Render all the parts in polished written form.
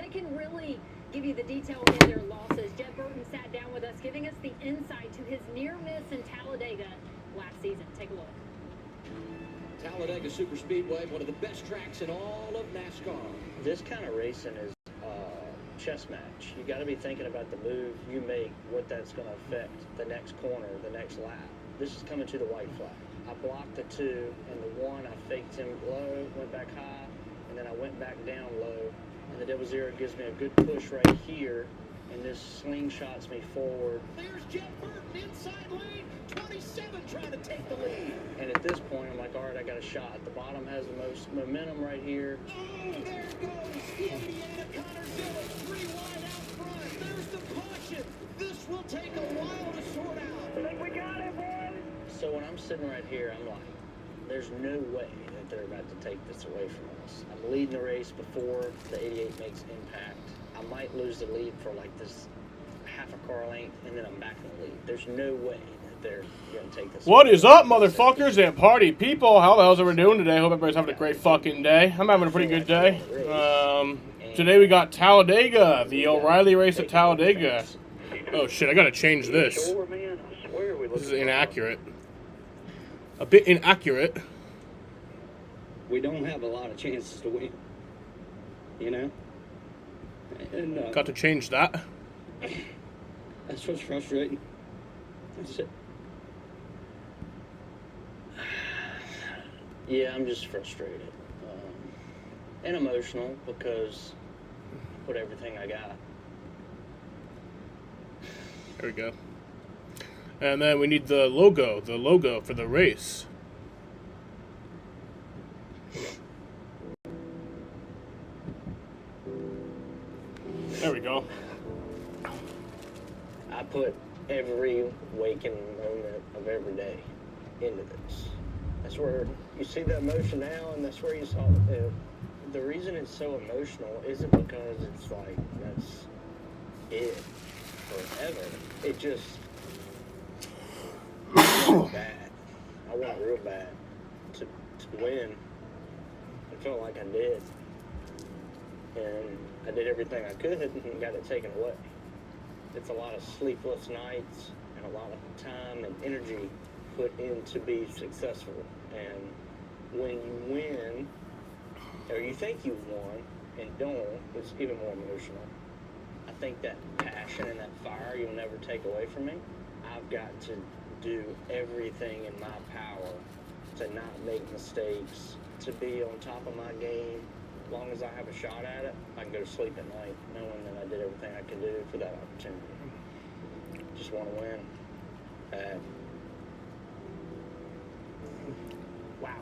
they can really give you the detail in their losses. Jed Burton sat down with us, giving us the insight to his near miss in Talladega last season. Take a look. Talladega Superspeedway, one of the best tracks in all of NASCAR. This kind of racing is a chess match. You got to be thinking about the move you make, what that's going to affect the next corner, the next lap. This is coming to the white flag. I blocked the 2, and the 1 I faked him low, went back high, and then I went back down low. And the double zero gives me a good push right here, and this slingshots me forward. There's Jed Burton inside lane, 27 trying to take the lead. And at this point, I'm like, all right, I got a shot. The bottom has the most momentum right here. Oh, there goes the 88 of Connerzilla, 3 wide out front. There's the caution. This will take a while to sort out. I think we got it, boys. So when I'm sitting right here, I'm like, there's no way that they're about to take this away from us. I'm leading the race before the 88 makes impact. I might lose the lead for like this half a car length, and then I'm back in the lead. There's no way that they're going to take this. What is up, motherfuckers and party people? How the hell's everyone doing today? Hope everybody's having a great fucking day. I'm having a pretty good day. Today we got Talladega, the O'Reilly race at Talladega. Oh shit, I gotta change this. This is inaccurate. A bit inaccurate. We don't have a lot of chances to win, you know? And Got to change that. that's what's frustrating. That's it. Yeah, I'm just frustrated. And emotional because I put everything I got. There we go. And then we need the logo for the race. There we go. I put every waking moment of every day into this. That's where you see the emotion now, and that's where you saw the reason it's so emotional isn't because it's like that's it forever. It just real bad. I want real bad to win. I felt like I did, and I did everything I could and got it taken away. It's a lot of sleepless nights and a lot of time and energy put in to be successful. And when you win, or you think you won and don't, it's even more emotional. I think that passion and that fire you'll never take away from me. I've got to do everything in my power to not make mistakes, to be on top of my game. As long as I have a shot at it, I can go to sleep at night knowing that I did everything I could do for that opportunity. Just want to win. Bad. Wow,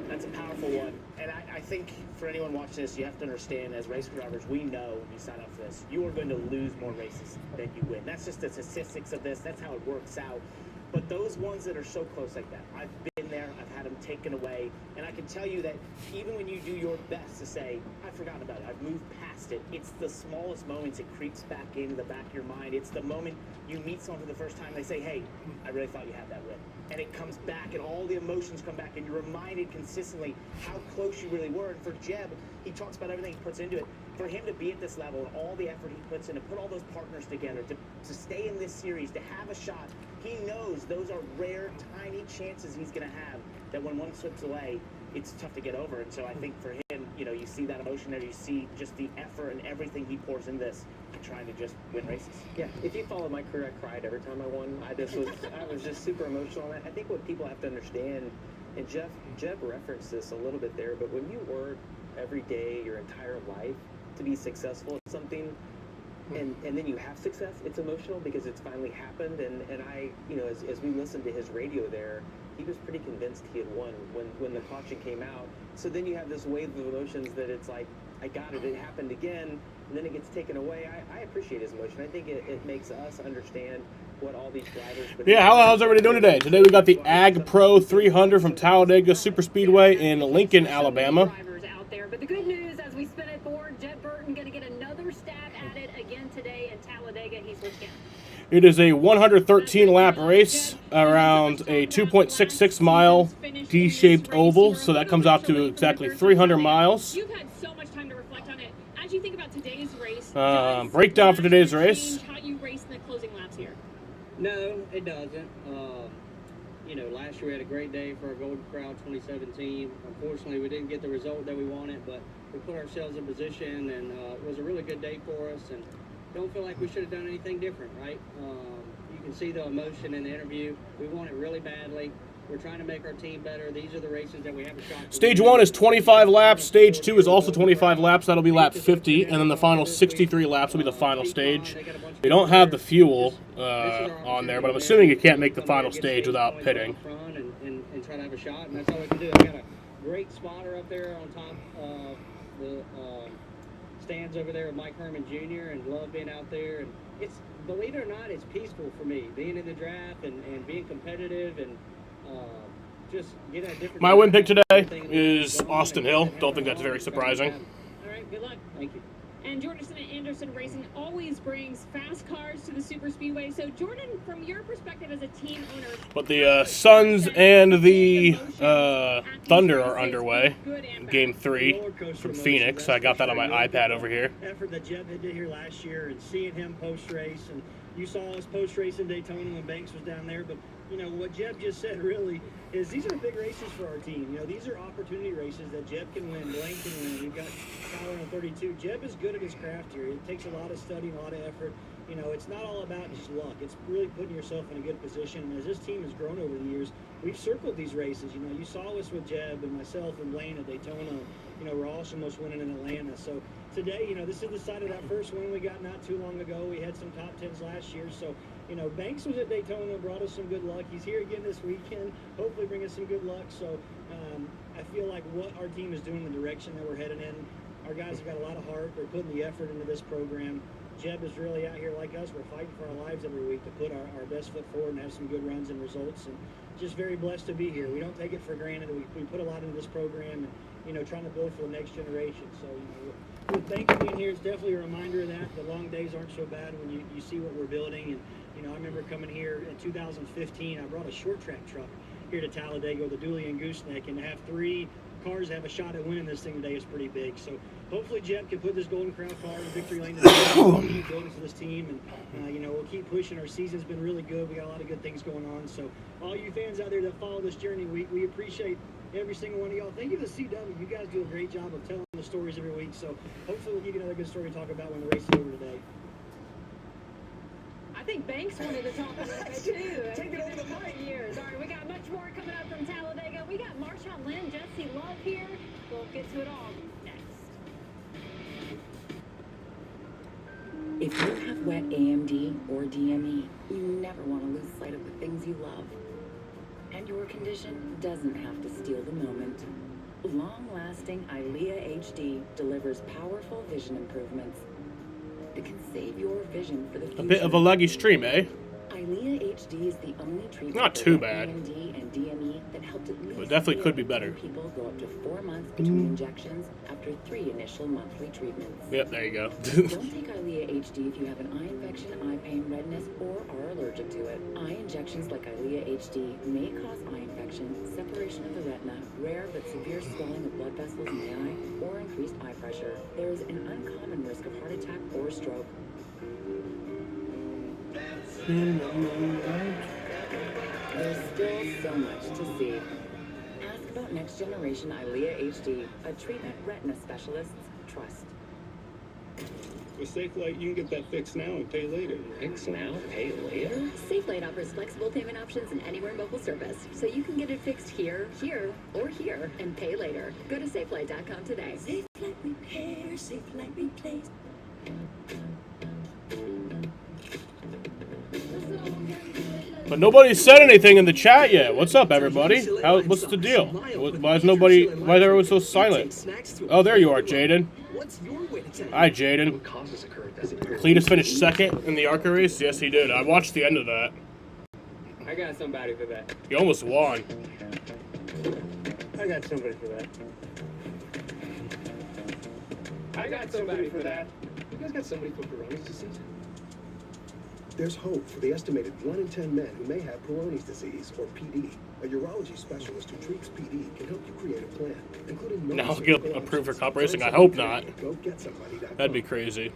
that's a powerful one. And I think for anyone watching this, you have to understand, as race drivers, we know when you sign up for this, you are going to lose more races than you win. That's just the statistics of this. That's how it works out. But those ones that are so close like that, I've been there, I've had them taken away, and I can tell you that even when you do your best to say, I've forgotten about it, I've moved past it, it's the smallest moments it creeps back into the back of your mind. It's the moment you meet someone for the first time, they say, hey, I really thought you had that win. And it comes back, and all the emotions come back, and you're reminded consistently how close you really were. And for Jeb, he talks about everything he puts into it. For him to be at this level and all the effort he puts in, to put all those partners together, to stay in this series, to have a shot, he knows those are rare, tiny chances he's going to have that when one slips away, it's tough to get over. And so I think for him, you know, you see that emotion there, you see just the effort and everything he pours in this and trying to just win races. Yeah, if you follow my career, I cried every time I won. I was just super emotional. And I think what people have to understand, and Jeb referenced this a little bit there, but when you work every day, your entire life, to be successful at something, and then you have success, it's emotional because it's finally happened. And I, you know, as we listened to his radio there, he was pretty convinced he had won when the caution came out. So then you have this wave of emotions that it's like, I got it, it happened again, and then it gets taken away. I appreciate his emotion. I think it makes us understand what all these drivers... Yeah, how's everybody doing today? Today we got the Ag Pro 300 from Talladega Superspeedway in Lincoln, Alabama. But the good news, as we spin it forward, Jed Burton going to get another stab at it again today in Talladega. He's with him. It is a 113-lap race around a 2.66-mile D-shaped oval, so that comes out to exactly 300 miles. You've had so much time to reflect on it. As you think about today's race, breakdown for today's race. Change how you race in the closing laps here? No, it doesn't. You know, last year we had a great day for our Golden Crowd 2017. Unfortunately, we didn't get the result that we wanted, but we put ourselves in position, and it was a really good day for us. And don't feel like we should have done anything different, right? You can see the emotion in the interview. We want it really badly. We're trying to make our team better. These are the races that we have a shot to Stage win. 1 is 25 laps. Stage 2 is also 25 laps. That'll be lap 50. And then the final 63 laps will be the final stage. We don't have the fuel on there, but I'm assuming you can't make the final stage without pitting. And try to have a shot, and that's all we can do. I got a great spotter up there on top of the stands over there with Mike Herman Jr. and love being out there. And it's, believe it or not, it's peaceful for me being in the draft and being competitive and just getting a different. My win pick today is Austin Hill. Don't think that's very surprising. All right, good luck. Thank you. And Jordan Anderson Racing always brings fast cars to the Super Speedway. So, Jordan, from your perspective as a team owner, But the Suns and the Thunder are underway. Game 3 from Phoenix. I got that on my iPad over here. Effort that Jeb did here last year, and seeing him post-race, and you saw us post-race in Daytona when Banks was down there, but you know, what Jeb just said really is these are big races for our team. You know, these are opportunity races that Jeb can win, Blaine can win. We've got Tyler on 32. Jeb is good at his craft here. It takes a lot of study and a lot of effort. You know, it's not all about just luck. It's really putting yourself in a good position. And as this team has grown over the years, we've circled these races. You know, you saw us with Jeb and myself and Blaine at Daytona. You know, we're also almost winning in Atlanta. So today, you know, this is the side of that first win we got not too long ago. We had some top tens last year. So, you know, Banks was at Daytona, brought us some good luck. He's here again this weekend, hopefully bring us some good luck. So I feel like what our team is doing, the direction that we're heading in, our guys have got a lot of heart. They're putting the effort into this program. Jeb is really out here like us. We're fighting for our lives every week to put our best foot forward and have some good runs and results. And just very blessed to be here. We don't take it for granted. We put a lot into this program and, you know, trying to build for the next generation. So, you know, with Banks being here, it's definitely a reminder of that. The long days aren't so bad when you see what we're building. And, you know, I remember coming here in 2015. I brought a short track truck here to Talladega with a dually and gooseneck, and to have 3 cars have a shot at winning this thing today is pretty big. So hopefully Jeb can put this Golden Crown car in victory lane today. We'll keep building for this team, and you know, we'll keep pushing. Our season's been really good. We got a lot of good things going on. So all you fans out there that follow this journey, we appreciate every single one of y'all. Thank you to CW. You guys do a great job of telling the stories every week. So hopefully we'll give you another good story to talk about when the race is over today. I think Banks wanted to talk about it too. Take it over the mic. Years. All right, we got much more coming up from Talladega. We got Marshawn Lynn, Jesse Love here. We'll get to it all next. If you have wet AMD or DME, you never want to lose sight of the things you love. And your condition doesn't have to steal the moment. Long-lasting EYLEA HD delivers powerful vision improvements that can save your vision for the future. A bit of a laggy stream, eh? EYLEA HD is the only treatment Not for too wet bad. AMD and DME that helped at least But definitely could be better. people go up to 4 months between injections after 3 initial monthly treatments. Yep, there you go. Don't take EYLEA HD if you have an eye infection, eye pain, redness, or are allergic to it. Eye injections like EYLEA HD may cause eye infection, separation of the retina, rare but severe swelling of blood vessels in the eye, or increased eye pressure. There is an uncommon risk of heart attack or stroke. There's still so much to see. Ask about next generation EYLEA HD, a treatment retina specialists trust. With SafeLight, you can get that fixed now and pay later. Fix now, pay later? SafeLight offers flexible payment options and anywhere mobile service, so you can get it fixed here, or here, and pay later. Go to SafeLight.com today. SafeLight Repair, SafeLight Replace. But nobody said anything in the chat yet. What's up, everybody? What's the deal? Why is everyone so silent? Oh, there you are, Jaden. Hi, Jaden. Cletus finished second in the ARCA race? Yes, he did. I watched the end of that. I got somebody for that. He almost won. I got somebody for that. I got somebody for that. You guys got somebody for Coronas this season? There's hope for the estimated 1 in 10 men who may have Peyronie's disease, or PD. A urology specialist who treats PD can help you create a plan, including Now he'll get approved for cup racing. I hope not. That'd be crazy.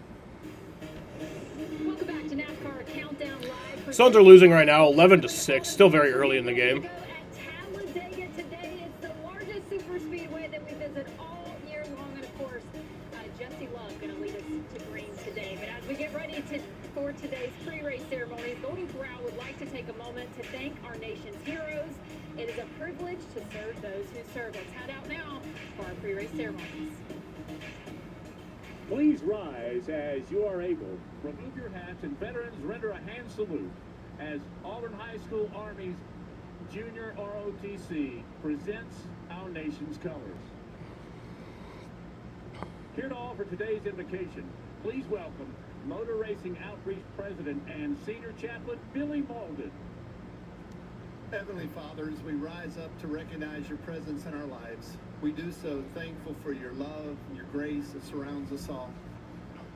Welcome back to NASCAR Countdown Live. Suns are losing right now, 11-6. Still very early in the game. At Talladega today, it's the largest super speedway that we visit all year long, and of course, Jesse Love going to lead us to green today. But as we get ready for today's pre-race ceremonies, Golden Corral would like to take a moment to thank our nation's heroes. It is a privilege to serve those who serve. Let's head out now for our pre-race ceremonies. Please rise as you are able. Remove your hats, and veterans render a hand salute as Auburn High School Army's Junior ROTC presents our nation's colors. Here to offer today's invocation, please welcome Motor Racing Outreach President and Senior Chaplain Billy Malden. Heavenly Father, as we rise up to recognize your presence in our lives, we do so thankful for your love and your grace that surrounds us all.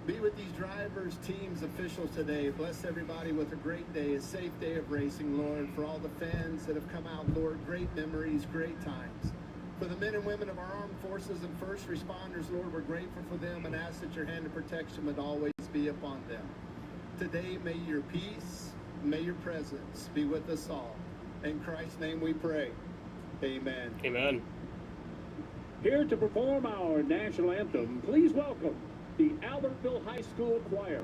Be with these drivers, teams, officials today. Bless everybody with a great day, a safe day of racing, Lord. For all the fans that have come out, Lord, great memories, great times. For the men and women of our armed forces and first responders, Lord, we're grateful for them and ask that your hand of protection would always be upon them. Today, may your peace, may your presence be with us all. In Christ's name we pray. Amen. Amen. Here to perform our national anthem, please welcome the Albertville High School Choir.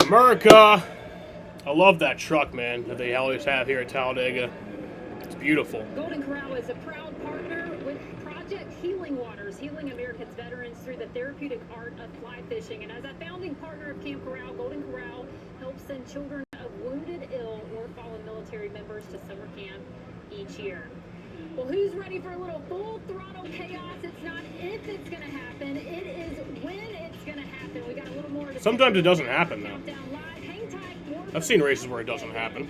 America! I love that truck, man, that they always have here at Talladega. It's beautiful. Golden Corral is a proud partner with Project Healing Waters, healing America's veterans through the therapeutic art of fly fishing. And as a founding partner of Camp Corral, Golden Corral helps send children of wounded, ill, or fallen military members to summer camp each year. Well, who's ready for a little full throttle chaos? It's not if it's going to happen, it is when it's going to happen. We got a little more. Sometimes it doesn't happen, though. I've seen races where it doesn't happen.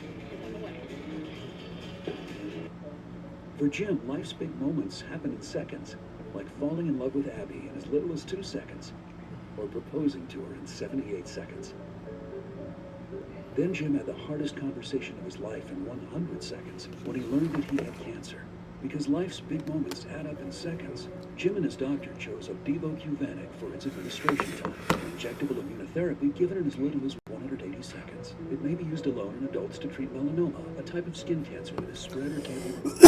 For Jim, life's big moments happen in seconds, like falling in love with Abby in as little as 2 seconds, or proposing to her in 78 seconds. Then Jim had the hardest conversation of his life in 100 seconds when he learned that he had cancer. Because life's big moments add up in seconds, Jim and his doctor chose Opdivo Qvantig for its administration time, an injectable immunotherapy given in as little as 180 seconds. It may be used alone in adults to treat melanoma, a type of skin cancer that is spread or can't be removed.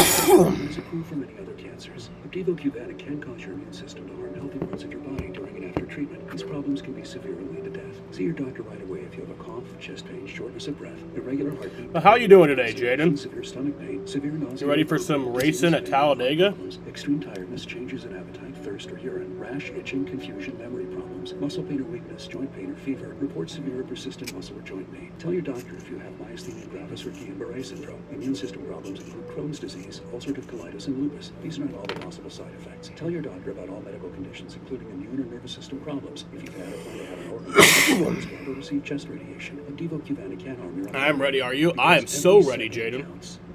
It is approved for many other cancers. Opdivo Qvantig can cause your immune system to harm healthy parts of your body during and after treatment. These problems can be severe and lead to death. See your doctor right away if you have a cough, chest pain, shortness of breath, irregular heartbeat. How you doing today, Jaden? Severe stomach pain, severe nausea. You ready for some racing at Talladega? Extreme tiredness, changes in appetite, thirst or urine, rash, itching, confusion, memory problems, muscle pain or weakness, joint pain or fever. Report severe or persistent muscle or joint pain. Tell your doctor if you have myasthenia gravis or Guillain-Barré syndrome. Immune system problems include Crohn's disease, ulcerative colitis, and lupus. These are not all the possible side effects. Tell your doctor about all medical conditions, including immune or nervous system problems. If you've had or plan to have an organ or receive chest radiation, Opdivo Qvantig can harm your. I'm ready. Are you? I am so ready, Jaden.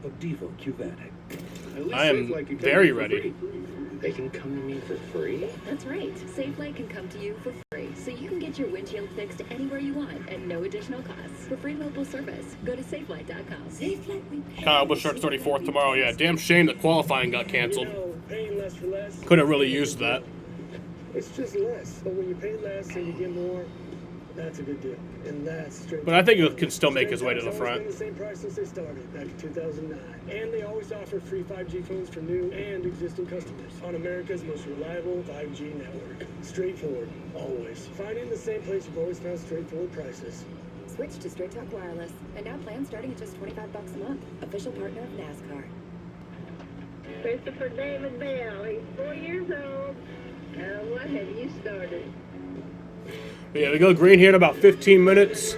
Opdivo Qvantig. I am very ready. They can come to me for free? That's right. SafeLight can come to you for free, so you can get your windshield fixed anywhere you want at no additional cost. For free local service, go to SafeLight.com. SafeLight. Kyle Busch starts 34th tomorrow. Yeah, damn shame that qualifying got canceled. Paying less for less. Could have really used that. It's just less. But when you pay less and you get more, that's a good deal. And that's straight. But I think he can still make his way to the front. It's been the same price since they started back in 2009. And they always offer free 5G phones for new and existing customers on America's most reliable 5G network. Straightforward, always. Finding the same place you've always found straightforward prices. Switch to Straight Talk Wireless, and now plans starting at just $25 a month. Official partner of NASCAR. Christopher David Bell. He's 4 years old. What have you started? Yeah, we go green here in about 15 minutes.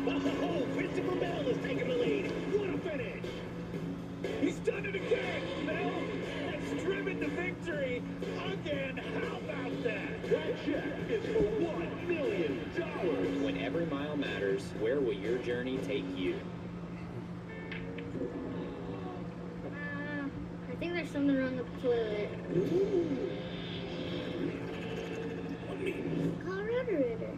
Oh, Christopher Bell is taking the lead. What a finish! He's done it again. Bell has driven to victory again. How about that? That check is for $1 million. When every mile matters, where will your journey take you? I think there's something wrong with the toilet. Colorado River.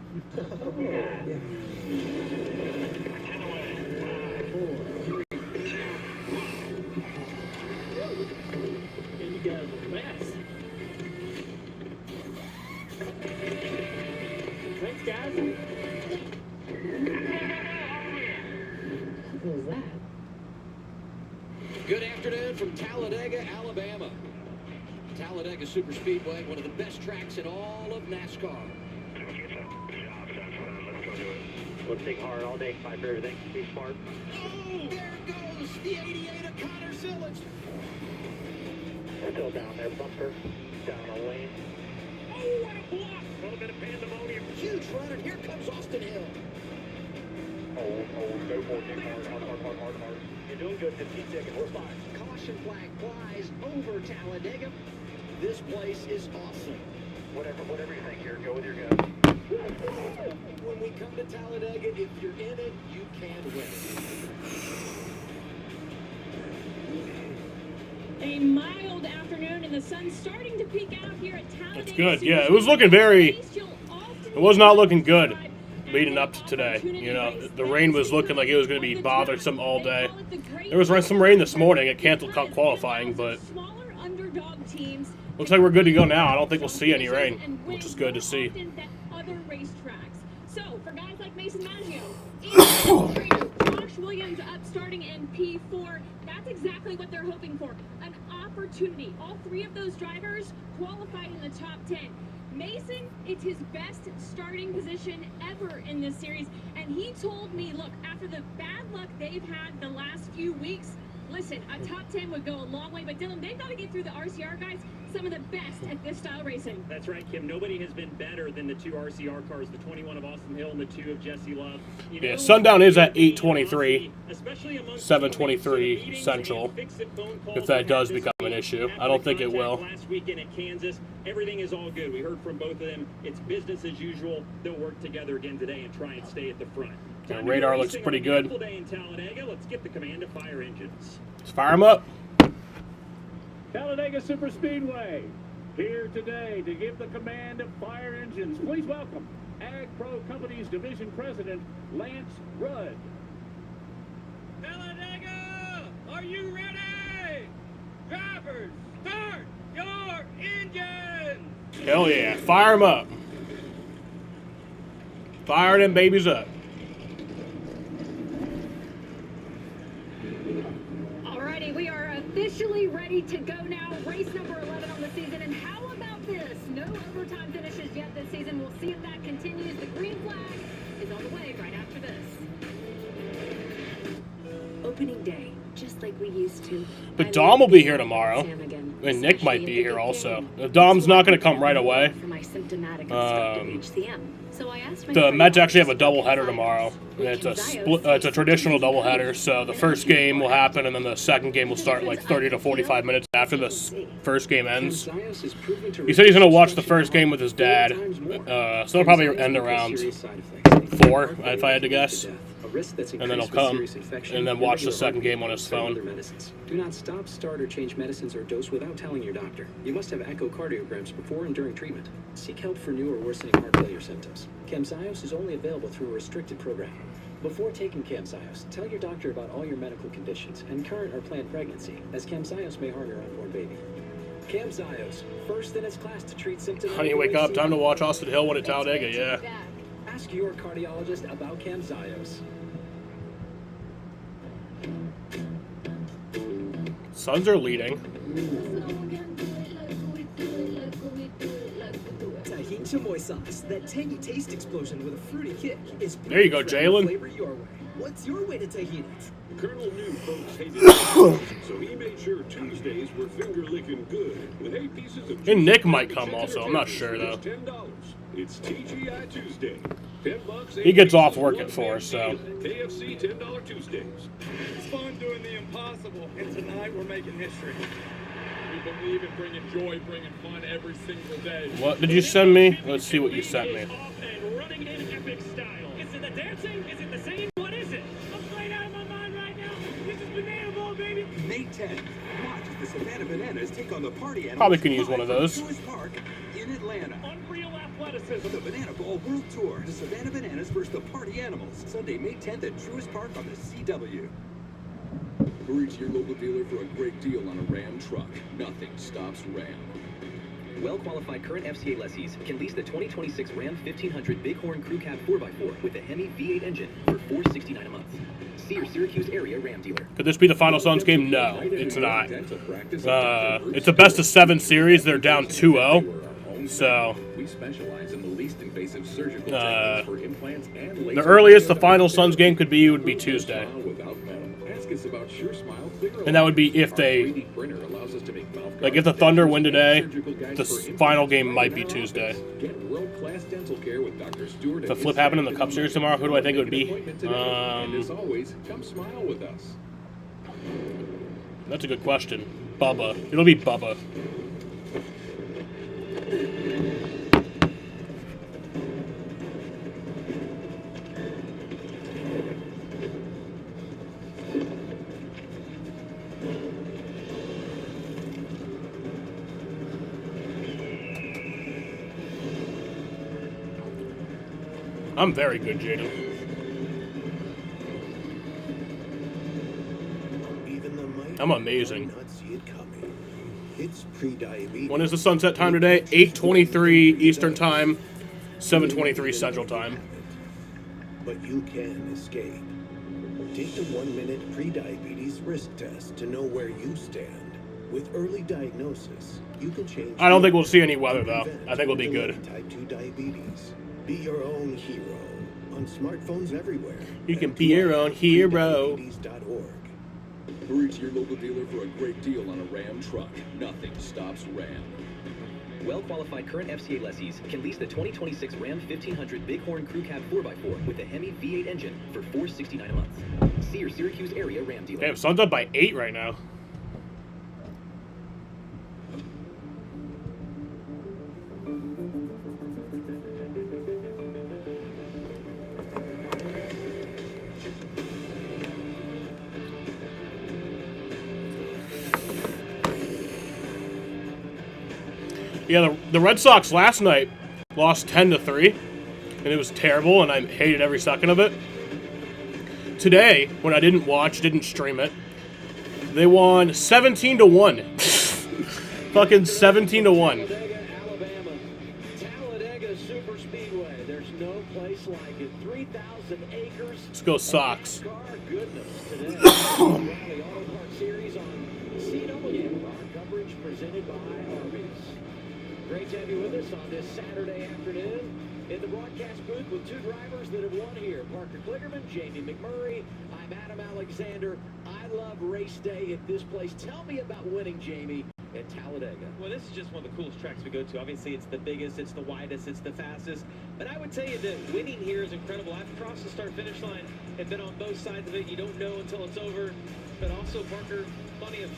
You guys are the best. Thanks, guys. What was that? Good afternoon from Talladega, Alabama. Talladega Superspeedway, one of the best tracks in all of NASCAR. We'll take hard all day, fight for everything. Be smart. Oh, there goes the 88 of Connor Sillage. Still down there, bumper. Down on lane. Oh, what a block! A little bit of pandemonium. Huge run, and here comes Austin Hill. Go for it. Hard. You're doing good. 15 seconds. We're fine. Caution flag flies over Talladega. This place is awesome. Whatever you think here, go with your gut. When we come to Talladega, if you're in it, you can win. A mild afternoon and the sun's starting to peek out here at Talladega. That's good. Yeah, it was looking very. It was not looking good leading up to today. You know, the rain was looking like it was going to be bothersome all day. There was some rain this morning. It canceled qualifying, but looks like we're good to go now. I don't think we'll see any rain, which is good to see. Other racetracks. So for guys like Mason Maggio, Josh Williams up starting in P4, that's exactly what they're hoping for. An opportunity. All three of those drivers qualified in the top 10. Mason, it's his best starting position ever in this series, and he told me, look, after the bad luck they've had the last few weeks, listen, a top 10 would go a long way, but Dylan, they've got to get through the RCR guys, some of the best at this style racing. That's right, Kim. Nobody has been better than the two RCR cars, the 21 of Austin Hill and the 2 of Jesse Love. Yeah, sundown is at 8:23, 7:23 Central, if that does become an issue. I don't think it will. Last weekend at Kansas, everything is all good. We heard from both of them. It's business as usual. They'll work together again today and try and stay at the front. The radar looks pretty good. Day in Talladega. Let's get the command of fire engines. Let's fire them up. Talladega Superspeedway, here today to give the command of fire engines. Please welcome Ag Pro Company's Division President, Lance Rudd. Talladega, are you ready? Drivers, start your engines! Hell yeah, fire them up. Fire them babies up. Alrighty, we are officially ready to go now. Race number 11 on the season. And how about this? No overtime finishes yet this season. We'll see if that continues. The green flag is on the way right after this. Opening day, just like we used to. But Dom will be here tomorrow. And Nick might be here also. Dom's not going to come right away. The Mets actually have a doubleheader tomorrow. It's a traditional doubleheader, so the first game will happen, and then the second game will start like 30 to 45 minutes after the first game ends. He said he's going to watch the first game with his dad, so it'll probably end around 4, if I had to guess. risk that's and then he'll increased with come serious infection and then watch the irregular second heartbeat, game on his and phone. other medicines. Do not stop, start, or change medicines or dose without telling your doctor. You must have echocardiograms before and during treatment. Seek help for new or worsening heart failure symptoms. Camzyos is only available through a restricted program. Before taking Camzyos, tell your doctor about all your medical conditions and current or planned pregnancy, as Camzyos may harm your unborn baby. Camzyos, first in its class to treat symptoms. Honey, wake up. Time to watch Austin Hill win at Talladega, yeah. Ask your cardiologist about Camzyos. Suns are leading. Tahini chamoy sauce, that tangy taste explosion with a fruity kick, is There you go, Jalen. flavor your way. What's your way to tahini? Colonel knew folks hated it, so he made sure Tuesdays were finger-licking good with 8 pieces of... And Nick might come also. I'm not sure, though. $10. It's TGI Tuesday. $10. He gets off work at 4, so... KFC $10 Tuesdays. It's fun doing the impossible, and tonight we're making history. We believe in bringing joy, bringing fun every single day. What did you send me? Let's see what you sent me. And running in epic style. Is it the dancing? Is it the singing? What is it? I'm playing out of my mind right now. This is Banana Ball, baby. May 10th, watch as the Savannah Bananas take on the party animals. Probably can use one of those. Truist Park in Atlanta. Unreal athleticism. The Banana Ball World Tour. The Savannah Bananas versus the Party Animals. Sunday, May 10th at Truist Park on the CW. Hurry to your local dealer for a great deal on a Ram truck. Nothing stops Ram. Well-qualified current FCA lessees can lease the 2026 Ram 1500 Bighorn Crew Cab 4x4 with a Hemi V8 engine for $469 a month. See your Syracuse area Ram dealer. Could this be the final Suns game? No, it's not. It's a best-of-7 series. They're down 2-0. So... We specialize in the least invasive surgical techniques for implants and laser. The earliest the final Suns game could be would be Tuesday. And that would be if they... Like, if the Thunder win today, the final game might be Tuesday. If the flip happened in the Cup Series tomorrow, who do I think it would be? That's a good question. Bubba. It'll be Bubba. I'm very good, Jaden. I'm amazing. It's pre-diabetes. When is the sunset time today? 8:23 Eastern Time, 7:23 Central Time. But you can escape. Take the 1-minute pre-diabetes risk test to know where you stand. With early diagnosis, you can change. I don't think we'll see any weather though. I think we'll be good. Type 2 diabetes. Be your own hero on smartphones everywhere. You can be your own hero. Hurry to your local dealer for a great deal on a Ram truck. Nothing stops Ram. Well-qualified current FCA lessees can lease the 2026 Ram 1500 Bighorn Crew Cab 4x4 with a Hemi V8 engine for $469 a month. See your Syracuse area Ram dealer. Damn, Suns up by 8 right now. Yeah, the Red Sox last night lost 10-3, and it was terrible, and I hated every second of it. Today, when I didn't watch, didn't stream it, they won 17-1. Fucking 17-1. Talladega Super Speedway. There's no place like it. 3,000 acres. Let's go Sox. Goodness today. Rally Auto Parts Series on CW. Our coverage presented by Arby's. Great to have you with us on this Saturday afternoon in the broadcast booth with two drivers that have won here. Parker Kligerman, Jamie McMurray. I'm Adam Alexander. I love race day at this place. Tell me about winning, Jamie, at Talladega. Well, this is just one of the coolest tracks we go to. Obviously, it's the biggest, it's the widest, it's the fastest. But I would tell you that winning here is incredible. I've crossed the start-finish line and been on both sides of it. You don't know until it's over. But also, Parker, plenty of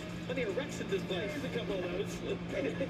wrecks at this place. There's a couple of those.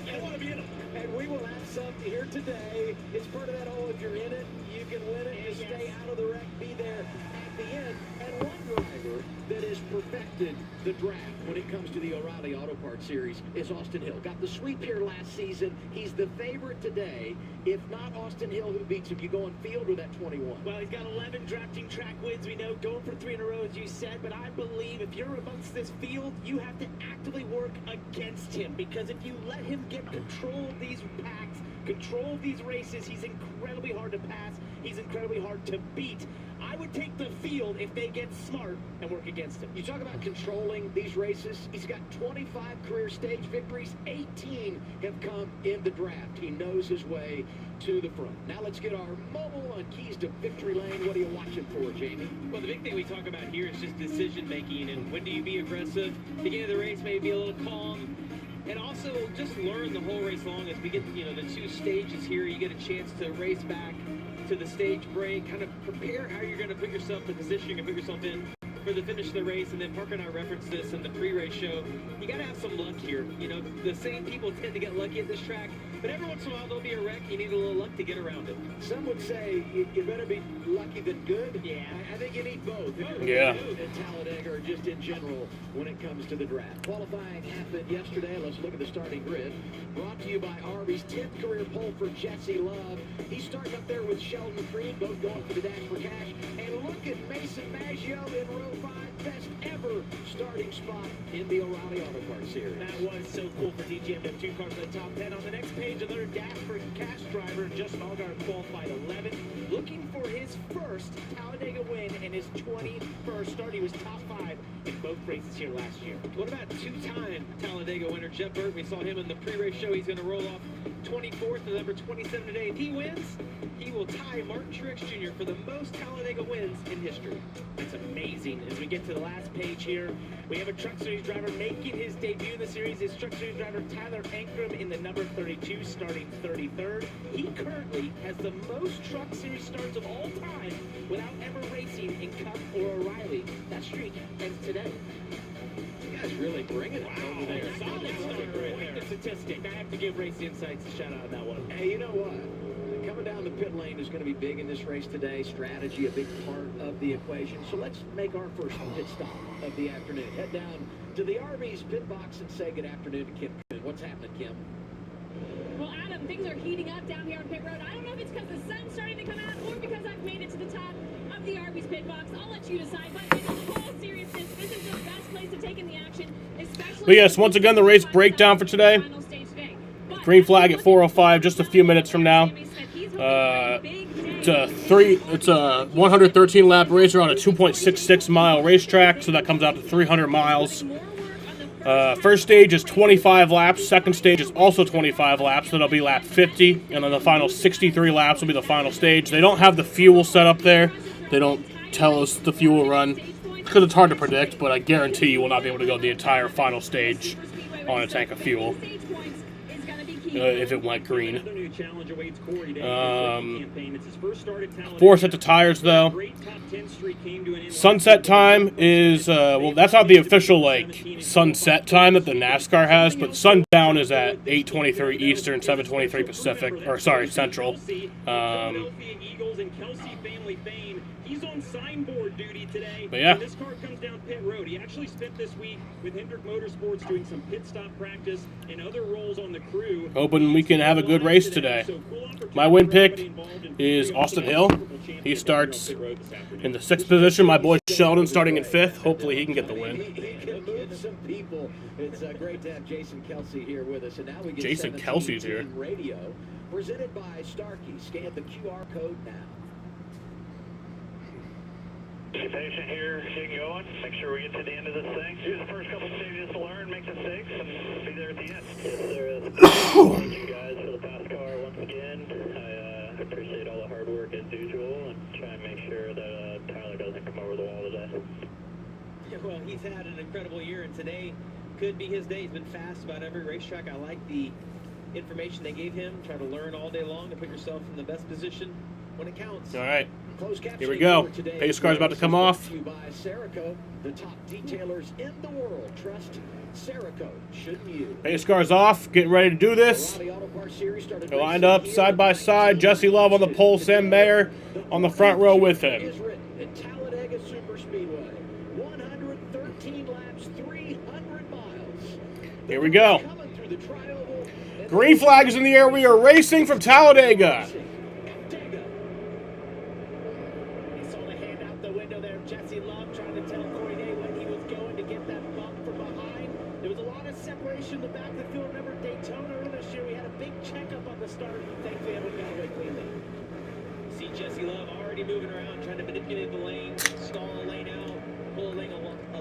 I want to be in them. And we will have some here today. It's part of that, if you're in it, you can win it. Just stay out of the wreck. Be there at at the end. And one driver that has perfected the draft when it comes to the O'Reilly Auto Parts Series is Austin Hill. Got the sweep here last season. He's the favorite today. If not Austin Hill, who beats him? You going field or that 21? Well, he's got 11 drafting track wins. We know going for 3 in a row, as you said. But I believe if you're amongst this field, you have to actively work against him. Because if you let him get control of these packs, control of these races, he's incredibly hard to pass. He's incredibly hard to beat. I would take the field if they get smart and work against him. You talk about controlling these races. He's got 25 career stage victories. 18 have come in the draft. He knows his way to the front. Now let's get our mobile on keys to victory lane. What are you watching for, Jamie? Well, the big thing we talk about here is just decision making, and when do you be aggressive? Beginning of the race, maybe a little calm. And also just learn the whole race long as we get, the 2 stages here. You get a chance to race back to the stage break, kind of prepare how you're going to put yourself in the position you're going to put yourself in for the finish of the race. And then Parker and I referenced this in the pre-race show. You got to have some luck here. The same people tend to get lucky at this track, but every once in a while there'll be a wreck. You need a little luck to get around it. Some would say you better be lucky than good. Yeah. I think you need both. Yeah. In Talladega or just in general when it comes to the draft. Qualifying happened yesterday. Let's look at the starting grid. Brought to you by Arby's 10th career pole for Jesse Love. He's starting up there with Sheldon Creed, both going for the dash for cash. And look at Mason Maggio in row 5. Best ever starting spot in the O'Reilly Auto Parts Series. That was so cool for DGM to have 2 cars in the top 10. On the next page, another dash for cash driver. Justin Allgaier qualified 11th. Looking for his first Talladega win and his 21st start. He was top 5 in both races here last year. What about 2-time Talladega winner Jeff Burton? We saw him in the pre-race show. He's going to roll off 24th and number 27 today. If he wins, he will tie Martin Truex Jr. for the most Talladega wins in history. That's amazing. As we get to the last page here, we have a Truck Series driver making his debut in the series. Is Truck Series driver Tyler Ankrum in the number 32, starting 33rd. He currently has the most Truck Series starts of all time without ever racing in Cup or O'Reilly. That streak ends today. You guys really bringing it over there. Solid start right there. The statistic. I have to give Race Insights a shout out on that one. Hey, you know what? Coming down the pit lane is going to be big in this race today. Strategy, a big part of the equation. So let's make our first pit stop of the afternoon. Head down to the Arby's pit box and say good afternoon to Kim. What's happening, Kim? Well, Adam, things are heating up down here on pit road. I don't know if it's because the sun's starting to come out or because I've made it to the top of the Arby's pit box. I'll let you decide. But in all seriousness, this is the best place to take in the action, especially. But yes, once again, the race breakdown for today. Green flag at 4:05, just a few minutes from now. It's a 113 lap race on a 2.66 mile racetrack, so that comes out to 300 miles. First stage is 25 laps. Second stage is also 25 laps. So that'll be lap 50, and then the final 63 laps will be the final stage. They don't have the fuel set up there. They don't tell us the fuel run because it's hard to predict. But I guarantee you will not be able to go the entire final stage on a tank of fuel if it went green. 4 sets of tires though. Sunset time is well, that's not the official sunset time that the NASCAR has, but sundown is at 8:23 Eastern, 7:23 Pacific, or sorry, Central. He's on signboard duty today. But yeah. This car comes down pit road. He actually spent this week with Hendrick Motorsports doing some pit stop practice and other roles on the crew. Hoping we can have a good race today. My win pick is Austin Hill. He starts in the 6th position. My boy Sheldon starting in 5th. Hopefully he can get the win. Some people. It's great to have Jason Kelsey here with us. And now we get Jason Kelsey's here. Radio, presented by Starkey. Scan the QR code now. Stay patient here, getting going. Make sure we get to the end of this thing. Use the first couple stages to learn, make mistakes, and be there at the end. Yes, sir. Thank you guys for the fast car once again. I appreciate all the hard work as usual, and try and make sure that Tyler doesn't come over the wall today. Yeah, well, he's had an incredible year, and today could be his day. He's been fast about every racetrack. I like the information they gave him. Try to learn all day long to put yourself in the best position when it counts. All right. Here we go. Pace car's about to come off. By Cerakote, the top detailers in the world. Trust Cerakote, shouldn't you? Pace car's off. Getting ready to do this. They're lined up side by side. Jesse Love on the pole. Sam Mayer on the front row with him. Talladega Here we go. Green flag is in the air. We are racing from Talladega. You saw the hand out the window there. Jesse Love trying to tell Corey Day when he was going to get that bump from behind. There was a lot of separation in the back of the field. Remember Daytona earlier this year? We had a big checkup on the start, and thankfully everyone got away cleanly. See Jesse Love already moving around, trying to manipulate the lane, stall a lane out, pull a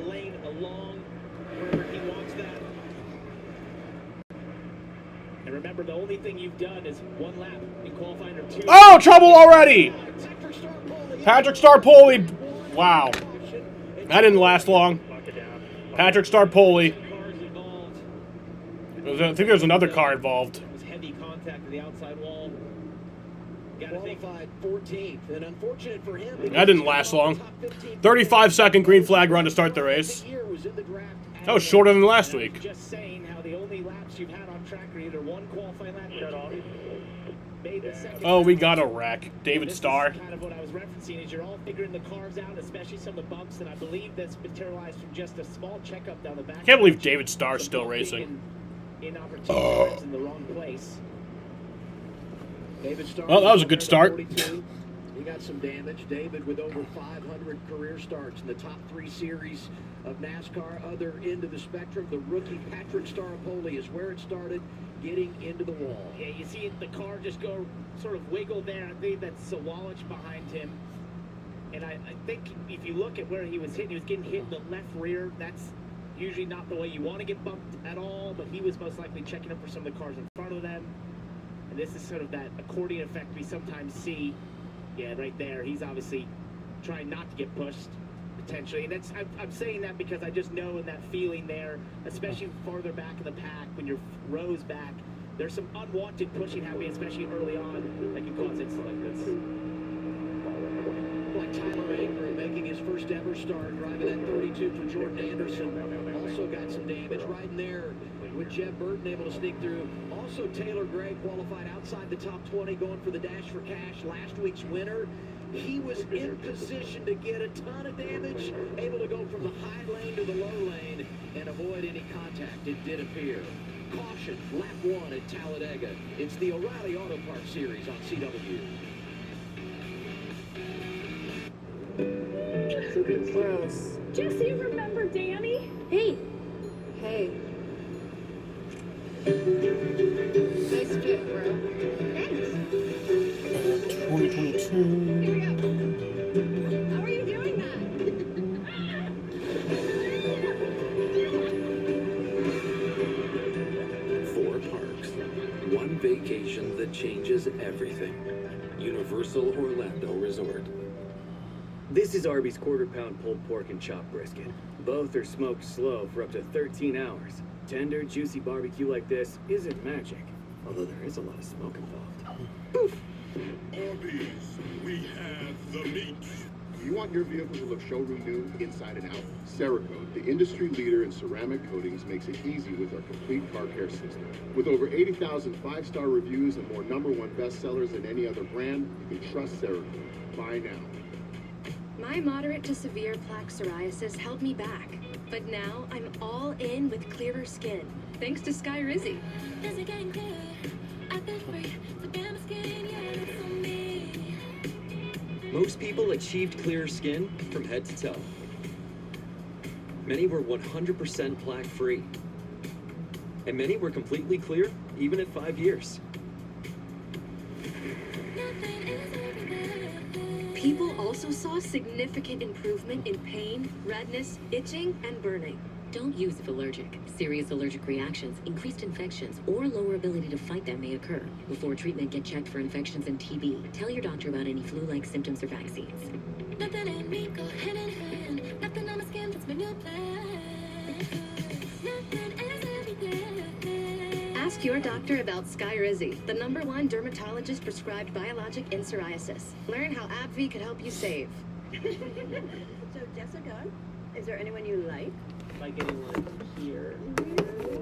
lane along wherever he wants that. And remember, the only thing you've done is one lap in qualifying or two. Oh, trouble already! Patrick Starpoli. Wow. That didn't last long. Patrick Starpoli. I think there's another car involved. It was heavy contact to the outside wall. Qualified 14th, and unfortunate for him. That didn't last long. 35-second green flag run to start the race. That was shorter than last week. Just saying how the only laps you've had on track are either one qualifying lap or made the second. Oh, we got a wreck. David Starr. Kind of what I was referencing is you're all figuring the cars out, especially some of the bumps, and I believe that's materialized from just a small checkup down the back. I can't believe David Starr's still racing. Inopportune in the wrong place. David Starr. Well, that was a good start. 42. He got some damage. David with over 500 career starts in the top 3 series of NASCAR. Other end of the spectrum, the rookie Patrick Starpoli is where it started, getting into the wall. Yeah, you see the car just go sort of wiggle there. I think that's Sawallich behind him. And I think if you look at where he was hitting, he was getting hit in the left rear. That's usually not the way you want to get bumped at all, but he was most likely checking up for some of the cars in front of them. And this is sort of that accordion effect we sometimes see. Yeah, right there. He's obviously trying not to get pushed, potentially. And that's I'm saying that because I just know in that feeling there, especially farther back in the pack, when you're rows back, there's some unwanted pushing happening, especially early on, that can cause incidents like this. Like Tyler Aker making his first ever start, driving that 32 for Jordan Anderson. Also got some damage right in there with Jeb Burton able to sneak through. Also, Taylor Gray qualified outside the top 20, going for the Dash for Cash, last week's winner. He was in position to get a ton of damage, able to go from the high lane to the low lane and avoid any contact. It did appear. Caution, lap 1 at Talladega. It's the O'Reilly Auto Parts Series on CW. Gross. Jesse, remember Danny? Hey. Hey. Nice fit, bro. Thanks. 2022. Here we go. How are you doing that? Four parks. One vacation that changes everything. Universal Orlando Resort. This is Arby's quarter-pound pulled pork and chopped brisket. Both are smoked slow for up to 13 hours. Tender, juicy barbecue like this isn't magic, although there is a lot of smoke involved. Poof! Arby's, we have the meat. You want your vehicle to look showroom new, inside and out? Cerakote, the industry leader in ceramic coatings, makes it easy with our complete car care system. With over 80,000 5-star reviews and more #1 bestsellers than any other brand, you can trust Cerakote. Buy now. My moderate to severe plaque psoriasis held me back, but now I'm all in with clearer skin, thanks to Sky Rizzy. Most people achieved clearer skin from head to toe. Many were 100% plaque-free. And many were completely clear, even at 5 years. People also saw significant improvement in pain, redness, itching, and burning. Don't use if allergic. Serious allergic reactions, increased infections, or lower ability to fight them may occur. Before treatment, get checked for infections and TB. Tell your doctor about any flu-like symptoms or vaccines. Nothing in me go hand in hand. Nothing on my skin fits my new plan. Nothing is everything. Ask your doctor about Sky Rizzy, the #1 dermatologist prescribed biologic in psoriasis. Learn how AbbVie could help you save. So, Jessica, is there anyone you like? By getting like here.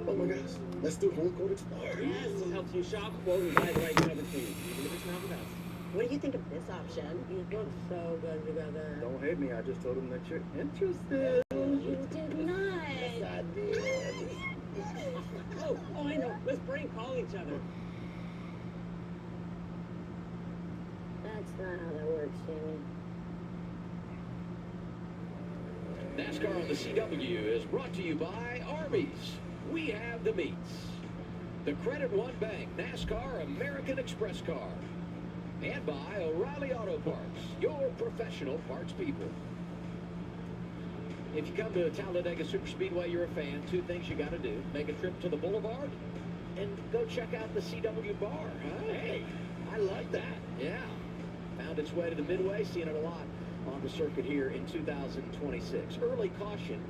Oh my gosh, let's do Home Court Explorer. Yes, it helps you shop, quote, and buy the right cover team. Even if it's not the best. What do you think of this option? You look so good together. Don't hate me, I just told him that you're interested. You did not. Yes, I did. Let's prank call each other. That's not how that works, Sammy. NASCAR on the CW is brought to you by Arby's. We have the meats. The Credit One Bank, NASCAR American Express car. And by O'Reilly Auto Parts, your professional parts people. If you come to Talladega Superspeedway, you're a fan, 2 things you got to do. Make a trip to the boulevard and go check out the CW bar. Huh? Hey, I like that. Yeah. Found its way to the Midway, seeing it a lot on the circuit here in 2026. Early caution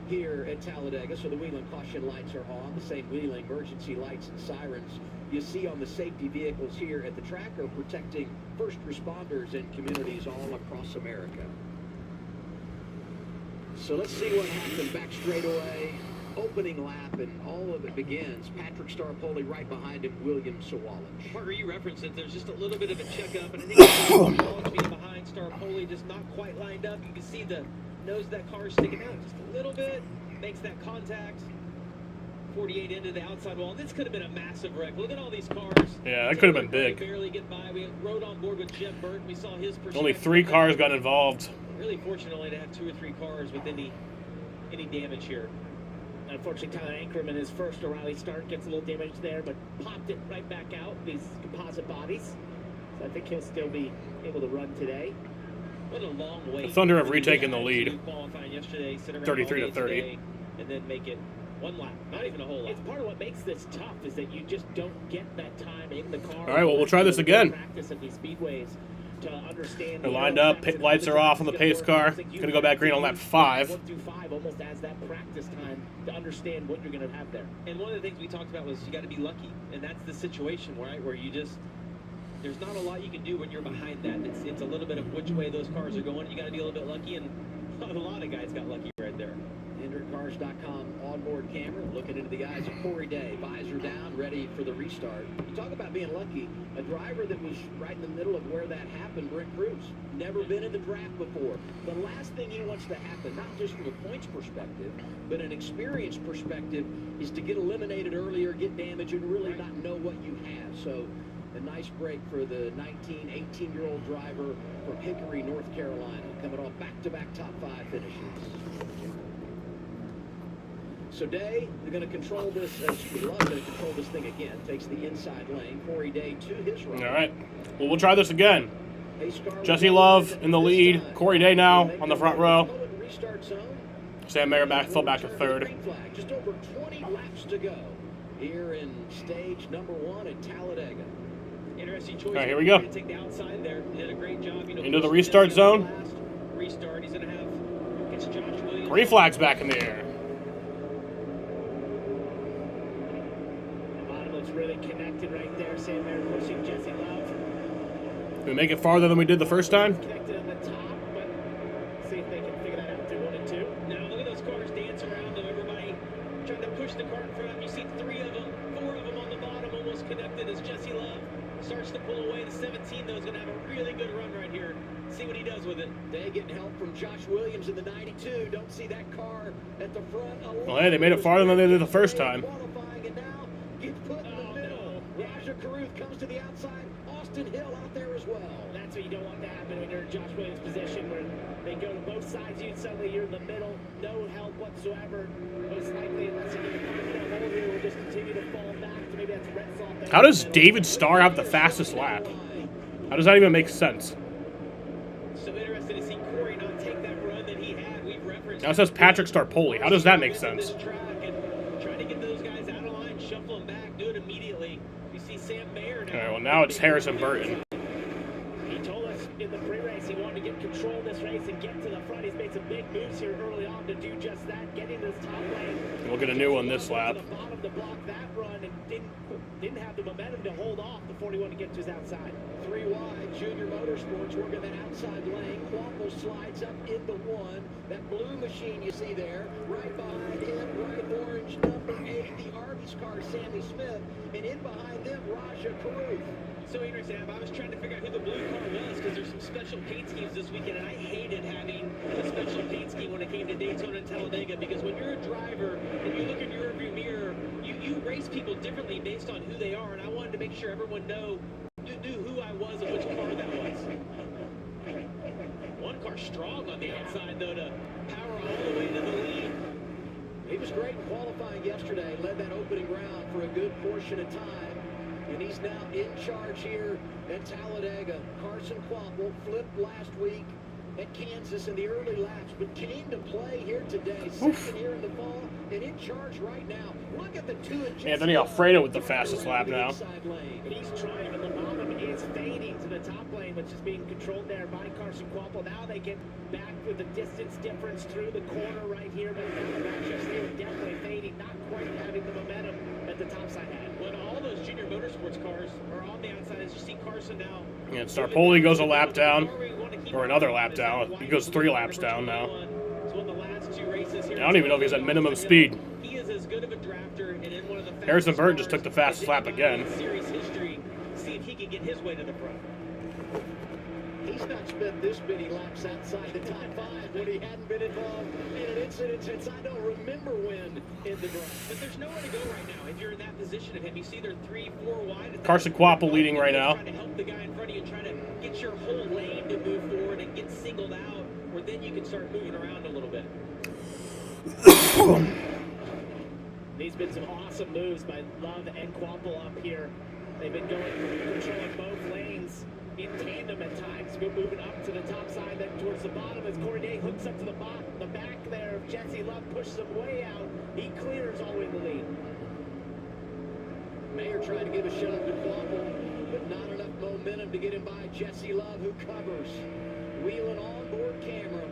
here at Talladega, so the wheeling caution lights are on. The same wheeling emergency lights and sirens you see on the safety vehicles here at the track are protecting first responders and communities all across America. So let's see what happened back straightaway. Opening lap, and all of it begins. Patrick Starpoli right behind him, William Sawallich. Parker, you referenced it. There's just a little bit of a checkup, and I think Sawallich being behind Starpoli just not quite lined up. You can see the nose of that car is sticking out just a little bit. Makes that contact. 48 into the outside wall. This could have been a massive wreck. Look at all these cars. Yeah, that could have been big. Barely get by. We rode on board with Jim Burton. We saw his perspective. Only 3 cars got involved. Really fortunate only to have 2 or 3 cars with any damage here. Unfortunately, Tyler Ankerman, his first O'Reilly start, gets a little damage there, but popped it right back out, these composite bodies. So I think he'll still be able to run today. What a long wait. The Thunder have retaken the lead. Qualifying yesterday, sit around 33 all to day 30. today, and then make it 1 lap. Not even a whole lap. It's part of what makes this tough is that you just don't get that time in the car. All right, well, we'll try this again. Practice at these speedways to understand. They're lined up. Lights are off on the pace car. Going to go back green on lap 5. 1 through 5 almost as that practice time to understand what you're going to have there. And one of the things we talked about was you got to be lucky, and that's the situation, right, where you just there's not a lot you can do when you're behind that. It's a little bit of which way those cars are going. You got to be a little bit lucky, and a lot of guys got lucky right there. InderCars.com onboard camera looking into the eyes of Corey Day. Visor down, ready for the restart. You talk about being lucky. A driver that was right in the middle of where that happened, Brent Cruz. Never been in the draft before. The last thing he wants to happen, not just from a points perspective, but an experience perspective, is to get eliminated earlier, get damaged, and really not know what you have. So a nice break for the 19, 18-year-old driver from Hickory, North Carolina, coming off back-to-back top 5 finishes. So Day, they're going to control this. Love going to control this thing again. Takes the inside lane. Corey Day to his right. All right. Well, we'll try this again. Jesse Love in the lead. Corey Day now on the front row. Sam Mayer fell back to 3rd. Just over 20 laps to go here in stage number 1 at Talladega. Interesting choice. All right, here we go. Take the outside there. Did a great job. Into the restart zone. Restart. He's going to have. It's Josh Williams. 3 flags back in the air. Really connected right there. Sam Mayer pushing Jesse Love. Can we make it farther than we did the first time? Connected on the top, but see if they can figure that out through 1 and 2. Now look at those cars dance around them. Everybody trying to push the car in front. You see 3 of them, 4 of them on the bottom, almost connected as Jesse Love starts to pull away. The 17, though, is going to have a really good run right here. See what he does with it. Day getting help from Josh Williams in the 92. Don't see that car at the front. Well, hey, they made it farther than they did the first time. Qualifying, and now gets put in the middle. Raja Caruth comes to the outside. Austin Hill out there as well. That's what you don't want to happen when you're in Josh Williams' position, where they go to both sides. You suddenly you're in the middle, no help whatsoever. Most likely, unless you get a confident hole here, will just continue to fall back. So maybe that's a red salt. How does David Starr have the fastest lap? How does that even make sense? So interested to see Corey not take that run that he had. We've referenced. Now it says Patrick Starpoli. How does that make sense? Trying to get those guys out of line, shuffle them back, do it immediately. You see Sam Mayer now. All right, well, now it's Harrison Burton. He told us in the pre-race he wanted to get control of this race and get to the front. He's made some big moves here early on to do just that, getting this top lane. We'll get a new one this lap. To the bottom to block that run and didn't have the momentum to hold off before he wanted to get to his outside. 3 wide, Junior Motorsports working that outside lane. Quaffle slides up into 1. That blue machine you see there, right behind him, bright orange, number 8, the Arby's car, Sammy Smith, and in behind them, Raja Caruth. So interesting. I was trying to figure out who the blue car was because there's some special paint schemes this weekend, and I hated having a special paint scheme when it came to Daytona and Talladega, because when you're a driver and you look in your rearview mirror, you race race people differently based on who they are, and I wanted to make sure everyone knew who I was and which car that was. One car strong on the outside, though, to power all the way to the lead. He was great in qualifying yesterday, led that opening round for a good portion of time. And he's now in charge here at Talladega. Carson Quapple flipped last week at Kansas in the early laps, but came to play here today. Second here in the fall, and in charge right now. Look at the two of Anthony Alfredo with the fastest lap now. He's trying, and the bottom is fading to the top lane, which is being controlled there by Carson Quapple. Now they get back with the distance difference through the corner right here, but now the back just here definitely fading, not quite having the momentum that the top side had. When all those junior motorsports cars are on the outside, as you see Carson now. And Starpoli goes a lap down, or another lap down. He goes 3 laps down now. I don't even know if he's at minimum speed. He is as good of a drafter, and in one of the Harrison Burton just took the fastest lap again. Series history. See if he can get his way to the front. He's not spent this many laps outside the top 5 when he hadn't been involved in an incident since I don't remember when in the drive. But there's nowhere to go right now if you're in that position of him. You see they're 3, 4 wide. Carson Quapple leading right now. Trying to help the guy in front of you, trying to get your whole lane to move forward and get singled out, where then you can start moving around a little bit. These been some awesome moves by Love and Quapple up here. They've been controlling both lanes in tandem at times, moving up to the top side, then towards the bottom as Corey Day hooks up to the back there of Jesse Love, pushes him way out. He clears all the way in the lead. Mayer trying to give a shot to Quapple, but not enough momentum to get him by Jesse Love, who covers. Wheeling onboard camera,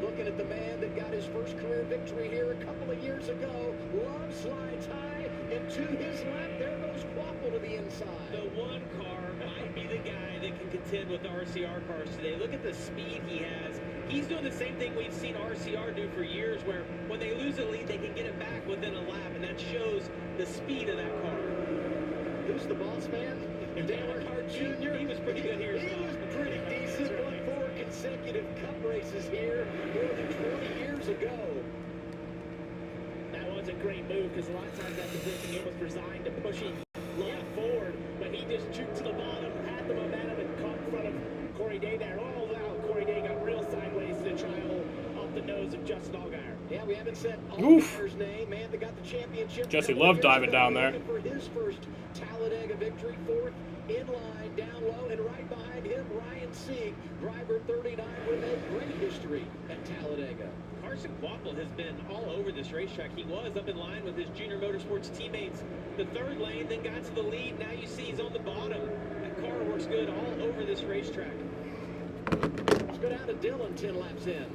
looking at the man that got his first career victory here a couple of years ago. Love slides high, and to his left, there goes Quapple to the inside. The one car might be the guy that can contend with the RCR cars today. Look at the speed he has. He's doing the same thing we've seen RCR do for years, where when they lose a lead, they can get it back within a lap, and that shows the speed of that car. Who's the boss man? Dale Earnhardt Jr. He was pretty good here. He was pretty decent. Won 4 consecutive Cup races here more than 20 years ago. That was a great move, because a lot of times that position he was resigned to pushing Love forward, but he just juked to the bottom, had the momentum, and caught in front of Corey Day there. Oh, wow, Corey Day got real sideways to try to hold off the nose of Justin Allgaier. Yeah, we haven't said Allgaier's name, man, that got the championship. Jesse Love diving down there. For his first Talladega victory, 4th in line, down low, and right behind him, Ryan Sieg, driver 39, with a great history at Talladega. Carson Quapple has been all over this racetrack. He was up in line with his junior motorsports teammates. The 3rd lane, then got to the lead. Now you see he's on the bottom. That car works good all over this racetrack. Let's go down to Dillon 10 laps in.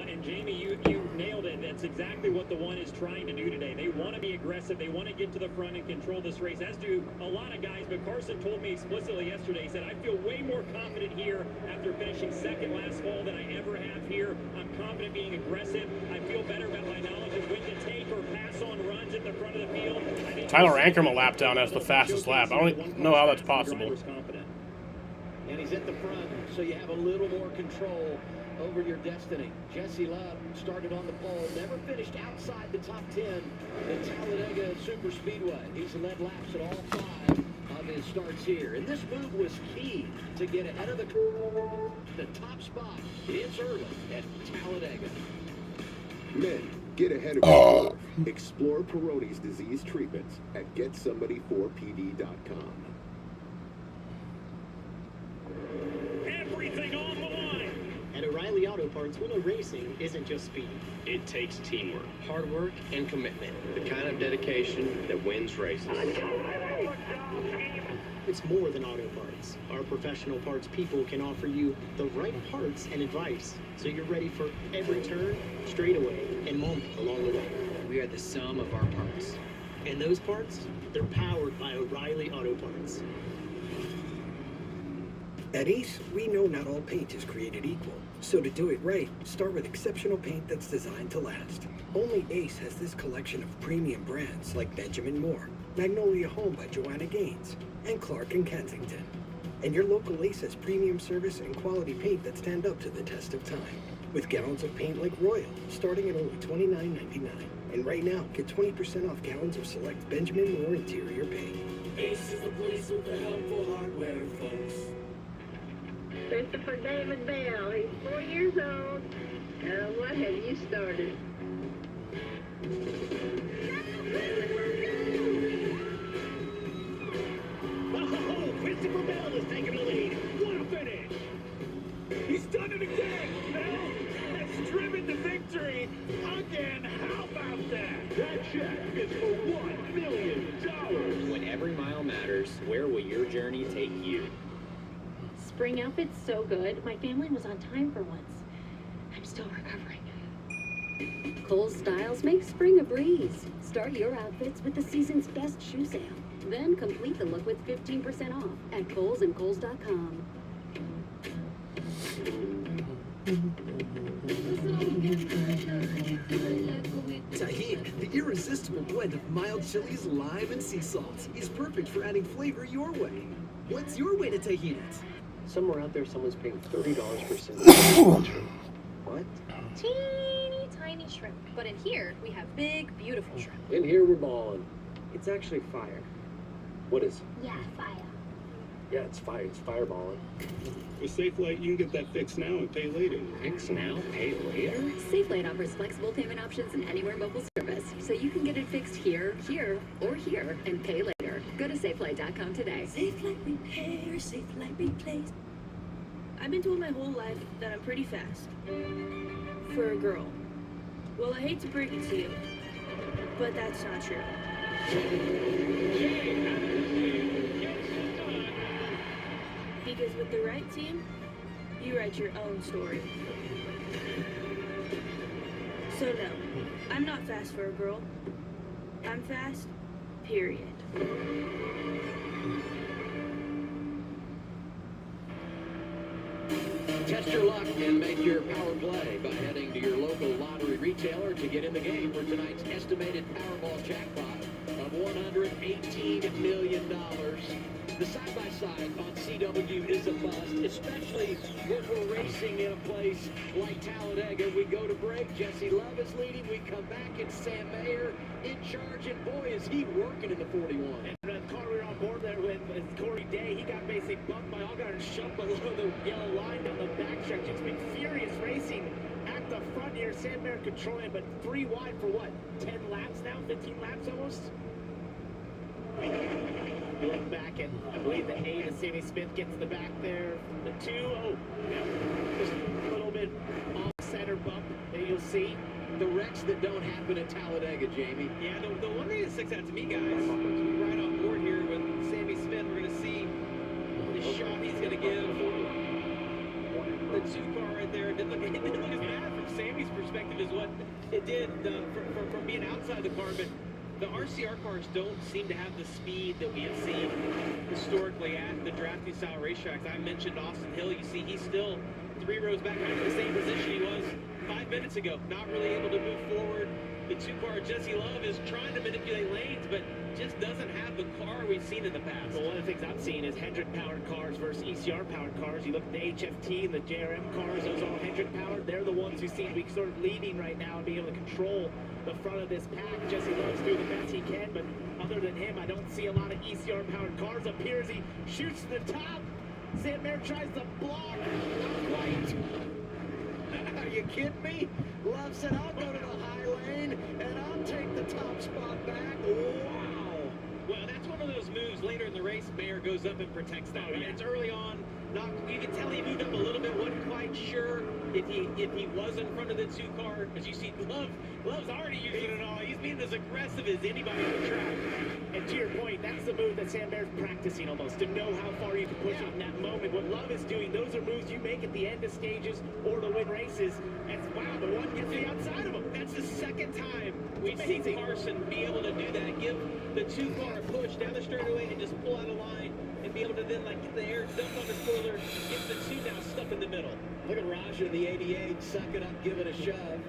And Jamie, you nailed it. That's exactly what the one is trying to do today. They want to be aggressive. They want to get to the front and control this race, as do a lot of guys. But Carson told me explicitly yesterday, he said, I feel way more confident here after finishing 2nd last fall than I ever have here. I'm confident being aggressive. I feel better about my knowledge of when to take or pass on runs at the front of the field. Tyler Ankrum a lap down as the fastest lap. I don't know how that's possible. And he's at the front, so you have a little more control over your destiny. Jesse Love started on the pole, never finished outside the top 10 in Talladega Super Speedway. He's led laps at all 5 of his starts here. And this move was key to get ahead of the top spot. It's early at Talladega. Men, get ahead of the curve. Explore Peyronie's disease treatments at GetSomebody4PD.com. Everything on the line. At O'Reilly Auto Parts, we know racing isn't just speed. It takes teamwork, Hard work and commitment. the kind of dedication that wins races. It's more than auto parts. Our professional parts people can offer you the right parts and advice, so you're ready for every turn, straightaway, and moment along the way. We are the sum of our parts. And those parts, they're powered by O'Reilly Auto Parts. At Ace, we know not all paint is created equal. So to do it right, start with exceptional paint that's designed to last. Only Ace has this collection of premium brands like Benjamin Moore, Magnolia Home by Joanna Gaines, and Clark & Kensington. And your local Ace has premium service and quality paint that stand up to the test of time. With gallons of paint like Royal, starting at only $29.99. And right now, get 20% off gallons of select Benjamin Moore interior paint. Ace is the place with the helpful hardware, folks. Christopher David Bell. He's 4 years old. What have you started? Oh, Christopher Bell is taking the lead. What a finish! He's done it again! Bell has driven to victory again! How about that? That check is for $1 million. When every mile matters, where will your journey take you? Spring outfit's so good. My family was on time for once. I'm still recovering. Kohl's styles make spring a breeze. Start your outfits with the season's best shoe sale. Then complete the look with 15% off at Kohl's and Kohl's.com. Tahini, the irresistible blend of mild chilies, lime, and sea salt, is perfect for adding flavor your way. What's your way to tahini? Somewhere out there, someone's paying $30 for single. What? Teeny tiny shrimp. But in here, we have big, beautiful shrimp. In here, we're balling. It's actually fire. What is? Yeah, fire. Yeah, it's fire. It's fireballing. With SafeLight, you can get that fixed now and pay later. Fix now, pay later? SafeLight offers flexible payment options and anywhere mobile service, so you can get it fixed here, or here, and pay later. Go to SafeLight.com today. SafeLight repair, SafeLight replace. I've been told my whole life that I'm pretty fast. For a girl. Well, I hate to break it to you, but that's not true. Because with the right team, you write your own story. So no, I'm not fast for a girl. I'm fast, period. Test your luck and make your power play by heading to your local lottery retailer to get in the game for tonight's estimated Powerball jackpot of $118 million. The side-by-side on CW is a must, especially when we're racing in a place like Talladega. We go to break. Jesse Love is leading. We come back. It's Sam Mayer in charge, and boy, is he working in the 41. And the car we were on board there with is Corey Day. He got basically bumped by Allgaier and shoved below the yellow line down the backstretch. It's been furious racing at the front here. Sam Mayer controlling, but 3 wide for what? 10 laps now? 15 laps almost? You look back, and I believe the 8 of Sammy Smith gets in the back there. The 2, just a little bit off center bump that you'll see. The wrecks that don't happen at Talladega, Jamie. Yeah, the one thing that sticks out to me, guys, right on board here with Sammy Smith, we're going to see the shot he's going to give. The 2 car right there, it didn't look as bad from Sammy's perspective as what it did from being outside the car, but the RCR cars don't seem to have the speed that we have seen historically at the drafting style racetracks. I mentioned Austin Hill. You see, he's still 3 rows back in the same position he was 5 minutes ago. Not really able to move forward. The 2-car Jesse Love is trying to manipulate lanes, but just doesn't have the car we've seen in the past. Well, one of the things I've seen is Hendrick-powered cars versus ECR-powered cars. You look at the HFT and the JRM cars, those all Hendrick-powered. They're the ones who seem to be sort of leading right now and being able to control the front of this pack. Jesse Love's doing the best he can, but other than him, I don't see a lot of ECR-powered cars up here as he shoots to the top. Sam Mayer tries to block. Not quite. Are you kidding me? Love said, I'll go to the high lane, and I'll take the top spot back. Wow. Well, that's one of those moves later in the race. Mayer goes up and protects that. Right? It's early on. You can tell he moved up a little bit. Wasn't quite sure if he was in front of the 2-car. As you see, Love's already using it all. He's being as aggressive as anybody on the track. And to your point, that's the move that Sam Mayer's practicing almost, to know how far you can push it in that moment. What Love is doing, those are moves you make at the end of stages or to win races. And wow, the one gets the outside of him. That's the second time we've seen Carson be able to do that. Give the 2-car a push down the straightaway and just pull out a line and be able to then get the air dumped on the spoiler. Get the 2 now stuck in the middle. Look at Raja in the 88, suck it up, give it a shove.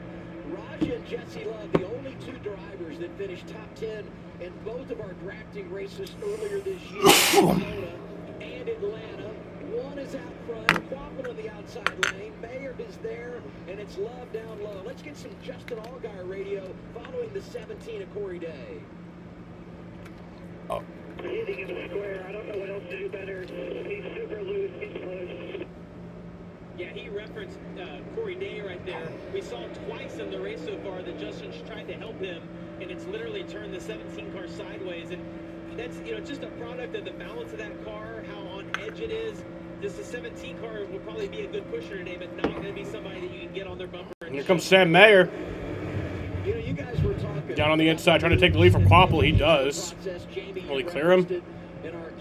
Raja and Jesse Love, the only 2 drivers that finished top 10 in both of our drafting races earlier this year, Arizona and Atlanta. One is out front, Quapple on the outside lane. Mayer is there, and it's Love down low. Let's get some Justin Allgaier radio following the 17 of Corey Day. Oh. Hitting him square. I don't know what else to do better. He's super loose. He's pushed. Yeah, he referenced Corey Day right there. We saw twice in the race so far that Justin's tried to help him, and it's literally turned the 17 car sideways. And that's, you know, just a product of the balance of that car, how on edge it is. This the 17 car will probably be a good pusher today, but not going to be somebody that you can get on their bumper. And Here comes Sam Mayer. You know, you guys were talking Down on the inside, trying to take the lead from Quapple. He does. Will he clear him?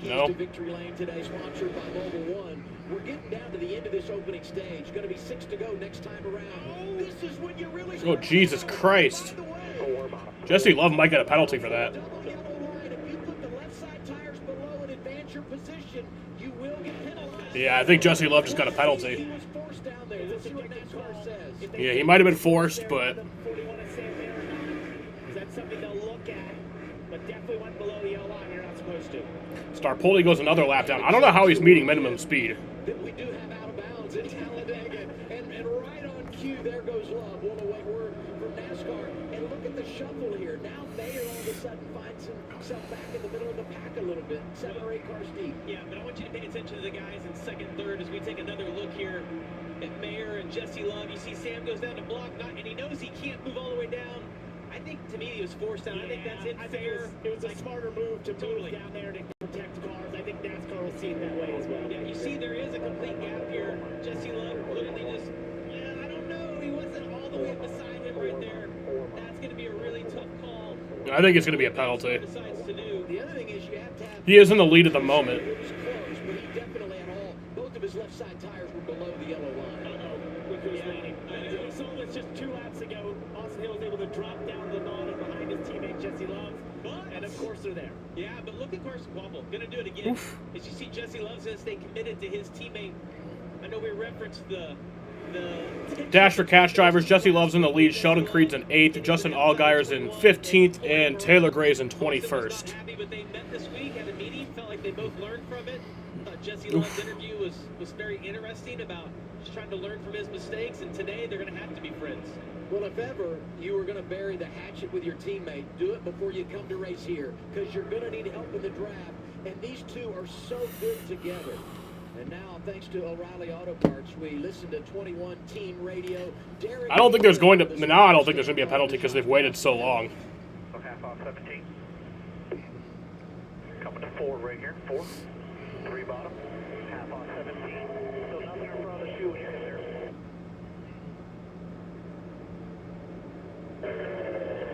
No. Victory lane today, sponsored by Mobile One. We're getting down to the end of this opening stage. Going to be 6 to go next time around. This is when you really. Oh, Jesus Christ. Jesse Love might get a penalty for that. Yeah, I think Jesse Love just got a penalty. Yeah, he might have been forced, but That's something they'll look at, but definitely went below the yellow line. You're not supposed to. Starpoli goes another lap down. I don't know how he's meeting minimum speed. That we do have out of bounds in Talladega, and right on cue, there goes Love. What a wait word from NASCAR. And look at the shuffle here. Now Mayer all of a sudden finds himself back in the middle of the pack a little bit, 7 or 8 cars deep. Yeah, but I want you to pay attention to the guys in second, third as we take another look here at Mayer and Jesse Love. You see Sam goes down to block, and he knows he can't move all the way down. I think, to me, he was forced down. I think that's it. It was a smarter move to move down there to protect cars. I think NASCAR will see it that way as well. Yeah, you see there is a complete gap here. Jesse Love literally just, I don't know. He wasn't all the way beside him right there. That's going to be a really tough call. I think it's going to be a penalty. The other thing is you have to have. He is in the lead at the moment. It was close, but he definitely had all. Both of his left side tires were below the yellow line. With who's leading. We saw this just 2 laps ago. Austin Hill was able to drop down to the bottom behind his teammate Jesse Love. And of course they're there. Yeah, but look at Carson Quapple. Gonna do it again. As you see, Jesse Love says they committed to his teammate. I know we referenced the Dash for cash drivers. Jesse Love's in the lead. Sheldon Creed's in 8th. Justin Allgaier's in 15th. And Taylor Gray's in 21st. happy, but they met this week, had a meeting, felt like they both learned from it. Jesse Love's interview was very interesting about just trying to learn from his mistakes, and today they're going to have to be friends. Well, if ever you were going to bury the hatchet with your teammate, do it before you come to race here, because you're going to need help in the draft, and these two are so good together. And now, thanks to O'Reilly Auto Parts, we listen to 21 Team Radio. I don't think there's going to. Now I don't think there's going to be a penalty because they've waited so long. So half off 17. Coming to 4 right here. 4. 3 bottom. Half off 17. Still nothing in front of the 2 when you get there.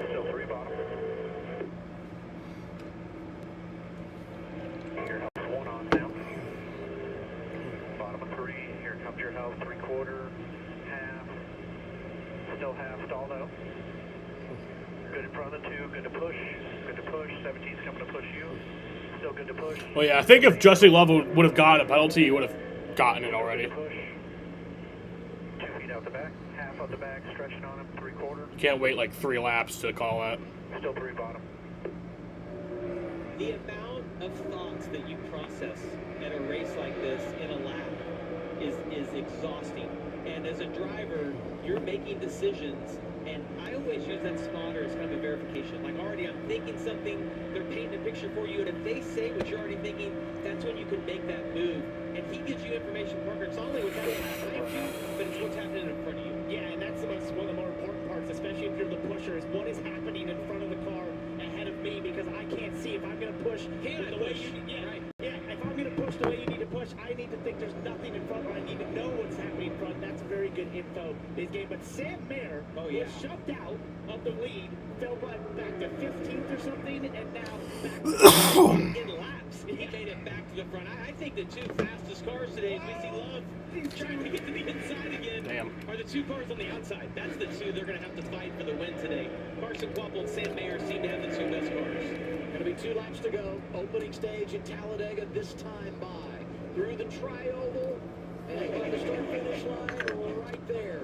Still 3 bottom. Your help's 1 on now. Bottom of 3. Here comes your help. 3/4. Half. Still half. Stalled out. Good in front of the 2. Good to push. Good to push. 17's coming to push you. Still good to push. Well, yeah, I think if Jesse Love would have gotten a penalty, he would have gotten it already. 2 feet out the back. Half out the back. Stretching on him. 3/4. You can't wait like 3 laps to call that. Still 3 bottom. The amount of thoughts that you process at a race like this in a lap is exhausting. And as a driver, you're making decisions, and I always use that spotter as kind of a verification. Like, already I'm thinking something, they're painting a picture for you, and if they say what you're already thinking, that's when you can make that move. And he gives you information, Parker. It's not only what's happening behind you, but it's what's happening in front of you. Yeah, and that's one of the more important parts, especially if you're the pusher, is what is happening in front of the car ahead of me, because I can't see if I'm going to push the way you need. Yeah, if I'm going to push the way you need to push, I need to think there's nothing in front, or I need to know what's happening in front. That's very good info in this game. But Sam Mayer was shoved out of the lead, fell back to 15th or something, and now back to in laps. He made it back to the front. I think the 2 fastest cars today, as we see Love trying to get to the inside again, are the 2 cars on the outside. That's the 2 they're going to have to fight for the win today. Carson Quapple and Sam Mayer seem to have the 2 best cars. Going to be 2 laps to go. Opening stage in Talladega, this time by. Through the tri-oval, and by the start-finish line, right there.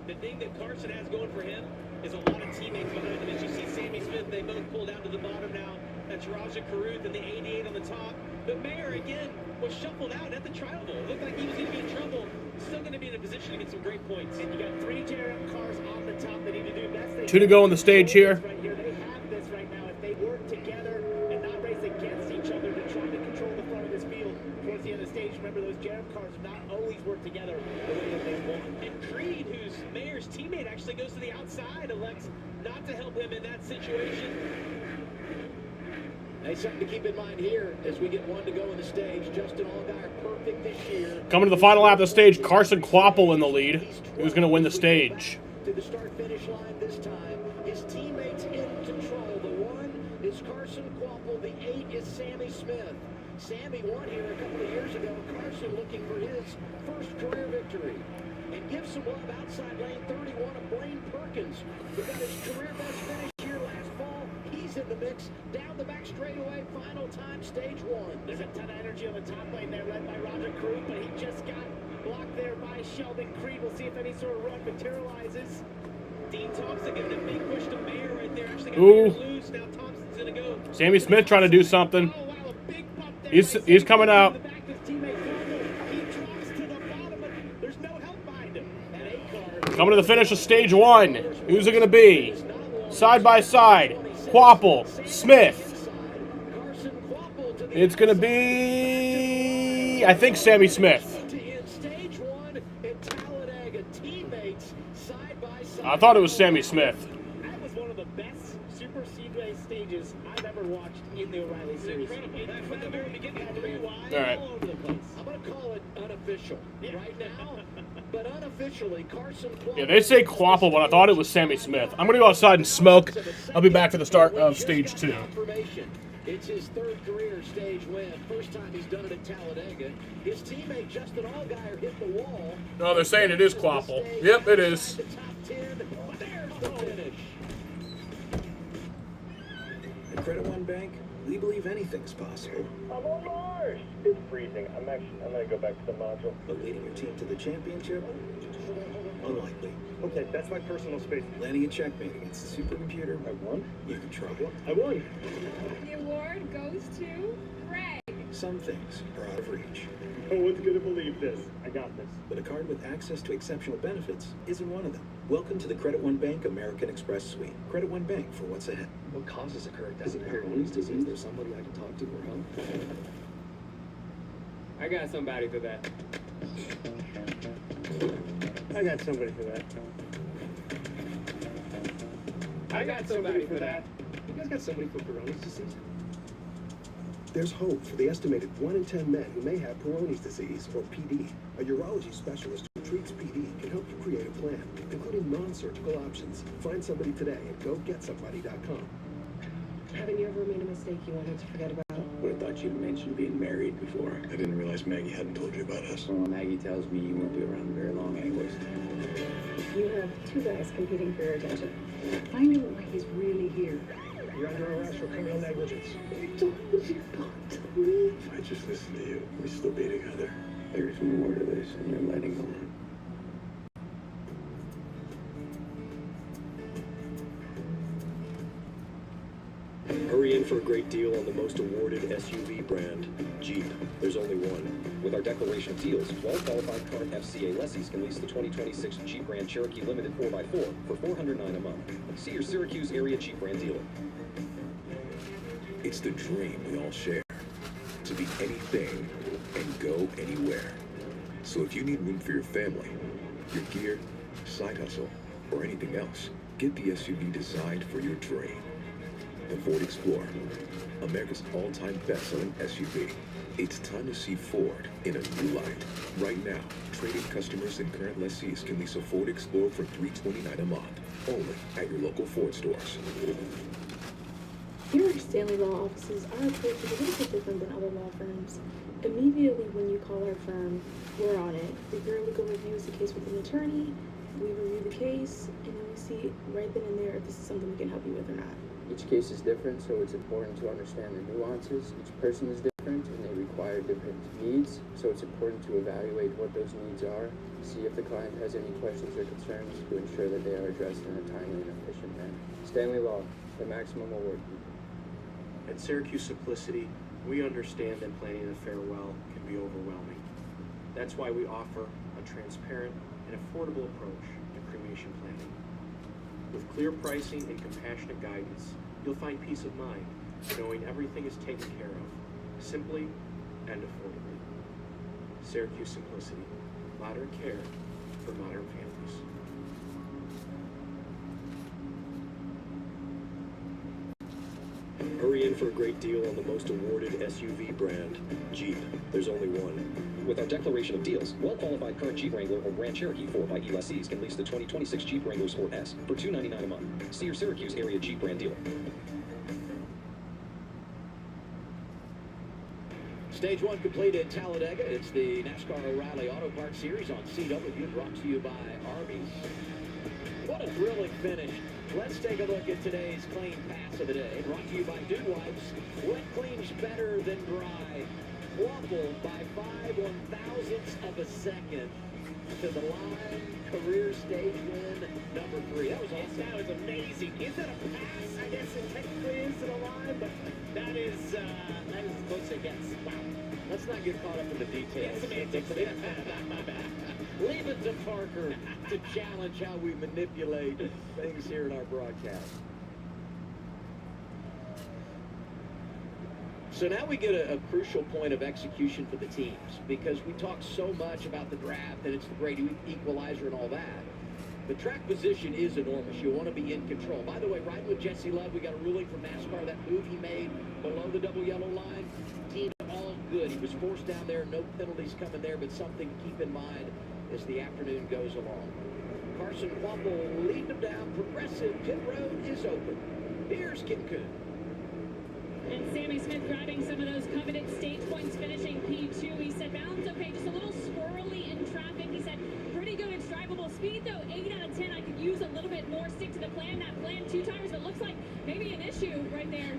The thing that Carson has going for him is a lot of teammates behind him. As you see Sammy Smith, they both pull down to the bottom now. That's Raja Carruth and the 88 on the top. But Mayer, again, was shuffled out at the trial bowl. Looked like he was going to be in trouble. Still going to be in a position to get some great points. And you got 3 JRM cars on the top that need to do best. 2 to go on the stage here. Right here. They have this right now. If they work together and not race against each other to try to control the front of this field towards the end of the stage, remember those JRM cars do not always work together the way that they want. And Creed, who's Mayer's teammate, actually goes to the outside, elects not to help him in that situation. Hey, something to keep in mind here as we get 1 to go in the stage. Justin Allgaier perfect this year. Coming to the final lap of the stage, Carson Kloppel in the lead. Who's going to win the stage? To the start-finish line this time. His teammates in control. The 1 is Carson Kloppel. The 8 is Sammy Smith. Sammy won here a couple of years ago. Carson looking for his first career victory. And gives some love outside lane 31 of Blaine Perkins, who got his career best finish here last fall. He's in the mix. Down the back straightaway, final time, stage 1. There's a ton of energy on the top lane there, led by Roger Creed, but he just got blocked there by Sheldon Creed. We'll see if any sort of run materializes. Dean Thompson giving a big push to Mayer right there. Actually got Mayer loose. Now Thompson's going to go. Sammy Smith trying to do something. He's coming out. Coming to the finish of stage 1. Who's it going to be? Side by side. Kloppel, Smith. It's going to be, I think, Sammy Smith. I thought it was Sammy Smith. That was one of the best Super Speedway stages I've ever watched in the O'Reilly Series. From the very beginning, 3 wide, all right. all over the place. I'm going to call it unofficial right now, but unofficially, Carson Kloppel. Yeah, they say Kloppel, but I thought it was Sammy Smith. I'm going to go outside and smoke. I'll be back for the start of stage 2. It's his 3rd career stage win. First time he's done it at Talladega. His teammate Justin Allgaier hit the wall. No, they're saying it is Kloppel. Yep, it is. The top 10. There's the finish. At Credit One Bank, we believe anything's possible. I'm on Mars! It's freezing. I'm going to go back to the module. But leading your team to the championship? Unlikely. Okay, that's my personal space. Landing a checkmate against the supercomputer? I won? You can try. I won. The award goes to Greg. Some things are out of reach. No one's going to believe this. I got this. But a card with access to exceptional benefits isn't one of them. Welcome to the Credit One Bank American Express Suite. Credit One Bank for what's ahead. What causes a current death? Is it Peyronie's disease? There's somebody I can talk to for help? I got somebody for that. I got somebody for that. I got somebody for that. You guys got somebody for Peyronie's disease? There's hope for the estimated 1 in 10 men who may have Peyronie's disease, or PD. A urology specialist who treats PD can help you create a plan, including non-surgical options. Find somebody today at gogetsomebody.com. Haven't you ever made a mistake you wanted to forget about? Would have thought you'd mentioned being married before. I didn't realize Maggie hadn't told you about us. Well, Maggie tells me you won't be around very long anyways. You have 2 guys competing for your attention. Find out why he's really here. You're under arrest for criminal negligence. I told you not to leave. If I just listen to you, we'd still be together. There's more to this, and you're letting on. Hurry in for a great deal on the most awarded SUV brand, Jeep. There's only one. With our declaration of deals, well-qualified current FCA lessees can lease the 2026 Jeep Grand Cherokee Limited 4x4 for $409 a month. See your Syracuse area Jeep brand dealer. It's the dream we all share, to be anything and go anywhere. So if you need room for your family, your gear, side hustle, or anything else, get the SUV designed for your dream. The Ford Explorer, America's all-time best-selling SUV. It's time to see Ford in a new light. Right now, trade-in customers and current lessees can lease a Ford Explorer for $329 a month, only at your local Ford stores. Here at Stanley Law Offices, our approach is a little bit different than other law firms. Immediately when you call our firm, we're on it. Review legal reviews the case with an attorney, we review the case, and then we see right then and there if this is something we can help you with or not. Each case is different, so it's important to understand the nuances. Each person is different, and they require different needs, so it's important to evaluate what those needs are, see if the client has any questions or concerns to ensure that they are addressed in a timely and efficient manner. Stanley Law, the maximum award. At Syracuse Simplicity, we understand that planning a farewell can be overwhelming. That's why we offer a transparent and affordable approach to cremation planning. With clear pricing and compassionate guidance, you'll find peace of mind knowing everything is taken care of, simply and affordably. Syracuse Simplicity, modern care for modern families. Hurry in for a great deal on the most awarded SUV brand, Jeep. There's only one. With our declaration of deals, well-qualified current Jeep Wrangler or Grand Cherokee 4xE lessees can lease the 2026 Jeep Wrangler Sport S for $299 a month. See your Syracuse area Jeep brand dealer. Stage 1 completed at Talladega. It's the NASCAR O'Reilly Auto Parts Series on CW, brought to you by Arby's. What a thrilling finish. Let's take a look at today's clean pass of the day, brought to you by Dude Wipes. Wet cleans better than dry. Waffle by 5/1000ths of a second to the line. Career stage win number 3. That was awesome. That was amazing. Is that a pass? I guess it technically is to the line, but that is as close as it gets. Wow. Let's not get caught up in the details. Leave it to Parker to challenge how we manipulate things here in our broadcast. So now we get a crucial point of execution for the teams, because we talk so much about the draft and it's the great equalizer and all that. The track position is enormous. You want to be in control. By the way, riding with Jesse Love, we got a ruling from NASCAR. That move he made below the double yellow line, team all good. He was forced down there, no penalties coming there, but something to keep in mind as the afternoon goes along. Carson Waffle leading them down. Progressive Pit Road is open. Here's Kim Kuhn. And Sammy Smith grabbing some of those coveted stage points, finishing P2. He said balance okay, just a little squirrely in traffic. He said pretty good and drivable speed though. 8 out of 10. I could use a little bit more. Stick to the plan. That plan 2 tires, but looks like maybe an issue right there.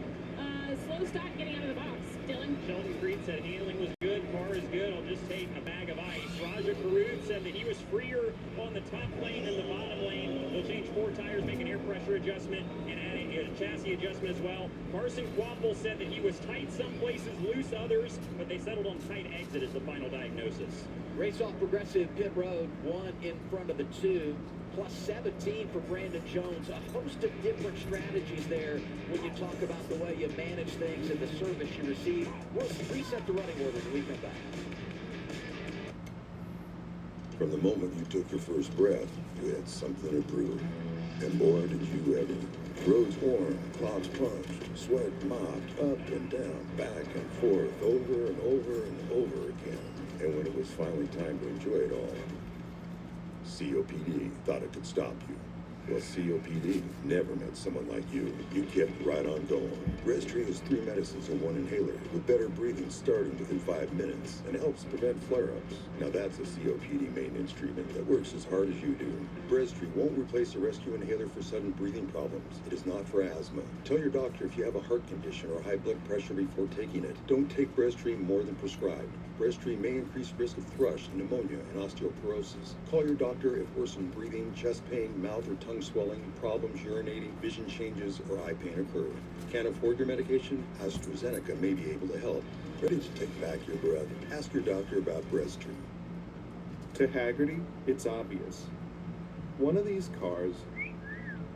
Slow start getting out of the box. Dylan. Sheldon Creed said handling was good, car is good, I'll just take a bag of ice. Raja Karud said that he was freer on the top lane than the bottom lane. They'll change 4 tires, make an air pressure adjustment, and adding a chassis adjustment as well. Carson Quapple said that he was tight some places, loose others, but they settled on tight exit as the final diagnosis. Race off Progressive Pit Road, 1 in front of the 2. Plus 17 for Brandon Jones. A host of different strategies there when you talk about the way you manage things and the service you receive. We'll reset the running order when we come back. From the moment you took your first breath, you had something to prove. And boy, did you ever. Roads worn, clocks punched, sweat mopped, up and down, back and forth, over and over and over again. And when it was finally time to enjoy it all, COPD thought it could stop you. Well, COPD never met someone like you. You kept right on going. Breztri has 3 medicines in 1 inhaler with better breathing starting within 5 minutes and helps prevent flare-ups. Now that's a COPD maintenance treatment that works as hard as you do. Breztri won't replace a rescue inhaler for sudden breathing problems. It is not for asthma. Tell your doctor if you have a heart condition or high blood pressure before taking it. Don't take Breztri more than prescribed. Breztri may increase risk of thrush, pneumonia, and osteoporosis. Call your doctor if worsened breathing, chest pain, mouth or tongue swelling, problems urinating, vision changes, or eye pain occur. Can't afford your medication? AstraZeneca may be able to help. Ready to take back your breath? Ask your doctor about Breztri. To Haggerty, it's obvious. One of these cars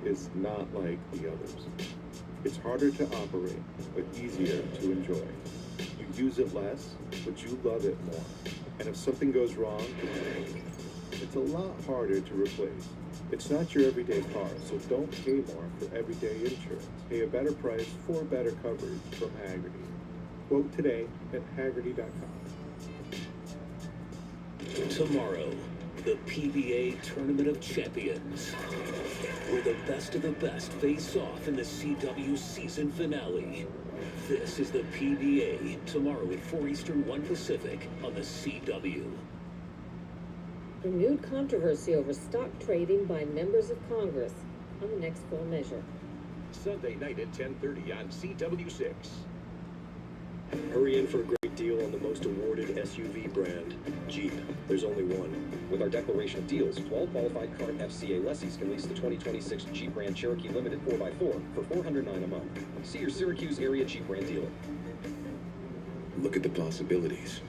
is not like the others. It's harder to operate, but easier to enjoy. You use it less, but you love it more. And if something goes wrong, it's a lot harder to replace. It's not your everyday car, so don't pay more for everyday insurance. Pay a better price for better coverage from Haggerty. Quote today at Haggerty.com. Tomorrow, the PBA Tournament of Champions, where the best of the best face off in the CW season finale. This is the PBA, tomorrow at 4 Eastern, 1 Pacific on the CW. Renewed controversy over stock trading by members of Congress on the next full measure. Sunday night at 10:30 on CW6. Hurry in for a great great deal on the most awarded SUV brand, Jeep. There's only one. With our declaration of deals, 12 qualified current FCA lessees can lease the 2026 Jeep Grand Cherokee Limited 4x4 for $409 a month. See your Syracuse area Jeep Grand dealer. Look at the possibilities,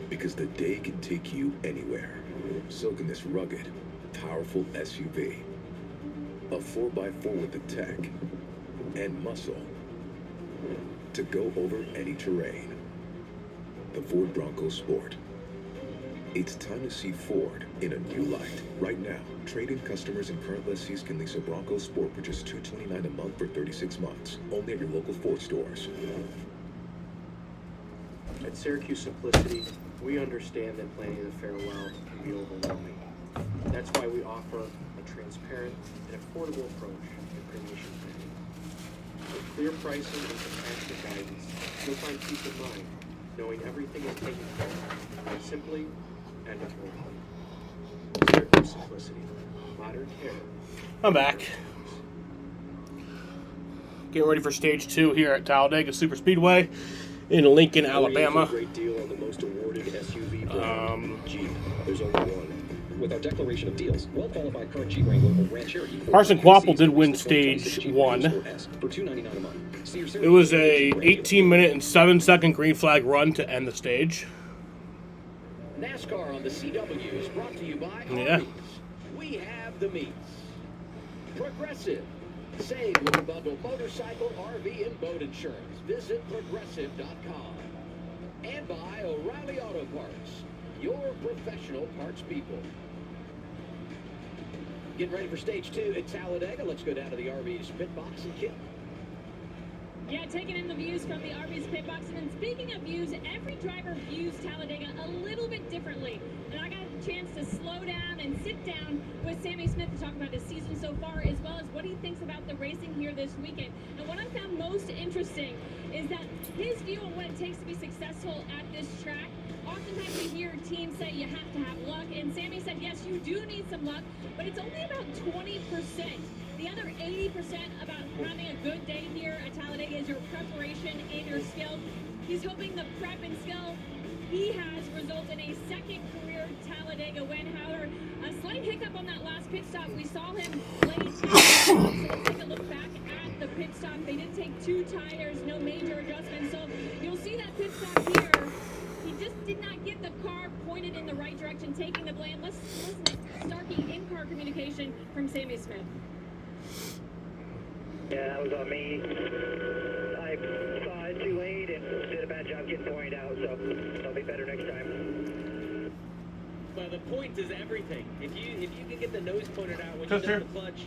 because the day can take you anywhere. So can this rugged, powerful SUV. A 4x4 with the tech and muscle to go over any terrain. The Ford Bronco Sport. It's time to see Ford in a new light. Right now, trade-in customers and current lessees can lease a Bronco Sport for just $229 a month for 36 months. Only at your local Ford stores. At Syracuse Simplicity, we understand that planning the farewell can be overwhelming. That's why we offer a transparent and affordable approach to cremation planning. With clear pricing and compassionate guidance, you'll find peace of mind, knowing everything is taken care of, simply and affordably. Syracuse Simplicity, modern care. I'm back. Getting ready for stage 2 here at Talladega Super Speedway in Lincoln, Alabama. Great deal on the most awarded SUV brand, Jeep. There's only one. With our declaration of deals, well-qualified current Jeep Wrangler or Grand Cherokee. Carson Quapple did win stage 1. For $299 a month. It was a 18-minute and 7-second green flag run to end the stage. NASCAR on the CW is brought to you by Yeah. Arby's. We have the meats. Progressive. Save with a bundle motorcycle, RV, and boat insurance. Visit progressive.com. And by O'Reilly Auto Parts, your professional parts people. Getting ready for stage 2 at Talladega. Let's go down to the RV's pit box and Kim. Yeah, taking in the views from the RV's pit box. And then speaking of views, every driver views Talladega a little bit differently. And I got a chance to slow down and sit down with Sammy Smith to talk about his season so far, as well as what he thinks about the racing here this weekend. And what I found most interesting is that his view on what it takes to be successful at this track. Oftentimes we hear teams say you have to have luck, and Sammy said, yes, you do need some luck, but it's only about 20%. The other 80% about having a good day here at Talladega is your preparation and your skill. He's hoping the prep and skill he has result in a second career Talladega win. However, a slight hiccup on that last pit stop. We saw him late. So let's take a look back at the pit stop. They did take 2 tires, no major adjustments. So you'll see that pit stop here. He just did not get the car pointed in the right direction, taking the blame. Let's listen to Starkey in-car communication from Sammy Smith. Yeah, that was on me. I saw it too late and did a bad job getting pointed out, so I'll be better next time. Well, the point is everything. If you can get the nose pointed out when you hit the clutch,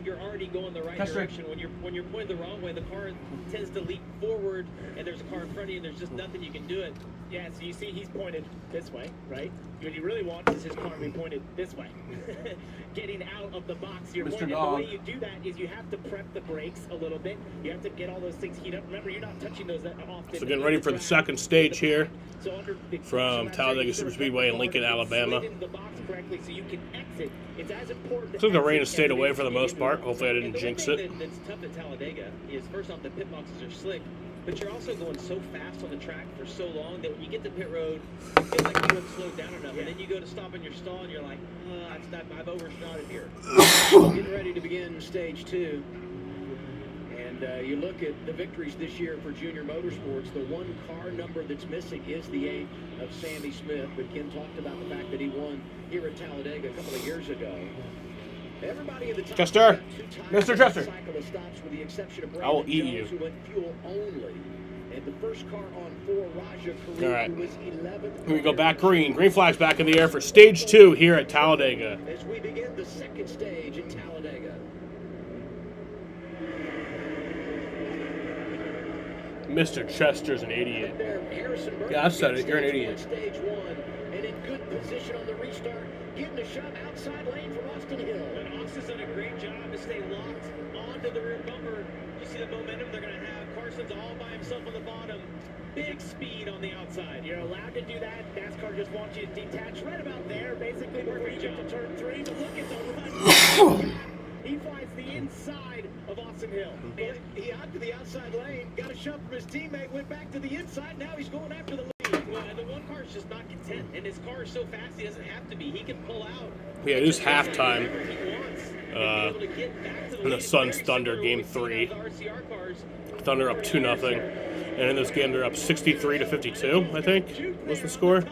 you're already going the right direction. When you're pointed the wrong way, the car tends to leap forward, and there's a car in front of you, and there's just nothing you can do it. Yeah, so you see he's pointed this way, right? What you really want is his car to be pointed this way. Getting out of the box, you're pointed. The way you do that is you have to prep the brakes a little bit. You have to get all those things heat up. Remember, you're not touching those that often. So getting ready for the second stage here from Talladega Super Speedway in Lincoln, Alabama. So you can exit. It's as important. Looks like the rain has stayed away for the most part. Hopefully I didn't jinx it. That's tough at Talladega is, first off, the pit boxes are slick, but you're also going so fast on the track for so long that when you get to pit road, you feel like you haven't slowed down enough. And then you go to stop in your stall and you're like, I've overshot it here. Getting ready to begin stage 2. And you look at the victories this year for Junior Motorsports, the one car number that's missing is the 8 of Sammy Smith. But Ken talked about the fact that he won here at Talladega a couple of years ago. Everybody in the top Chester, Mr. Chester, stops with the exception of I will Brandon eat Jones, you. who went fuel only. And the first car on 4, Raja Kareem, All right. who was 11th. Here we go back green. Green flag's back in the air for stage 2 here at Talladega. As we begin the second stage at Talladega. Mr. Chester's an idiot. Yeah, I said it. You're an idiot. Stage 1, and in good position on the restart, getting a shot outside lane from Austin Hill. And Austin's done a great job to stay locked onto the rear bumper. You see the momentum they're going to have. Carson's all by himself on the bottom. Big speed on the outside. You're allowed to do that. NASCAR just wants you to detach right about there, basically before you get to turn 3. But look at the run. He finds the inside of Austin Hill. He out to the outside lane, got a shove from his teammate, went back to the inside. Now he's going after the lead. car is just not content, and his car is so fast he doesn't have to be. He can pull out. Yeah, it is halftime. In the Suns Thunder Game 3. Thunder up 2-0. And in this game, they're up 63-52, I think, was the score.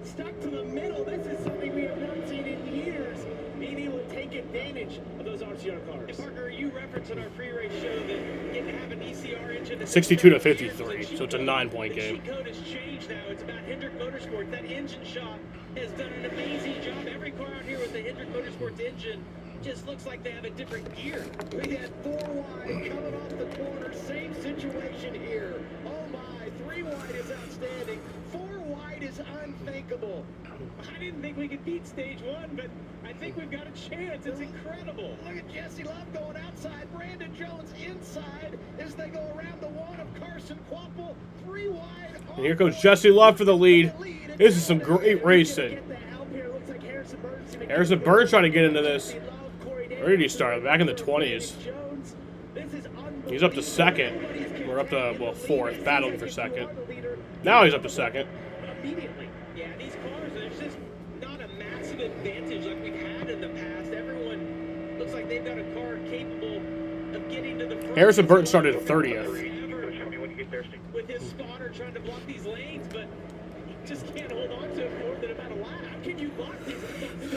Stuck to the middle. This is something we have not seen in years. Being able to take advantage of those RCR cars. And Parker, you referenced in our pre-race show that getting to have an ECR engine. 62-53, so it's a 9-point game. The code has changed now. It's about Hendrick Motorsports. That engine shop has done an amazing job. Every car out here with the Hendrick Motorsports engine just looks like they have a different gear. We had 4 wide coming off the corner. Same situation here. Oh my, 3 wide is outstanding. 4 wide is unthinkable. I didn't think we could beat stage 1, but I think we've got a chance. It's incredible. Look at Jesse Love going outside. Brandon Jones inside as they go around the one of Carson Quapple. 3 wide. And here goes Jesse Love for the lead. This is some great racing. Harrison Burns trying to get into this. Where did he start? Back in the 20s. He's up to second. We're up to, well, fourth, battling for second. Now he's up to second. Immediately. Yeah, these cars, there's just not a massive advantage like we've had in the past. Everyone looks like they've got a car capable of getting to the front. Harrison Burton started 30th. With his spotter trying to block these lanes, but he just can't hold on to it more than about a lap. How can you block these lanes?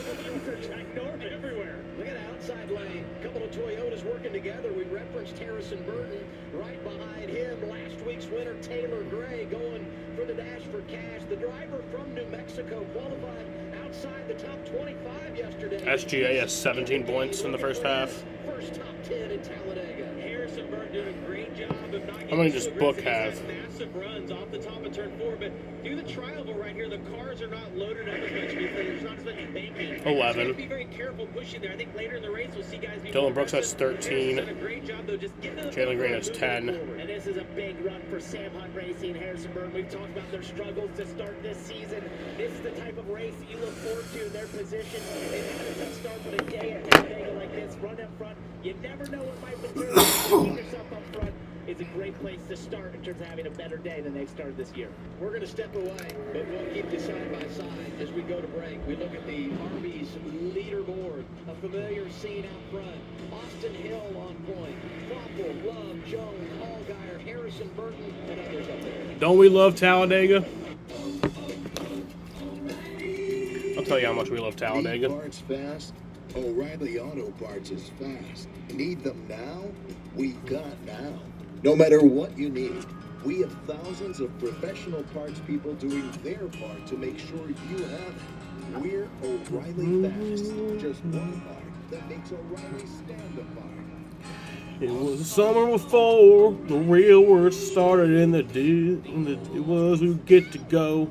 Everywhere. Look at the outside lane. A couple of Toyotas working together. We referenced Harrison Burton. Right behind him, last week's winner, Taylor Gray, going for the dash for cash. The driver from New Mexico qualified outside the top 25 yesterday. SGA has 17 points in the first half. First top 10 in Talladega. Harrison Burton doing a great job of not How many does Book have? Massive runs off the top of turn 4, but do the trial right here. The cars are not loaded up as much because there's not as much banking. 11. Be very careful pushing there. I think later in the race we'll see guys be Dylan Brooks has 13. Jalen Green has 10. And this is a big run for Sam Hunt Racing, Harrison Burton. We've talked about their struggles to start this season. This is the type of race that you look forward to in their position. They've had a tough start, but a day at Talladega like this, run up front. You never know what might materialize. Keep yourself up front. It's a great place to start in terms of having a better day than they've started this year. We're going to step away, but we'll keep you side by side as we go to break. We look at the Arby's leaderboard, a familiar scene out front. Austin Hill on point. Quapple, Love, Jones, Allgaier, Harrison Burton, and others up there. Don't we love Talladega? I'll tell you how much we love Talladega. Need parts fast? O'Reilly Auto Parts is fast. Need them now? We've got now. No matter what you need, we have thousands of professional parts people doing their part to make sure you have it. We're O'Reilly Fast. Just one part that makes O'Reilly stand apart. It was the summer before the real work started it was we get to go.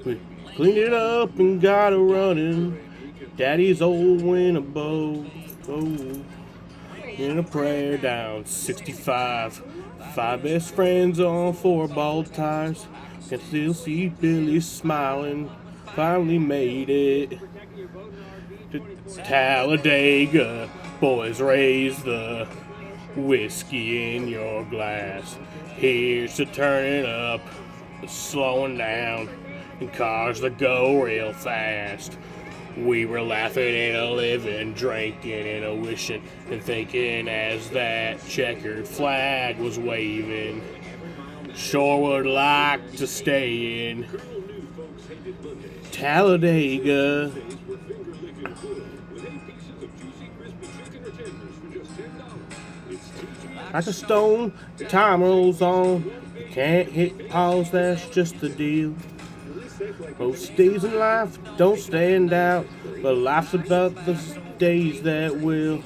We cleaned it up and got it running. Daddy's old Winnebago. In a prayer down 65. 5 best friends on 4 bald tires. Can still see Billy smiling. Finally made it to Talladega. Boys, raise the whiskey in your glass. Here's to turning up, slowing down, and cars that go real fast. We were laughing and a living, drinking and a wishing, and thinking as that checkered flag was waving. Sure would like to stay in Talladega. Like a stone, the time rolls on. Can't hit pause, that's just the deal. Most days in life don't stand out, but life's about the days that will.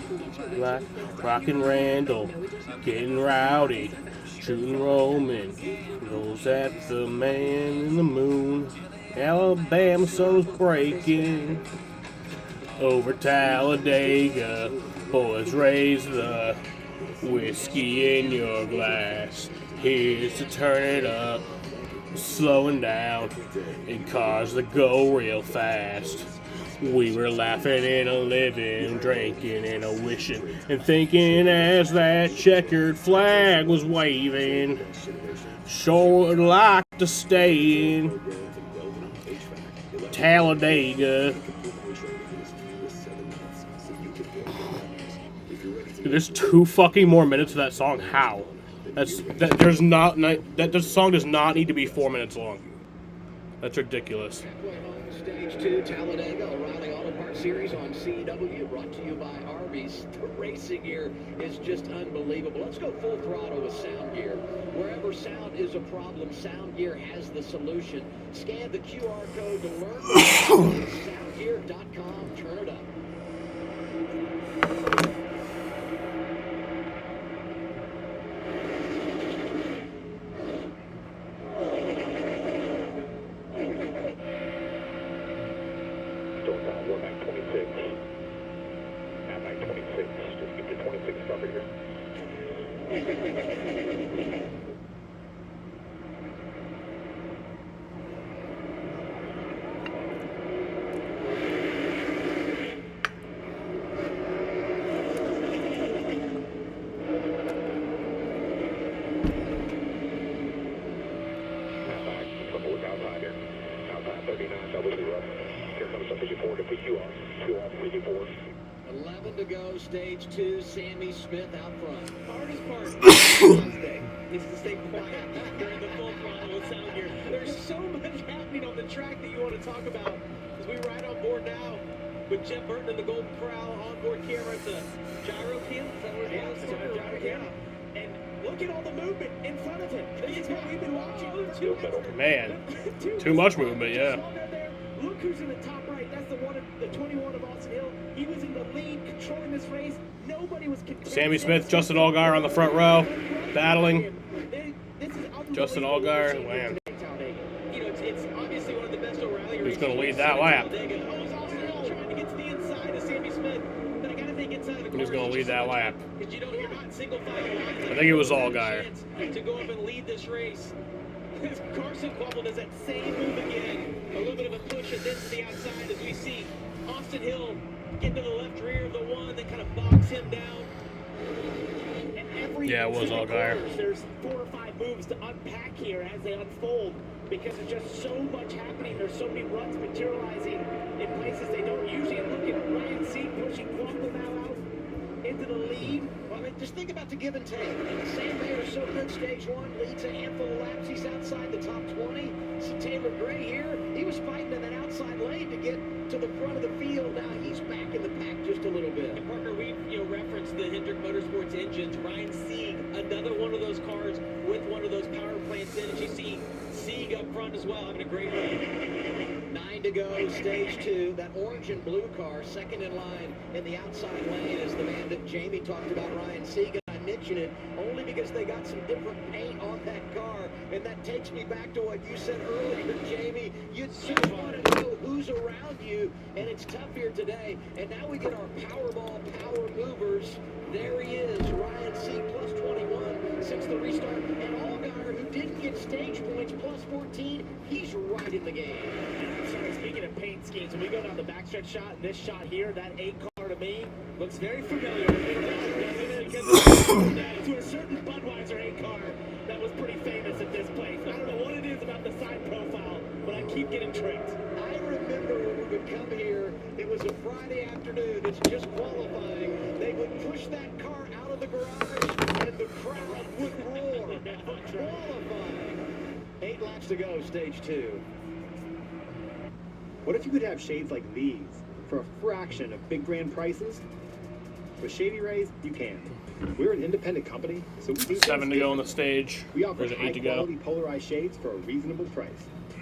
Like rockin' Randall, getting rowdy, shooting Roman, goes at the man in the moon. Alabama sun's breaking over Talladega. Boys, raise the whiskey in your glass. Here's to turn it up, slowing down in cars that go real fast. We were laughing and a living, drinking and a wishing, and thinking as that checkered flag was waving. Sure like to stay in Talladega. Dude, there's 2 fucking more minutes of that song. How? That song does not need to be 4 minutes long. That's ridiculous. Stage 2, Talladega, O'Reilly Auto Parts Series on CW, brought to you by Arby's. The racing here is just unbelievable. Let's go full throttle with Sound Gear. Wherever sound is a problem, Sound Gear has the solution. Scan the QR code to learn. Soundgear.com. Turn it up. Stage 2, Sammy Smith out front. Hardest part is to stay quiet during the full throttle with Sound Gear. There's so much happening on the track that you want to talk about as we ride on board now with Jeff Burton and the Golden Corral onboard camera at the gyro cam. Is that what it is? Gyro cam. And look at all the movement in front of him. This is what we've been watching. Man, too much movement, yeah. Look who's in the top right. That's the 21 of Austin Hill. He was in the lead, controlling this race. Nobody was. Sammy Smith, Justin Allgaier on the front row, battling. Justin Allgaier, man. You know, it's obviously one of the best O'Reilly races. He's going to lead that lap. Trying to get to the inside of Sammy Smith, but I got to think inside of the car. He's going to lead that lap. Because you're not single file. I think it was Allgaier. To go up and lead this race. Carson Quabble does that same move again. A little bit of a push and then to the outside as we see Austin Hill get to the left rear of the one that kind of bogs him down. Yeah, it was Allgaier. There's 4 or 5 moves to unpack here as they unfold because there's just so much happening. There's so many runs materializing in places they don't usually. Look at Ryan Sieg pushing Quabble now out into the lead. Well, I mean, just think about the give and take. Sam Mayer so good stage 1, leads a handful of laps. He's outside the top 20. See Taylor Gray here. He was fighting in that outside lane to get to the front of the field. Now he's back in the pack just a little bit. And Parker, we referenced the Hendrick Motorsports engines. Ryan Sieg, another one of those cars with one of those power plants in it. You see Sieg up front as well, having a great run. 9 to go, stage 2. That orange and blue car, second in line in the outside lane is the man that Jamie talked about, Ryan Sieg. I mention it only because they got some different paint on that car, and that takes me back to what you said earlier, Jamie. You just want to know who's around you, and it's tough here today. And now we get our Powerball power movers. There he is, Ryan Sieg, plus 21 since the restart. And Allgaier, who didn't get stage points, plus 14, he's right in the game. Sorry, speaking of paint schemes, when we go down the backstretch shot, and this shot here, that 8 car to me looks very familiar. To a certain Budweiser 8 car that was pretty famous at this place. I don't know what it is about the side profile, but I keep getting tricked. I remember when we would come here, it was a Friday afternoon, it's just qualifying. They would push that car out of the garage, and the crowd would roar for qualifying. 8 laps to go, stage 2. What if you could have shades like these for a fraction of big brand prices? With Shady Rays, you can. We're an independent company, so we do 7 to go on the stage. We offer There's 8 to go. high-quality polarized shades for a reasonable price.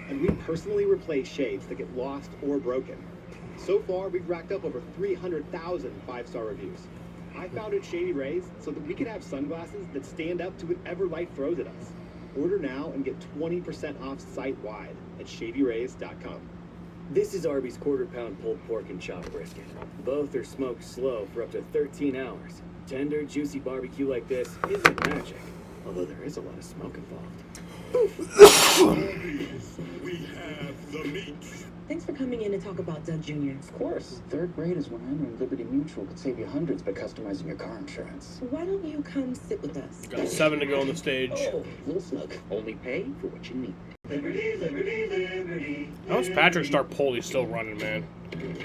And we personally replace shades that get lost or broken. So far, we've racked up over 300,000 5-star reviews. I founded Shady Rays so that we could have sunglasses that stand up to whatever light throws at us. Order now and get 20% off site-wide at shadyrays.com. This is Arby's quarter-pound pulled pork and chopped brisket. Both are smoked slow for up to 13 hours. Tender, juicy barbecue like this isn't magic, although there is a lot of smoke involved. We have the meat. Thanks for coming in to talk about Doug Jr.? Of course. Third grade is when entering Liberty Mutual could save you hundreds by customizing your car insurance. Why don't you come sit with us? Got 7 to go on the stage. Oh, little snug. Only pay for what you need. Liberty, liberty, liberty. How is Patrick Star-Poli still running, man?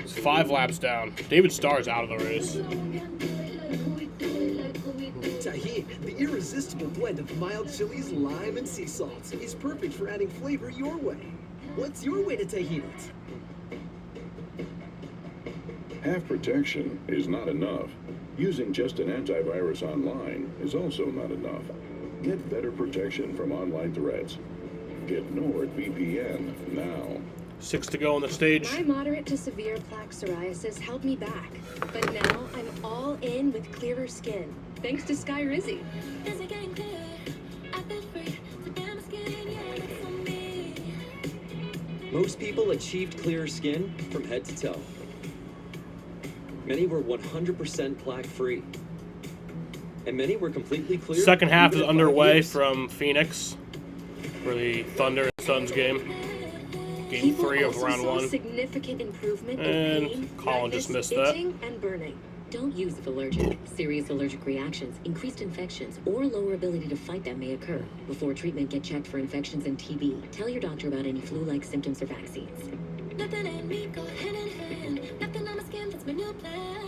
He's 5 laps down. David Starr's out of the race. Tahini, the irresistible blend of mild chilies, lime, and sea salt, is perfect for adding flavor your way. What's your way to Tahini? Half protection is not enough. Using just an antivirus online is also not enough. Get better protection from online threats. Get NordVPN now. 6 to go on the stage. My moderate to severe plaque psoriasis held me back, but now I'm all in with clearer skin, thanks to Skyrizi. Most people achieved clearer skin from head to toe. Many were 100% plaque-free. And many were completely clear. Second half is underway from Phoenix for the Thunder and Suns game. Game 3 of round 1. Significant improvement in And pain, Colin just redness, missed that. itching, and burning. Don't use if allergic. Serious allergic reactions, increased infections, or lower ability to fight them may occur. Before treatment, get checked for infections and TB. Tell your doctor about any flu-like symptoms or vaccines. Nothing in me go hand in hand. Nothing on my skin fits my new plan.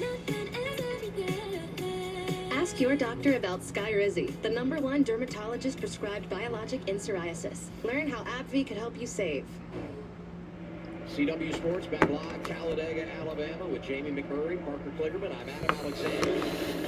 Nothing is everything. Ask your doctor about Skyrizi, the #1 dermatologist prescribed biologic in psoriasis. Learn how AbbVie could help you save. CW Sports back live, Talladega, Alabama, with Jamie McMurray, Parker Kligerman. I'm Adam Alexander.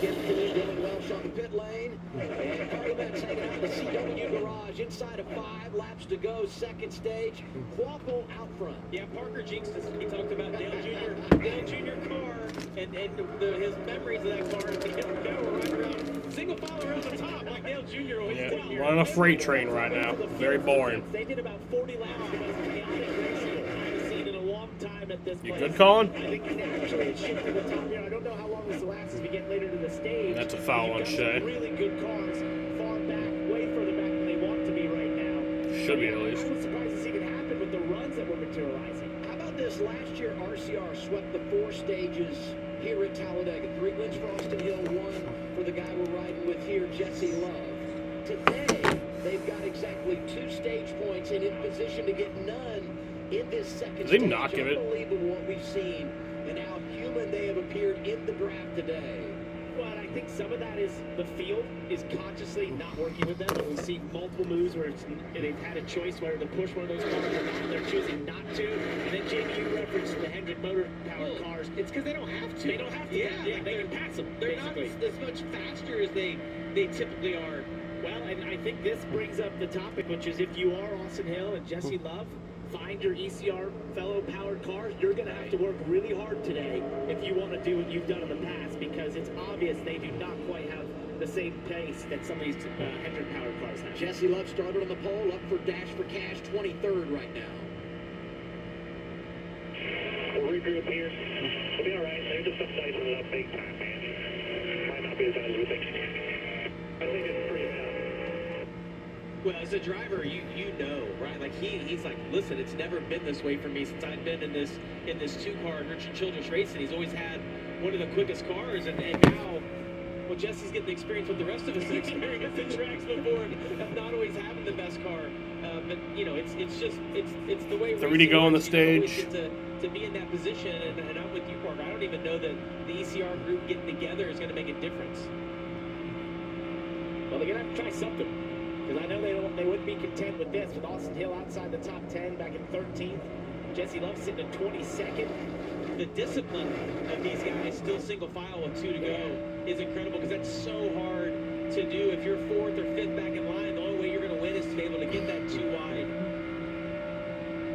Kim Cooley, Dylan Welsh on the pit lane. And Carly Metz hanging out in the CW garage. Inside of 5 laps to go, second stage. Quaffle out front. Yeah, Parker jinxed us. He talked about Dale Jr. car, and his memories of that car. They were right around single file around the top, like Dale Jr. always did. Yeah, running a freight train right now. Very boring. They did about 40 laps of chaotic racing I haven't seen in a long time at this You place. good, Colin? I think naturally it shifted the top here. I don't know how long this will last as we get later to the stage. That's a foul on You've got Shea. some really good cars far back, way further back than they want to be right now. Should be at least. I was surprised to see it happen with the runs that were materializing. How about this? Last year, RCR swept the 4 stages here at Talladega. 3 wins for Austin Hill, 1 for the guy we're riding with here, Jesse Love. Today, they've got exactly 2 stage points and in position to get none in this second Does he stage. not give it? Unbelievable what we've seen and how human they have appeared in the draft today. Well, and I think some of that is the field is consciously not working with them. And we see multiple moves where they've had a choice whether to push one of those cars or not. They're choosing not to. And then, Jamie, you referenced the Hendrick motor-powered cars. It's because they don't have to. They don't have to. Yeah, they can pass them, They're basically. not as much faster as they typically are. Well, and I think this brings up the topic, which is if you are Austin Hill and Jesse Love, find your ECR fellow powered cars. You're going to have to work really hard today if you want to do what you've done in the past, because it's obvious they do not quite have the same pace that some of these Hendrick powered cars have. Jesse Love started on the pole, up for Dash for Cash, 23rd right now. We'll regroup here. We'll be all right. They're just upsizing it up big time, man. Might not be as bad as we think. I think it's pretty bad. Well, as a driver, you know, right? Like he's like, listen, it's never been this way for me since I've been in this 2-car Richard Childress racing. He's always had one of the quickest cars, and now, well, Jesse's getting the experience with the rest of us that experienced the tracks before of not always having the best car. But you know, it's the way. 3 to go on the stage. To be in that position, and I'm with you, Parker. I don't even know that the ECR group getting together is going to make a difference. Well, they're going to have to try something. Because I know they wouldn't be content with this, with Austin Hill outside the top 10 back in 13th. Jesse Love sitting at 22nd. The discipline of these guys still single file with 2 to go is incredible, because that's so hard to do. If you're 4th or 5th back in line, the only way you're going to win is to be able to get that 2 wide.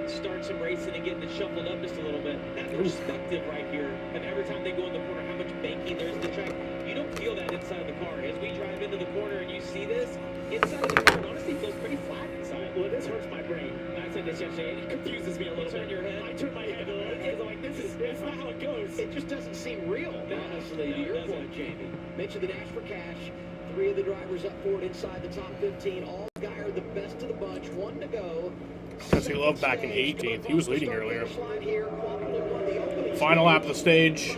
Start some racing and getting it shuffled up just a little bit. That perspective right here of every time they go in the corner, how much banking there is in the track. You don't feel that inside the car. As we drive into the corner and you see this, inside of the car, it honestly feels pretty flat inside. Well, this hurts my brain. I said this yesterday. It confuses me a little bit. Turn your head. I turn my head a little bit because I'm like, that's not how it goes. It just doesn't seem real, honestly, to your point, Jamie. Mentioned the Dash for Cash. 3 of the drivers up for it inside the top 15. All guy are the best of the bunch. 1 to go. Jesse Love back in 18th. He was leading earlier. Final lap of the stage.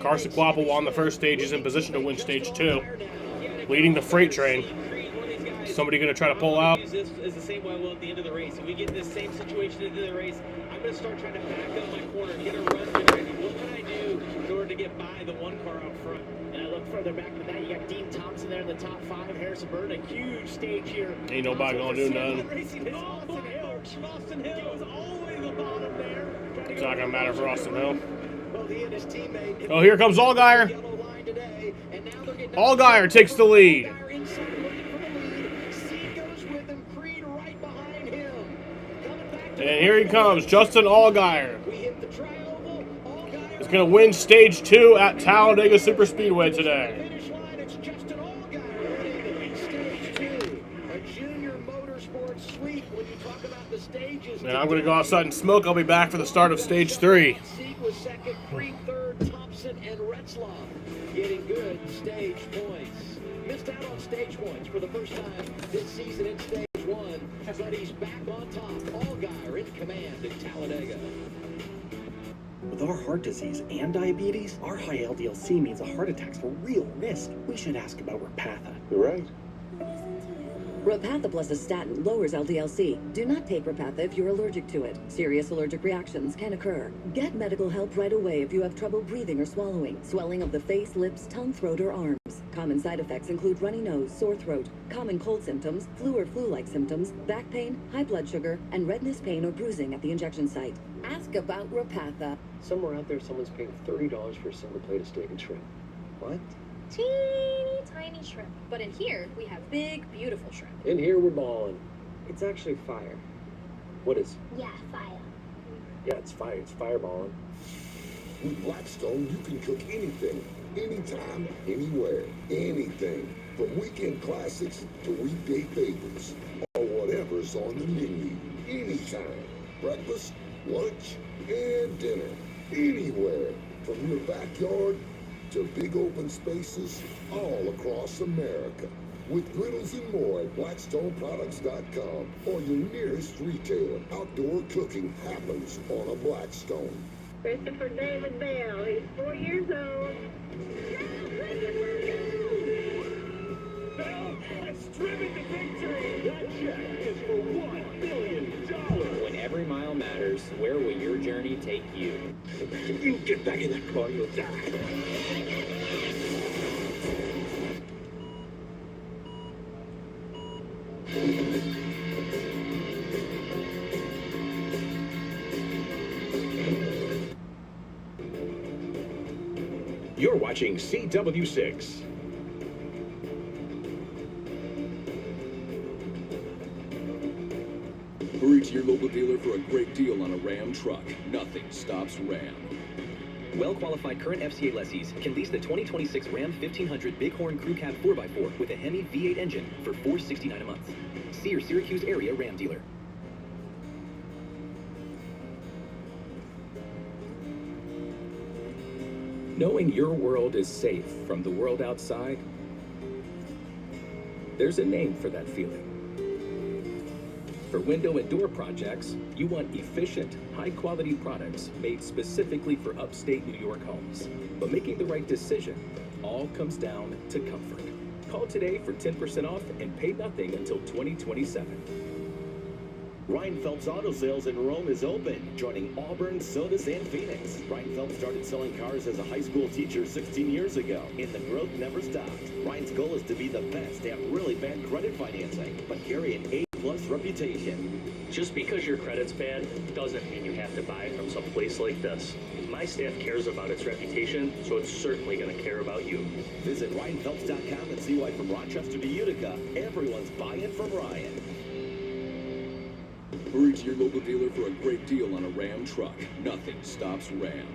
Carson Quapple won the first stage. He's in position to win stage 2. Leading the freight train. Somebody going to try to pull out? Use this as the same way I will at the end of the race. If we get in this same situation at the end of the race, I'm going to start trying to back up my corner, get a run generated. What can I do in order to get by the one car out front? And I look further back than that, you got Dean Thompson there in the top 5. Harrison Burton, a huge stage here. Ain't nobody going to do nothing. Austin Hill was all the way to the bottom there. It's not going to matter for Austin Hill. Well, he and his teammate. Oh, here comes Allgaier. Allgaier takes the lead. And here he comes, Justin Allgaier. He's going to win stage 2 at Talladega Superspeedway today. And I'm going to go outside and smoke. I'll be back for the start of stage 3. Was second, 3rd, Thompson and Retzlaff getting good stage points. Missed out on stage points for the first time this season in stage 1, but he's back on top. Allgaier in command at Talladega. With our heart disease and diabetes, our high LDL-C means a heart attack's a real risk. We should ask about Repatha. You're right. Repatha plus a statin lowers LDL-C. Do not take Repatha if you're allergic to it. Serious allergic reactions can occur. Get medical help right away if you have trouble breathing or swallowing, swelling of the face, lips, tongue, throat, or arms. Common side effects include runny nose, sore throat, common cold symptoms, flu or flu-like symptoms, back pain, high blood sugar, and redness, pain, or bruising at the injection site. Ask about Repatha. Somewhere out there, someone's paying $30 for a single plate of steak and shrimp. What? Teeny tiny shrimp. But in here, we have big, beautiful shrimp. In here, we're balling. It's actually fire. What is? Yeah, fire. Yeah, it's fire. It's fireballing. With Blackstone, you can cook anything, anytime, anywhere, anything. From weekend classics to weekday favorites, or whatever's on the menu. Anytime. Breakfast, lunch, and dinner. Anywhere. From your backyard to big open spaces all across America. With griddles and more at BlackstoneProducts.com or your nearest retailer. Outdoor cooking happens on a Blackstone. Christopher David Bell, he's 4 years old. Bell has driven to victory. That check is for $1 million. When every mile matters, where will your journey take you? If you get back in that car, you'll die. You're watching CW6. Hurry to your local dealer for a great deal on a Ram truck. Nothing stops Ram. Well-qualified current FCA lessees can lease the 2026 Ram 1500 Bighorn Crew Cab 4x4 with a Hemi V8 engine for $469 a month. See your Syracuse area Ram dealer. Knowing your world is safe from the world outside, there's a name for that feeling. For window and door projects, you want efficient, high-quality products made specifically for upstate New York homes. But making the right decision all comes down to comfort. Call today for 10% off and pay nothing until 2027. Ryan Phelps Auto Sales in Rome is open, joining Auburn, Sodas, and Phoenix. Ryan Phelps started selling cars as a high school teacher 16 years ago, and the growth never stopped. Ryan's goal is to be the best at really bad credit financing, but carry an A-plus reputation. Just because your credit's bad doesn't mean you have to buy it from some place like this. My staff cares about its reputation, so it's certainly going to care about you. Visit RyanPhelps.com and see why from Rochester to Utica, everyone's buying from Ryan. Hurry to your local dealer for a great deal on a Ram truck. Nothing stops Ram.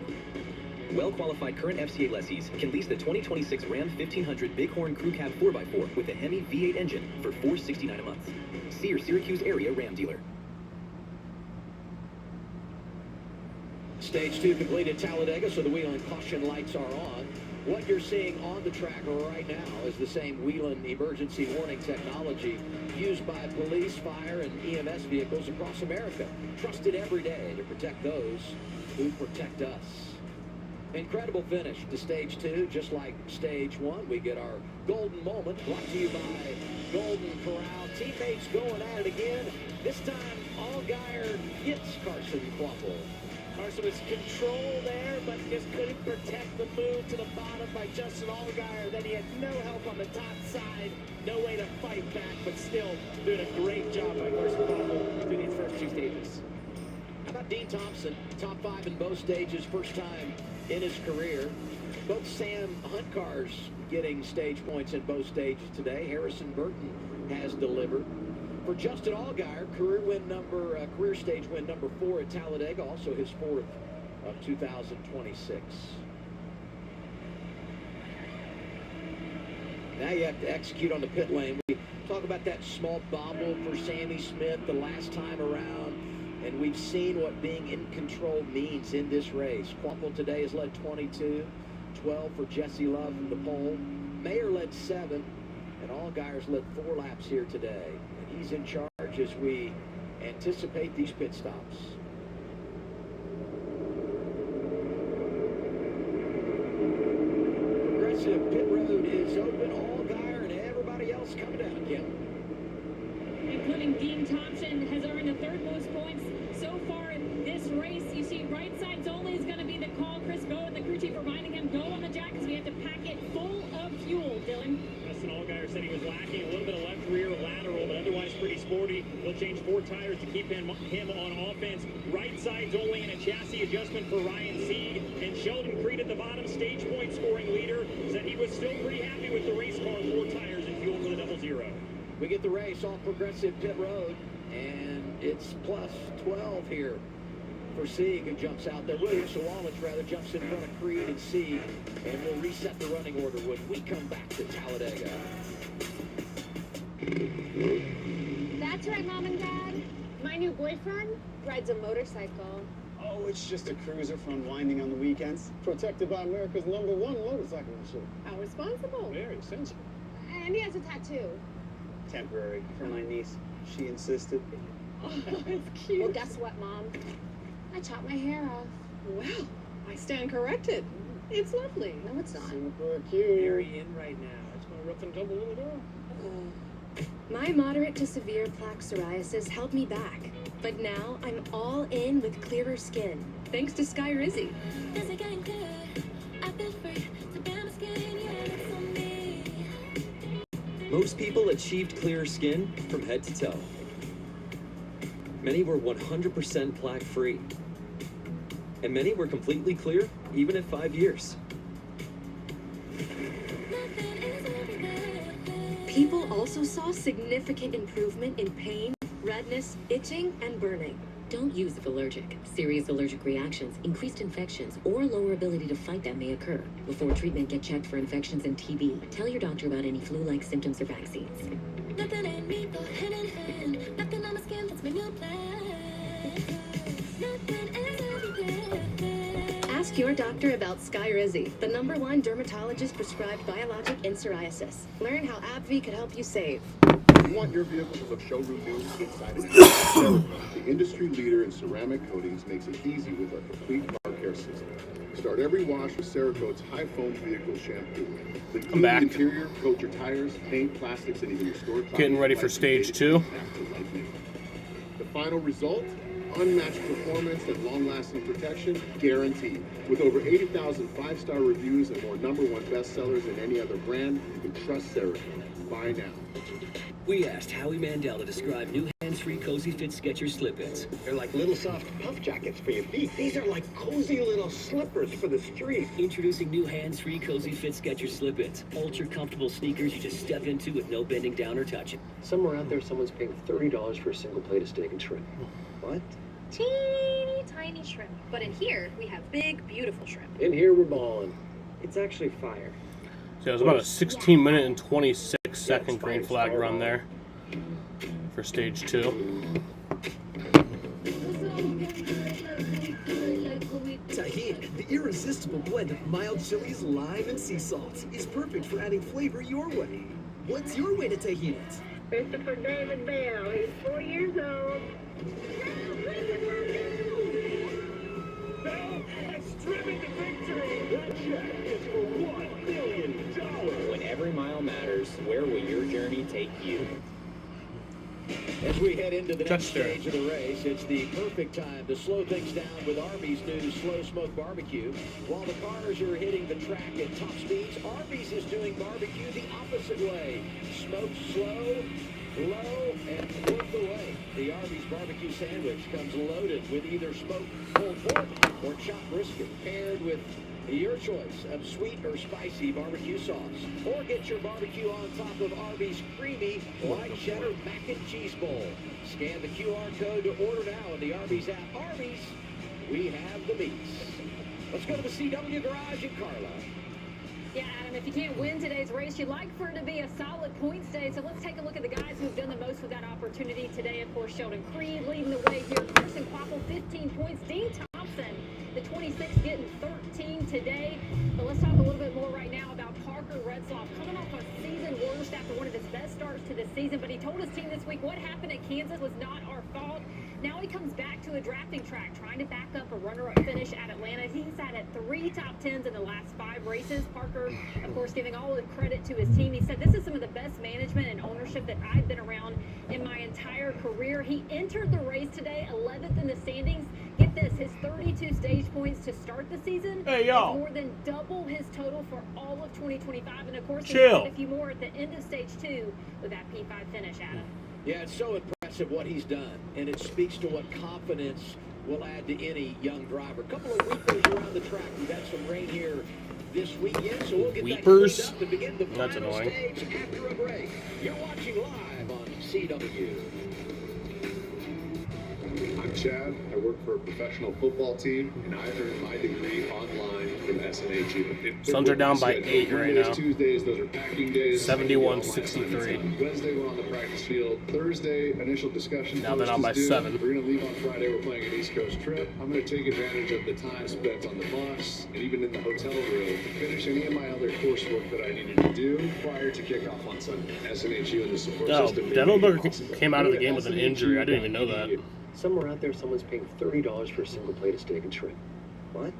Well-qualified current FCA lessees can lease the 2026 Ram 1500 Bighorn Crew Cab 4x4 with a Hemi V8 engine for $469 a month. See your Syracuse area Ram dealer. Stage 2 complete at Talladega, so the wheel and caution lights are on. What you're seeing on the track right now is the same Whelan emergency warning technology used by police, fire, and EMS vehicles across America. Trusted every day to protect those who protect us. Incredible finish to stage 2, just like stage 1. We get our golden moment, brought to you by Golden Corral. Teammates going at it again. This time, Allgaier gets Carson Kvapil. Carson was controlled there, but just couldn't protect the move to the bottom by Justin Allgaier. Then he had no help on the top side. No way to fight back, but still doing a great job by Carson Kvapil through these first 2 stages. How about Dean Thompson? Top 5 in both stages, first time in his career. Both Sam Hunt cars getting stage points in both stages today. Harrison Burton has delivered. For Justin Allgaier, career stage win number 4 at Talladega, also his 4th of 2026. Now you have to execute on the pit lane. We talk about that small bobble for Sammy Smith the last time around, and we've seen what being in control means in this race. Kvapil today has led 22, 12 for Jesse Love from the pole. Mayer led 7, and Allgaier's led 4 laps here today. And he's in charge as we anticipate these pit stops. Progressive pit road is open. Allgaier and everybody else coming down, Kim. Including Dean Thompson, has earned the 3rd most points so far in this race. You see, right sides only is going to be the call. Chris Bowe and the crew chief reminding him, go on the jack because we have to pack it full of fuel, Dylan. Justin Allgaier said he was lacking a little bit of left rear lateral, but otherwise pretty sporty. He'll change 4 tires to keep him on offense. Right sides only, and a chassis adjustment for Ryan Sieg. And Sheldon Creed at the bottom, stage point scoring leader, said he was still pretty happy with the race car. 4 tires and fuel for the 00. We get the race off Progressive Pit Road, and it's plus 12 here for Sieg, who jumps out there. Williams Sawalich, rather, jumps in front of Creed and Sieg, and we'll reset the running order when we come back to Talladega. That's right, Mom and Dad. My new boyfriend rides a motorcycle. Oh, it's just a cruiser for unwinding on the weekends. Protected by America's #1 motorcycle insurance. How responsible. Very sensible. And he has a tattoo. Temporary for my niece. She insisted. Oh, it's cute. Well, guess what, Mom? I chopped my hair off. Well, I stand corrected. It's lovely. No, it's not. Super cute. Very in right now. It's going to rough and tumble little girl. My moderate to severe plaque psoriasis held me back, but now I'm all in with clearer skin, thanks to Sky Rizzy. Most people achieved clearer skin from head to toe. Many were 100% plaque-free. And many were completely clear, even at 5 years. People also saw significant improvement in pain, redness, itching, and burning. Don't use if allergic. Serious allergic reactions, increased infections, or lower ability to fight them may occur. Before treatment, get checked for infections and TB. Tell your doctor about any flu-like symptoms or vaccines. Nothing and me go hand in hand. Nothing on my skin, that's my new plan. Nothing is everything. Ask your doctor about Sky Rizzy, the #1 dermatologist prescribed biologic in psoriasis. Learn how AbbVie could help you save. You want your vehicle to look showroom new inside and out. Cerakote, the industry leader in ceramic coatings, makes it easy with our complete car care system. Start every wash with Cerakote's high foam vehicle shampoo. The I'm back. interior, coat your tires, paint, plastics, and even restore clouds. Getting ready for stage 2. The final result? Unmatched performance and long-lasting protection guaranteed. With over 80,000 5-star reviews and more #1 bestsellers than any other brand, you can trust Cerakote. Buy now. We asked Howie Mandel to describe new hands-free Cozy Fit Skechers slip-ins. They're like little soft puff jackets for your feet. These are like cozy little slippers for the street. Introducing new hands-free Cozy Fit Skechers slip-ins. Ultra-comfortable sneakers you just step into with no bending down or touching. Somewhere out there, someone's paying $30 for a single plate of steak and shrimp. What? Teeny tiny shrimp. But in here, we have big, beautiful shrimp. In here, we're balling. It's actually fire. So it was about a 16-minute and 26-second green flag run there for stage 2. Tahir, the irresistible irresistible blend of mild chilies, lime, and sea salt is perfect for adding flavor your way. What's your way to taking it? Christopher David Bell. He's 4 years old. Bell has driven to victory. That check is for $1 million. When every mile matters, where will your journey take you? As we head into the next stage of the race, it's the perfect time to slow things down with Arby's new Slow Smoke Barbecue. While the cars are hitting the track at top speeds, Arby's is doing barbecue the opposite way. Smoke slow, low, and work away. The Arby's barbecue sandwich comes loaded with either smoked pulled pork or chopped brisket, paired with your choice of sweet or spicy barbecue sauce. Or get your barbecue on top of Arby's creamy white cheddar mac and cheese bowl. Scan the QR code to order now in the Arby's app. Arby's, we have the meats. Let's go to the CW Garage in Carla. Yeah, Adam, if you can't win today's race, you'd like for it to be a solid points day. So let's take a look at the guys who've done the most with that opportunity today. Of course, Sheldon Creed leading the way here. Carson Quapple, 15 points. Dean Thompson, the 26, getting 13 today. But let's talk a little bit more right now about Parker Redsloff, coming off a season worst after one of his best starts to the season. But he told his team this week what happened at Kansas was not our fault. Now he comes back to a drafting track, trying to back up a runner-up finish at Atlanta. He's had at 3 top 10s in the last 5 races. Parker, of course, giving all the credit to his team. He said, "This is some of the best management and ownership that I've been around in my entire career." He entered the race today, 11th in the standings. Get this, his 32 stage points to start the season is more than double his total for all of 2025. And, of course, he had a few more at the end of stage 2 with that P5 finish, Adam. Yeah, it's so impressive what he's done, and it speaks to what confidence will add to any young driver. A couple of weepers around the track. We've had some rain here this weekend, so we'll get that cleaned up to begin the final stage after a break. You're watching live on CW. I'm Chad. I work for a professional football team, and I earned my degree online from SNHU. Suns are down by 8 right now. Tuesdays, those are packing days. 71-63. Wednesday, we're on the practice field. Thursday, initial discussion. Now they're down by 7. We're going to leave on Friday. We're playing an East Coast trip. I'm going to take advantage of the time spent on the bus and even in the hotel room to finish any of my other coursework that I needed to do prior to kickoff on Sunday. SNHU and the support system. Dendelberger came out of the game with an injury. I didn't even know that. Somewhere out there, someone's paying $30 for a single plate of steak and shrimp. What?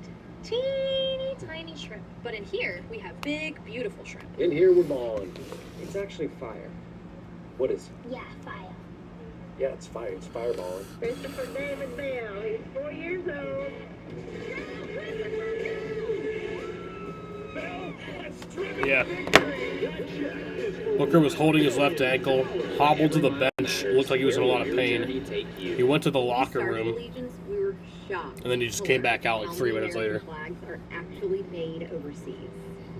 Teeny tiny shrimp. But in here, we have big, beautiful shrimp. In here, we're balling. It's actually fire. What is it? Yeah, fire. Yeah, it's fire. It's fireballing. Christopher David Bell. He's 4 years old. Yeah. Booker was holding his left ankle, hobbled to the bench. Looked like he was in a lot of pain. He went to the locker room, We were shocked. and then he just came back out like 3 minutes later. Flags are actually made overseas.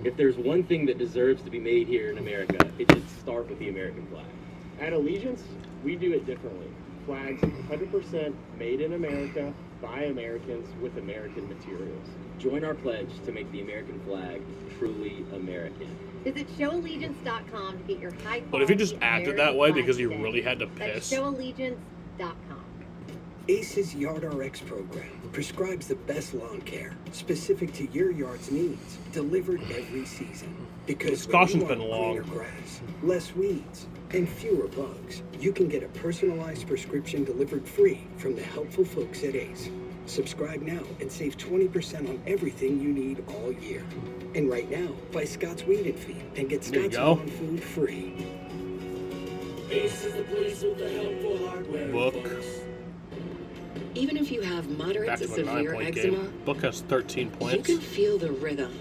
If there's one thing that deserves to be made here in America, it should start with the American flag. At Allegiance, we do it differently. Flags 100% made in America, by Americans, with American materials. Join our pledge to make the American flag truly American. Visit showallegiance.com to get your high quality. But if he just acted that way because he really had to That's piss. showallegiance.com. ACE's Yard RX program prescribes the best lawn care, specific to your yard's needs, delivered every season. Because This caution's when you been want long. greener grass, less weeds, and fewer bugs, you can get a personalized prescription delivered free from the helpful folks at ACE. Subscribe now and save 20% on everything you need all year. And right now, buy Scott's Weed and Feed and get There you Scott's go. Lawn Food free. Ace is the place with the helpful hardware. Book. Even if you have moderate Back to to a severe 9-point eczema, game. Book has 13 you points. can feel the rhythm,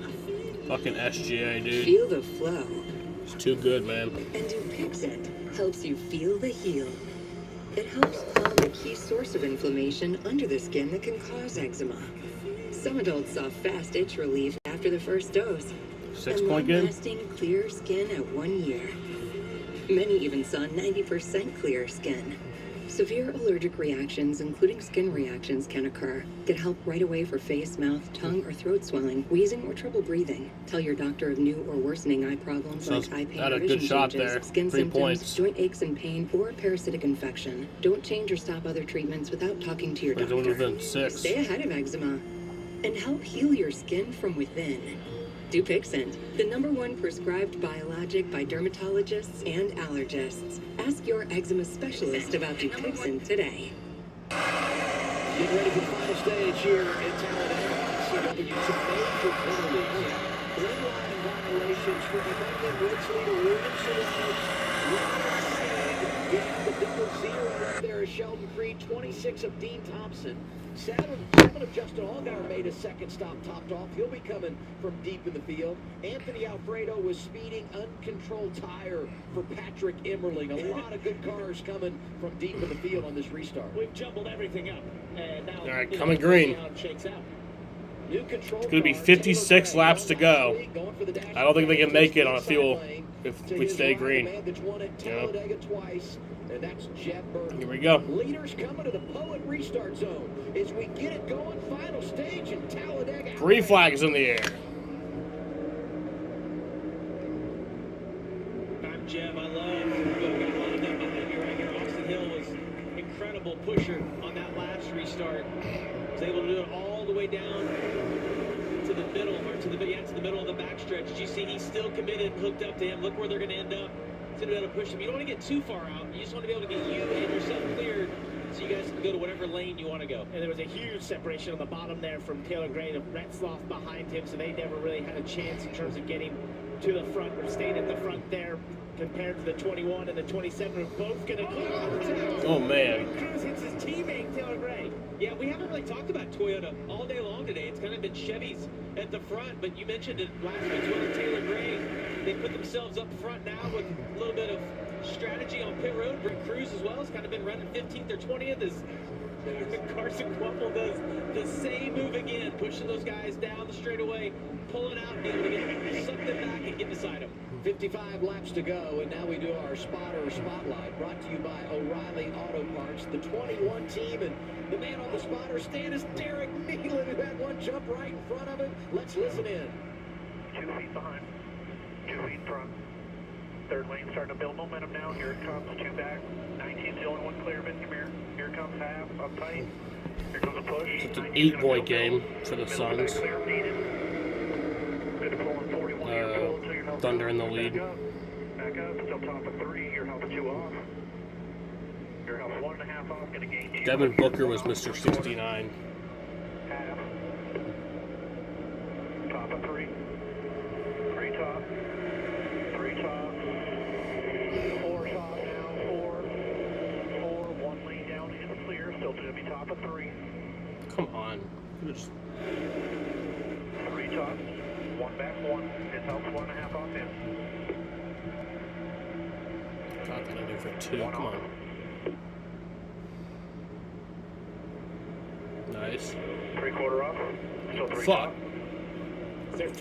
Fucking SGA, dude. feel the flow. It's too good, man. And Dupixent helps you feel the heal. It helps calm a key source of inflammation under the skin that can cause eczema. Some adults saw fast itch relief after the first dose. 6-point game? Lasting clear skin at 1 year. Many even saw 90% clear skin. Severe allergic reactions, including skin reactions, can occur. Get help right away for face, mouth, tongue, or throat swelling, wheezing, or trouble breathing. Tell your doctor of new or worsening eye problems Sounds like eye pain had or a vision good shot changes, there. skin 3 symptoms, points. joint aches and pain, or parasitic infection. Don't change or stop other treatments without talking to your He's doctor. only within 6. Stay ahead of eczema. and help heal your skin from within. Dupixent, the #1 prescribed biologic by dermatologists and allergists. Ask your eczema specialist about Dupixent today. Getting ready for the final stage here in Talladega. CW some major penalties. Green line violations for defendant Ridgely to Williamson. Yeah, the double zero right there is Sheldon Creed, 26 of Dean Thompson. Seven of Justin Allgaier made a second stop topped off. He'll be coming from deep in the field. Anthony Alfredo was speeding, uncontrolled tire for Patrick Emmerling. A lot of good cars coming from deep in the field on this restart. We've jumbled everything up. And now, All right, coming green. Shakes out. New control It's going to be 56 laps to go. I don't think they can make it on a fuel if we stay green. Yeah. And that's Jeff Burton. Here we go. Leaders coming to the Poet restart zone as we get it going. Final stage in Talladega. Green flags in the air. I'm Jeb. I love what got lined up behind me right here. Austin Hill was incredible pusher on that last restart. Was able to do it all the way down to the middle, or to the middle of the backstretch. Did you see he's still committed, hooked up to him? Look where they're going to end up. He's going to be able to push him. You don't want to get too far out. You just want to be able to get you and yourself cleared so you guys can go to whatever lane you want to go. And there was a huge separation on the bottom there from Taylor Gray to Retzloff behind him, so they never really had a chance in terms of getting to the front or staying at the front there compared to the 21 and the 27 are both going to clear. Oh, man. Cruz hits his teammate, Taylor Gray. Yeah, we haven't really talked about Toyota all day long today. It's kind of been Chevys at the front, but you mentioned it last week as well as Taylor Gray. They put themselves up front now with a little bit of strategy on pit road. Rick Cruz as well has kind of been running 15th or 20th as Carson Quappel does the same move again, pushing those guys down the straightaway, pulling out and able to get something back and get beside them. 55 laps to go, and now we do our spotter spotlight, brought to you by O'Reilly Auto Parts, the 21 team, and the man on the spotter stand is Derek Nealon, who had one jump right in front of him. Let's listen in. 2 feet behind, 2 feet front. Third lane starting to build momentum now. Here it comes, 2 back. 19's the only one clear of it. Come here. Here comes half, up tight. Here goes a push. It's an 8-point game for the Suns. Thunder in the lead. Back up, still top of 3. Your house 2 off. Your house 1.5 off. Gonna gain 2. Devin Booker was Mr. 69. Half. Top of 3. 3 top. 3 top. 4 top now. 4. 1 lane down is clear. Still to be top of 3. Come on. Just... 3 top. 1 back 1. It helps 1.5 off in. Not gonna do for 2. Come on. Nice. 3/4 off. Still 3 Fuck. top.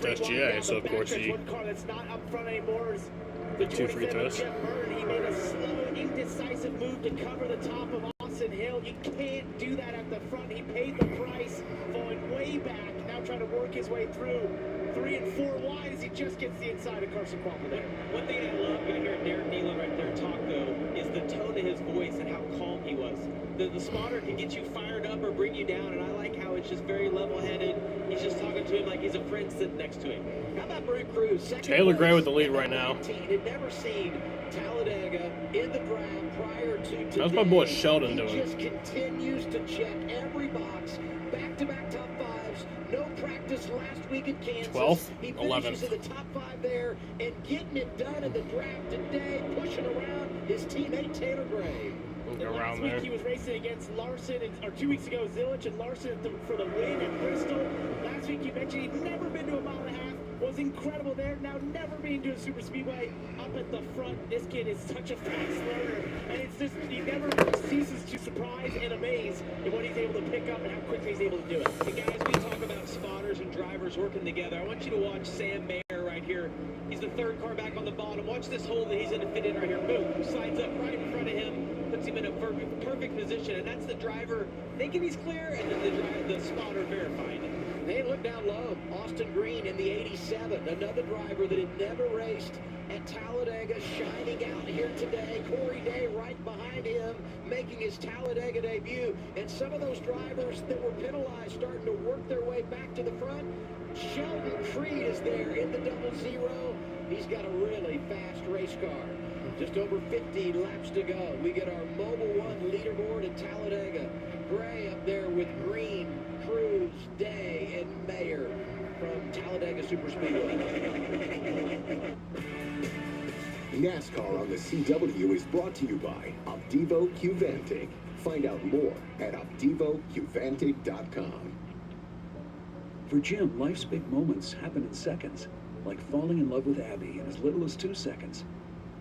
That's GA, so of course he... One car that's not up front anymore is the 2 free throws. Jeff Burton. He made a slow, indecisive move to cover the top of Austin Hill. You can't do that at the front. He paid the price, falling way back, now trying to work his way through. 3 and 4 wide as he just gets the inside of Carson Quappel there. One thing I love about hearing Derek Nealon right there talk, though, is the tone of his voice and how calm he was. The spotter can get you fired up or bring you down, and I like how it's just very level-headed. He's just talking to him like he's a friend sitting next to him. How about Rick Cruz? Taylor Gray with the lead right now. Had never seen Talladega in the ground prior to today. How's my boy Sheldon doing? He just continues to check every box. Back-to-back top 5s. No practice last week at Kansas. 12th, he 11th. finishes in the top 5 there and getting it done in the draft today, pushing around his teammate Taylor Gray. Around Last there. week he was racing against Larson, or 2 weeks ago, Zilich and Larson for the win at Bristol. Last week you mentioned he'd never been to a 1.5 miles, was incredible there, now never been to a super speedway. Up at the front, this kid is such a fast learner, and it's just, he never ceases to surprise and amaze at what he's able to pick up and how quickly he's able to do it. And guys, we talk about spotters and drivers working together. I want you to watch Sam Mayer right here. He's the 3rd car back on the bottom. Watch this hole that he's going to fit in right here. Boom, slides up right in front of him. Puts him in a perfect position, and that's the driver thinking he's clear, and then the spotter verifying it. Hey, look down low. Austin Green in the 87, another driver that had never raced at Talladega, shining out here today. Corey Day right behind him, making his Talladega debut. And some of those drivers that were penalized starting to work their way back to the front. Sheldon Creed is there in the 00. He's got a really fast race car. Just over 50 laps to go. We get our Mobile One leaderboard at Talladega. Gray up there with Green, Cruz, Day, and Mayer from Talladega Superspeedway. NASCAR on the CW is brought to you by Optivo Qvantig. Find out more at OptivoQvantig.com. For Jim, life's big moments happen in seconds, like falling in love with Abby in as little as 2 seconds,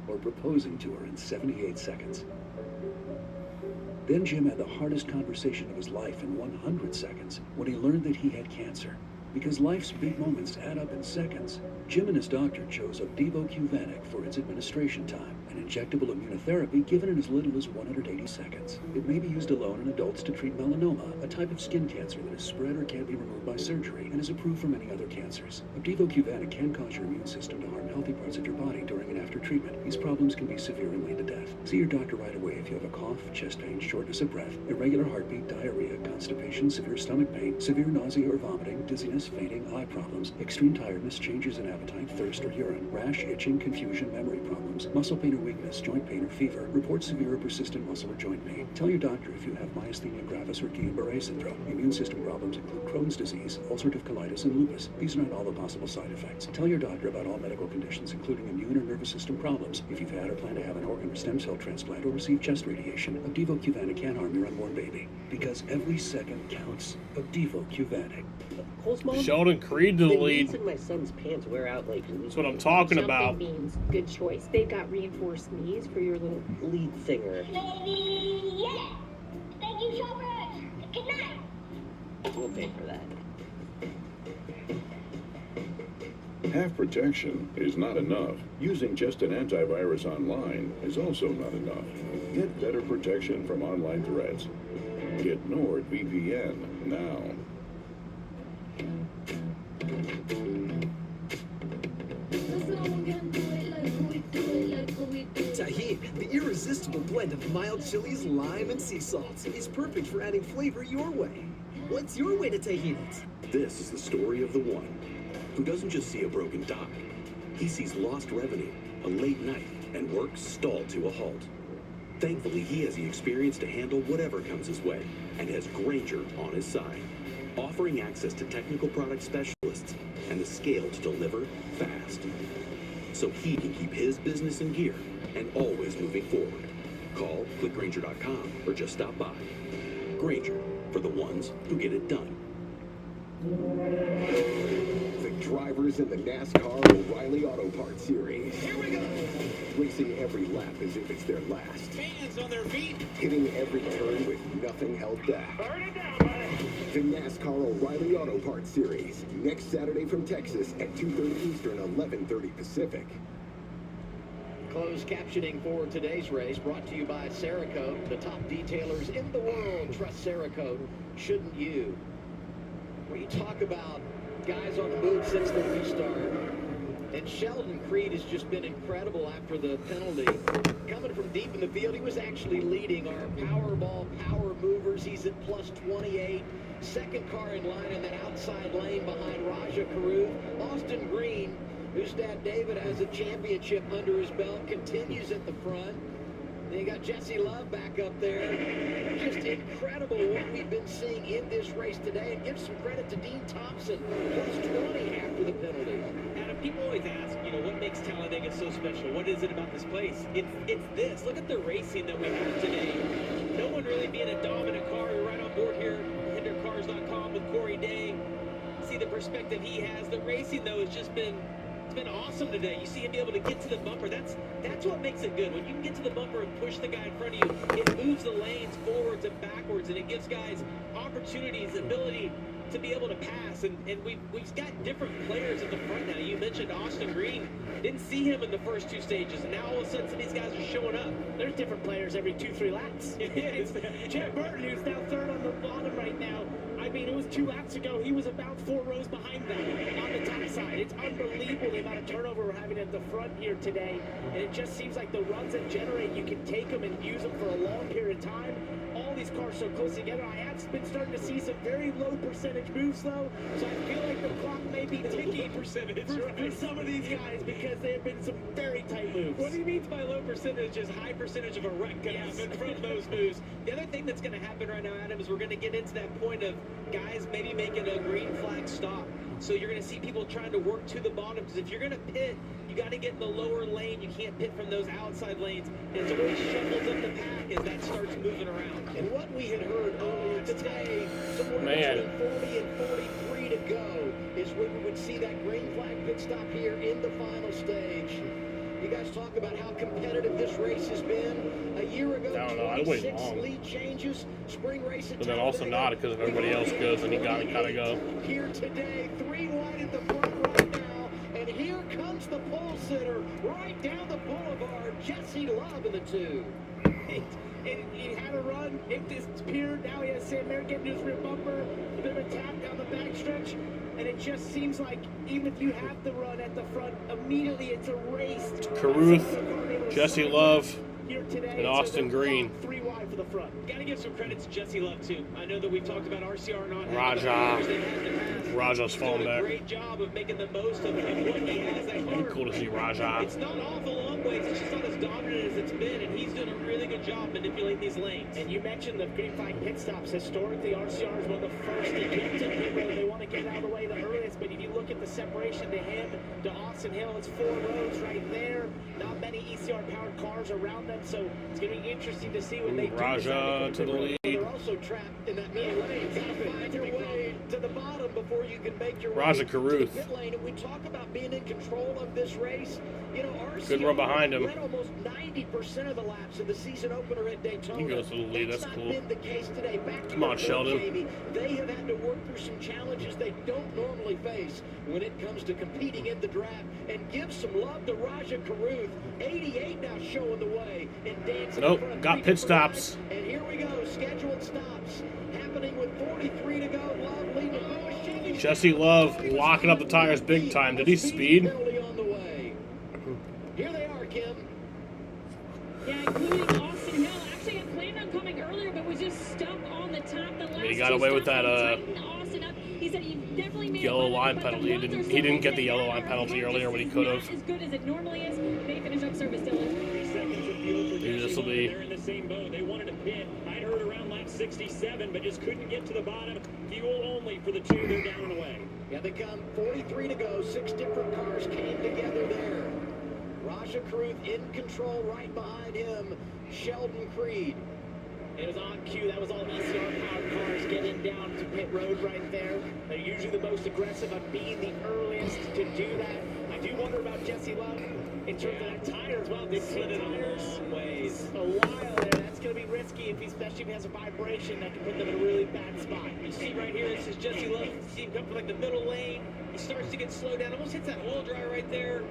or proposing to her in 78 seconds. Then Jim had the hardest conversation of his life in 100 seconds when he learned that he had cancer. Because life's big moments add up in seconds, Jim and his doctor chose Optivo Qvantig for its administration time, an injectable immunotherapy given in as little as 180 seconds. It may be used alone in adults to treat melanoma, a type of skin cancer that is spread or can't be removed by surgery, and is approved for many other cancers. Optivo Qvantig can cause your immune system to harm healthy parts of your body during and after treatment. These problems can be severe and lead to death. See your doctor right away if you have a cough, chest pain, shortness of breath, irregular heartbeat, diarrhea, constipation, severe stomach pain, severe nausea or vomiting, dizziness, fainting, eye problems, extreme tiredness, changes in appetite, thirst or urine, rash, itching, confusion, memory problems, muscle pain or weakness, joint pain or fever. Report severe or persistent muscle or joint pain. Tell your doctor if you have myasthenia gravis or Guillain-Barré syndrome. Immune system problems include Crohn's disease, ulcerative colitis, and lupus. These are not all the possible side effects. Tell your doctor about all medical conditions, including immune or nervous system problems. If you've had or plan to have an organ or stem cell transplant or receive chest radiation, Optivo Qvantig can harm your unborn baby. Because every second counts. Optivo Qvantig. Sheldon Creed to the lead. My son's pants wear out like. That's what I'm talking about. Beans, good choice. They've got reinforced knees for your little lead singer. Yeah. Thank you so much. Good night. We'll pay for that. Half protection is not enough. Using just an antivirus online is also not enough. Get better protection from online threats. Get NordVPN now. Tahini, the irresistible blend of mild chilies, lime, and sea salt, is perfect for adding flavor your way. What's your way to Tahini? This is the story of the one who doesn't just see a broken dock. He sees lost revenue, a late night, and work stalled to a halt. Thankfully, he has the experience to handle whatever comes his way and has Grainger on his side, offering access to technical product specialists and the scale to deliver fast, so he can keep his business in gear and always moving forward. Call, click Grainger.com, or just stop by. Grainger, for the ones who get it done. The drivers in the NASCAR O'Reilly Auto Parts Series. Here we go. Racing every lap as if it's their last. Fans on their feet. Hitting every turn with nothing held back. Burn it down, buddy. The NASCAR O'Reilly Auto Parts Series. Next Saturday from Texas at 2:30 Eastern, 11:30 Pacific. Closed captioning for today's race brought to you by Cerakote. The top detailers in the world trust Cerakote. Shouldn't you? When you talk about guys on the move since the restart, and Sheldon Creed has just been incredible after the penalty. Coming from deep in the field, he was actually leading our Powerball power movers. He's at plus 28. Second car in line in that outside lane behind Raja Karu. Austin Green, whose dad David has a championship under his belt, continues at the front. Then you got Jesse Love back up there. Just incredible what we've been seeing in this race today. And give some credit to Dean Thompson, plus 20 after the penalty. Adam, people always ask, what makes Talladega so special? What is it about this place? It's this. Look at the racing that we have today. No one really being a dominant car. You're right on board here, HinderCars.com with Corey Day. See the perspective he has. The racing, though, has just been... It's been awesome today. You see him be able to get to the bumper. That's what makes it good. When you can get to the bumper and push the guy in front of you, it moves the lanes forwards and backwards, and it gives guys opportunities, ability to be able to pass, and we've got different players at the front now. You mentioned Austin Green. Didn't see him in the first 2 stages, and now all of a sudden some of these guys are showing up. There's different players every 2-3 laps. It's Jeff Burton, who's now third on the bottom right now. I mean, it was 2 laps ago. He was about 4 rows behind them on the top side. It's unbelievable the amount of turnover we're having at the front here today. And it just seems like the runs that generate, you can take them and use them for a long period of time. All these cars so close together. I have been starting to see some very low percentage moves, though. So I feel like the clock may be ticking for some of these guys because there have been some very tight moves. What he means by low percentage is high percentage of a wreck can happen from those moves. The other thing that's going to happen right now, Adam, is we're going to get into that point of guys maybe making a green flag stop. So you're going to see people trying to work to the bottom, because if you're going to pit, you got to get in the lower lane. You can't pit from those outside lanes. And it always shuffles up the pack as that starts moving around. And what we had heard earlier today, somewhere between 40 and 43 to go, is when we would see that green flag pit stop here in the final stage. You guys talk about how competitive this race has been. A year ago, I don't know. I'd wait 26 long. lead changes. Spring race at But then also not, because if everybody else goes, then you gotta kind of go. Here today, 3 wide at the front right now. And here comes the pole sitter right down the boulevard. Jesse Love in the 2. He had a run, it disappeared. Now he has Sam Merritt getting his rear bumper, a bit of a tap down the backstretch. And it just seems like even if you have the run at the front, immediately it's erased. Caruth, Jesse Love, and Austin Green. 3 wide for the front. Got to give some credit to Jesse Love, too. I know that we've talked about RCR not Raja's falling back. Great job of making the most of what he has at It'd be cool to see Raja. It's not awful long ways. It's just not as dominant as it's been, and he's doing a really good job manipulating these lanes. And you mentioned the green flag pit stops. Historically, RCR is one of the first to get to pit road. They want to get out of the way the earliest, but if you look at the separation to him, to Austin Hill, it's 4 rows right there. Not many ECR-powered cars around them, so it's going to be interesting to see when they do. Raja to the lead. They're also trapped in that middle lane. You gotta find your way to the bottom before you can make your Raja way to Caruth. the pit lane. And we talk about being in control of this race. You know, RCR Good run behind him. led almost 90% of the laps in the season opener at Daytona. He goes to the lead. That's not cool. been the case today. Back to Come on, your point, Sheldon. Jamie. They have had to work through some challenges they don't normally face when it comes to competing in the draft. And give some love to Raja Caruth. 88 now showing the way and dancing. Nope, in front of got 3 pit different stops. guys. And here we go. Scheduled stops happening with 43 to go. Love leading the push. Jesse Love locking up the tires big time. Did he speed? Penalty on the way. Here they are, Kim. Yeah, including Austin Hill. Actually, had planned on coming earlier, but was just stuck on the top. The last He got away with that Austin up. He said he definitely made yellow it, line but penalty. He didn't get the yellow line penalty earlier when he could have. as good as it normally is. They finish up service, Dylan. 3 seconds of fuel for Maybe this will be. They're in the same boat. They wanted to pit. I'd heard around lap 67, but just couldn't get to the bottom. Fuel only for the 2. They're down and away. Yeah, they come 43 to go. 6 different cars came together there. Raja Caruth in control right behind him. Sheldon Creed. It was on cue. That was all ECR-powered cars getting down to pit road right there. They're usually the most aggressive on being the earliest to do that. I do wonder about Jesse Love in terms of that tire as well. They slid it ways a while there. That's going to be risky, especially if he has a vibration that can put them in a really bad spot. You see right here, this is Jesse Love. You see him come from like the middle lane. He starts to get slowed down. Almost hits that oil dryer right there.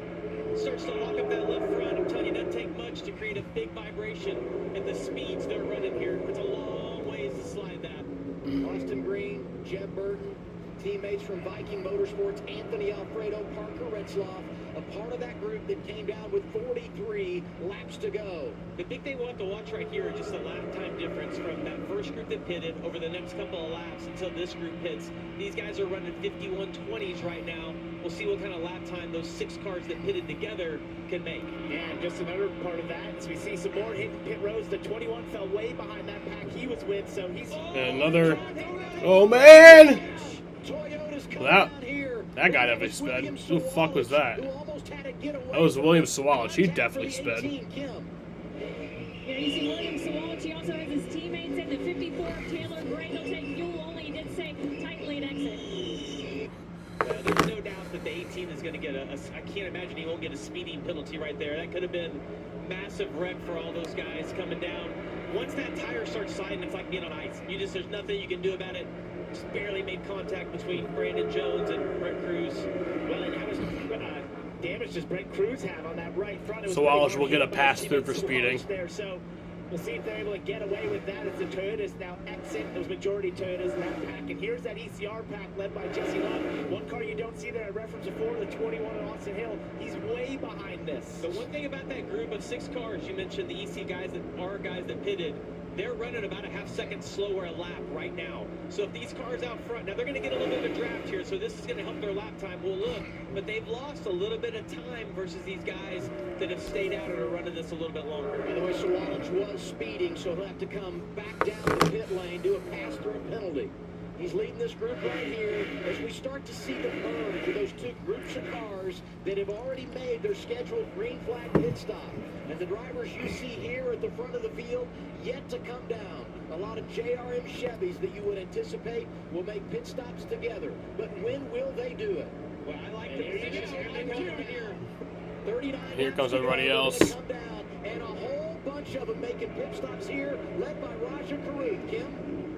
Starts to lock up that left front. I'm telling you, it doesn't take much to create a big vibration. And the speeds they're running here, it's a long ways to slide that. Austin Green, Jeb Burton, teammates from Viking Motorsports, Anthony Alfredo, Parker Retzloff, a part of that group that came down with 43 laps to go. The big thing we'll have to watch right here is just the lap time difference from that first group that pitted over the next couple of laps until this group hits. These guys are running 51.20s right now. We'll see what kind of lap time those 6 cars that pitted together can make. And just another part of that is we see some more hitting pit roads. The 21 fell way behind that pack he was with, so he's... And another... Oh, man! That guy definitely sped. Who the fuck was that? That was William Sawalich. He definitely sped. Yeah, you see William Sawalich. He also has his teammates in the 54 of Taylor Gray. He'll take fuel only. He did say tight lead exit. There's no doubt that the 18 is going to get I can't imagine he won't get a speeding penalty right there. That could have been massive wreck for all those guys coming down. Once that tire starts sliding, it's like being on ice. There's nothing you can do about it. just barely made contact between Brandon Jones and Brett Cruz. Well, and how much damage does Brett Cruz have on that right front? So Wallace will get a pass through for speeding. There, so we'll see if they're able to get away with that as the Toyotas now exit. Those majority Toyotas in that pack. And here's that ECR pack led by Jesse Love. One car you don't see there, I referenced before, the 21 in Austin Hill. He's way behind this. The one thing about that group of 6 cars, you mentioned the EC guys that are guys that pitted, they're running about a half second slower a lap right now. So if these cars out front, now they're going to get a little bit of a draft here, so this is going to help their lap time. We'll look, but they've lost a little bit of time versus these guys that have stayed out and are running this a little bit longer. By the way, Sawallich was speeding, so he'll have to come back down the pit lane, do a pass-through penalty. He's leading this group right here as we start to see the merge of those 2 groups of cars that have already made their scheduled green flag pit stop. And the drivers you see here at the front of the field yet to come down. A lot of JRM Chevys that you would anticipate will make pit stops together. But when will they do it? Well, I like the position here. 39 Here comes everybody else. come down, and a whole bunch of them making pit stops here, led by Raja Carruth. Kim?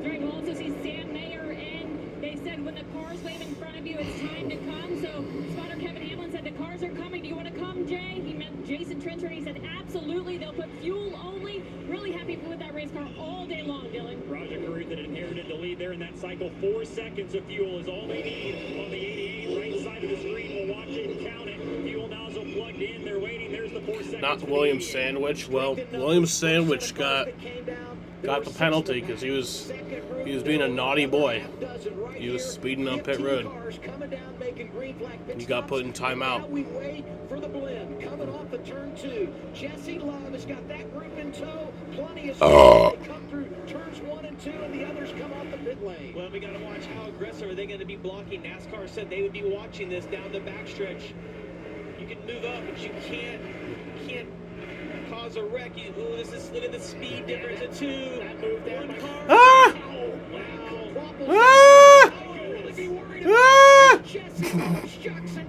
Right, we'll also see Sam Mayer, and they said when the cars wave in front of you, it's time to come. So spotter Kevin Hamlin said the cars are coming. Do you want to come, Jay? He met Jason Trencher, and he said absolutely. They'll put fuel only. Really happy with that race car all day long, Dylan. Raja Carruth had inherited the lead there in that cycle. 4 seconds of fuel is all they need on the 88 right side of the screen. We'll watch it and count it. Fuel nozzle plugged in. They're waiting. There's the 4 seconds. Not Williams Sandwich. Well, Williams Sandwich got the penalty because he was being a naughty boy. He was speeding on pit road. He got put in timeout. We wait for the blend coming off of turn 2. Jesse Love has got that group in tow. Plenty of speed. They come through turns 1 and 2, and the others come off the pit lane. Well, we got to watch how aggressive are they going to be blocking. NASCAR said they would be watching this down the backstretch. You can move up, but you can't cause a wreck. Look at the speed difference of 2. One car. Ah! Wow. Ah!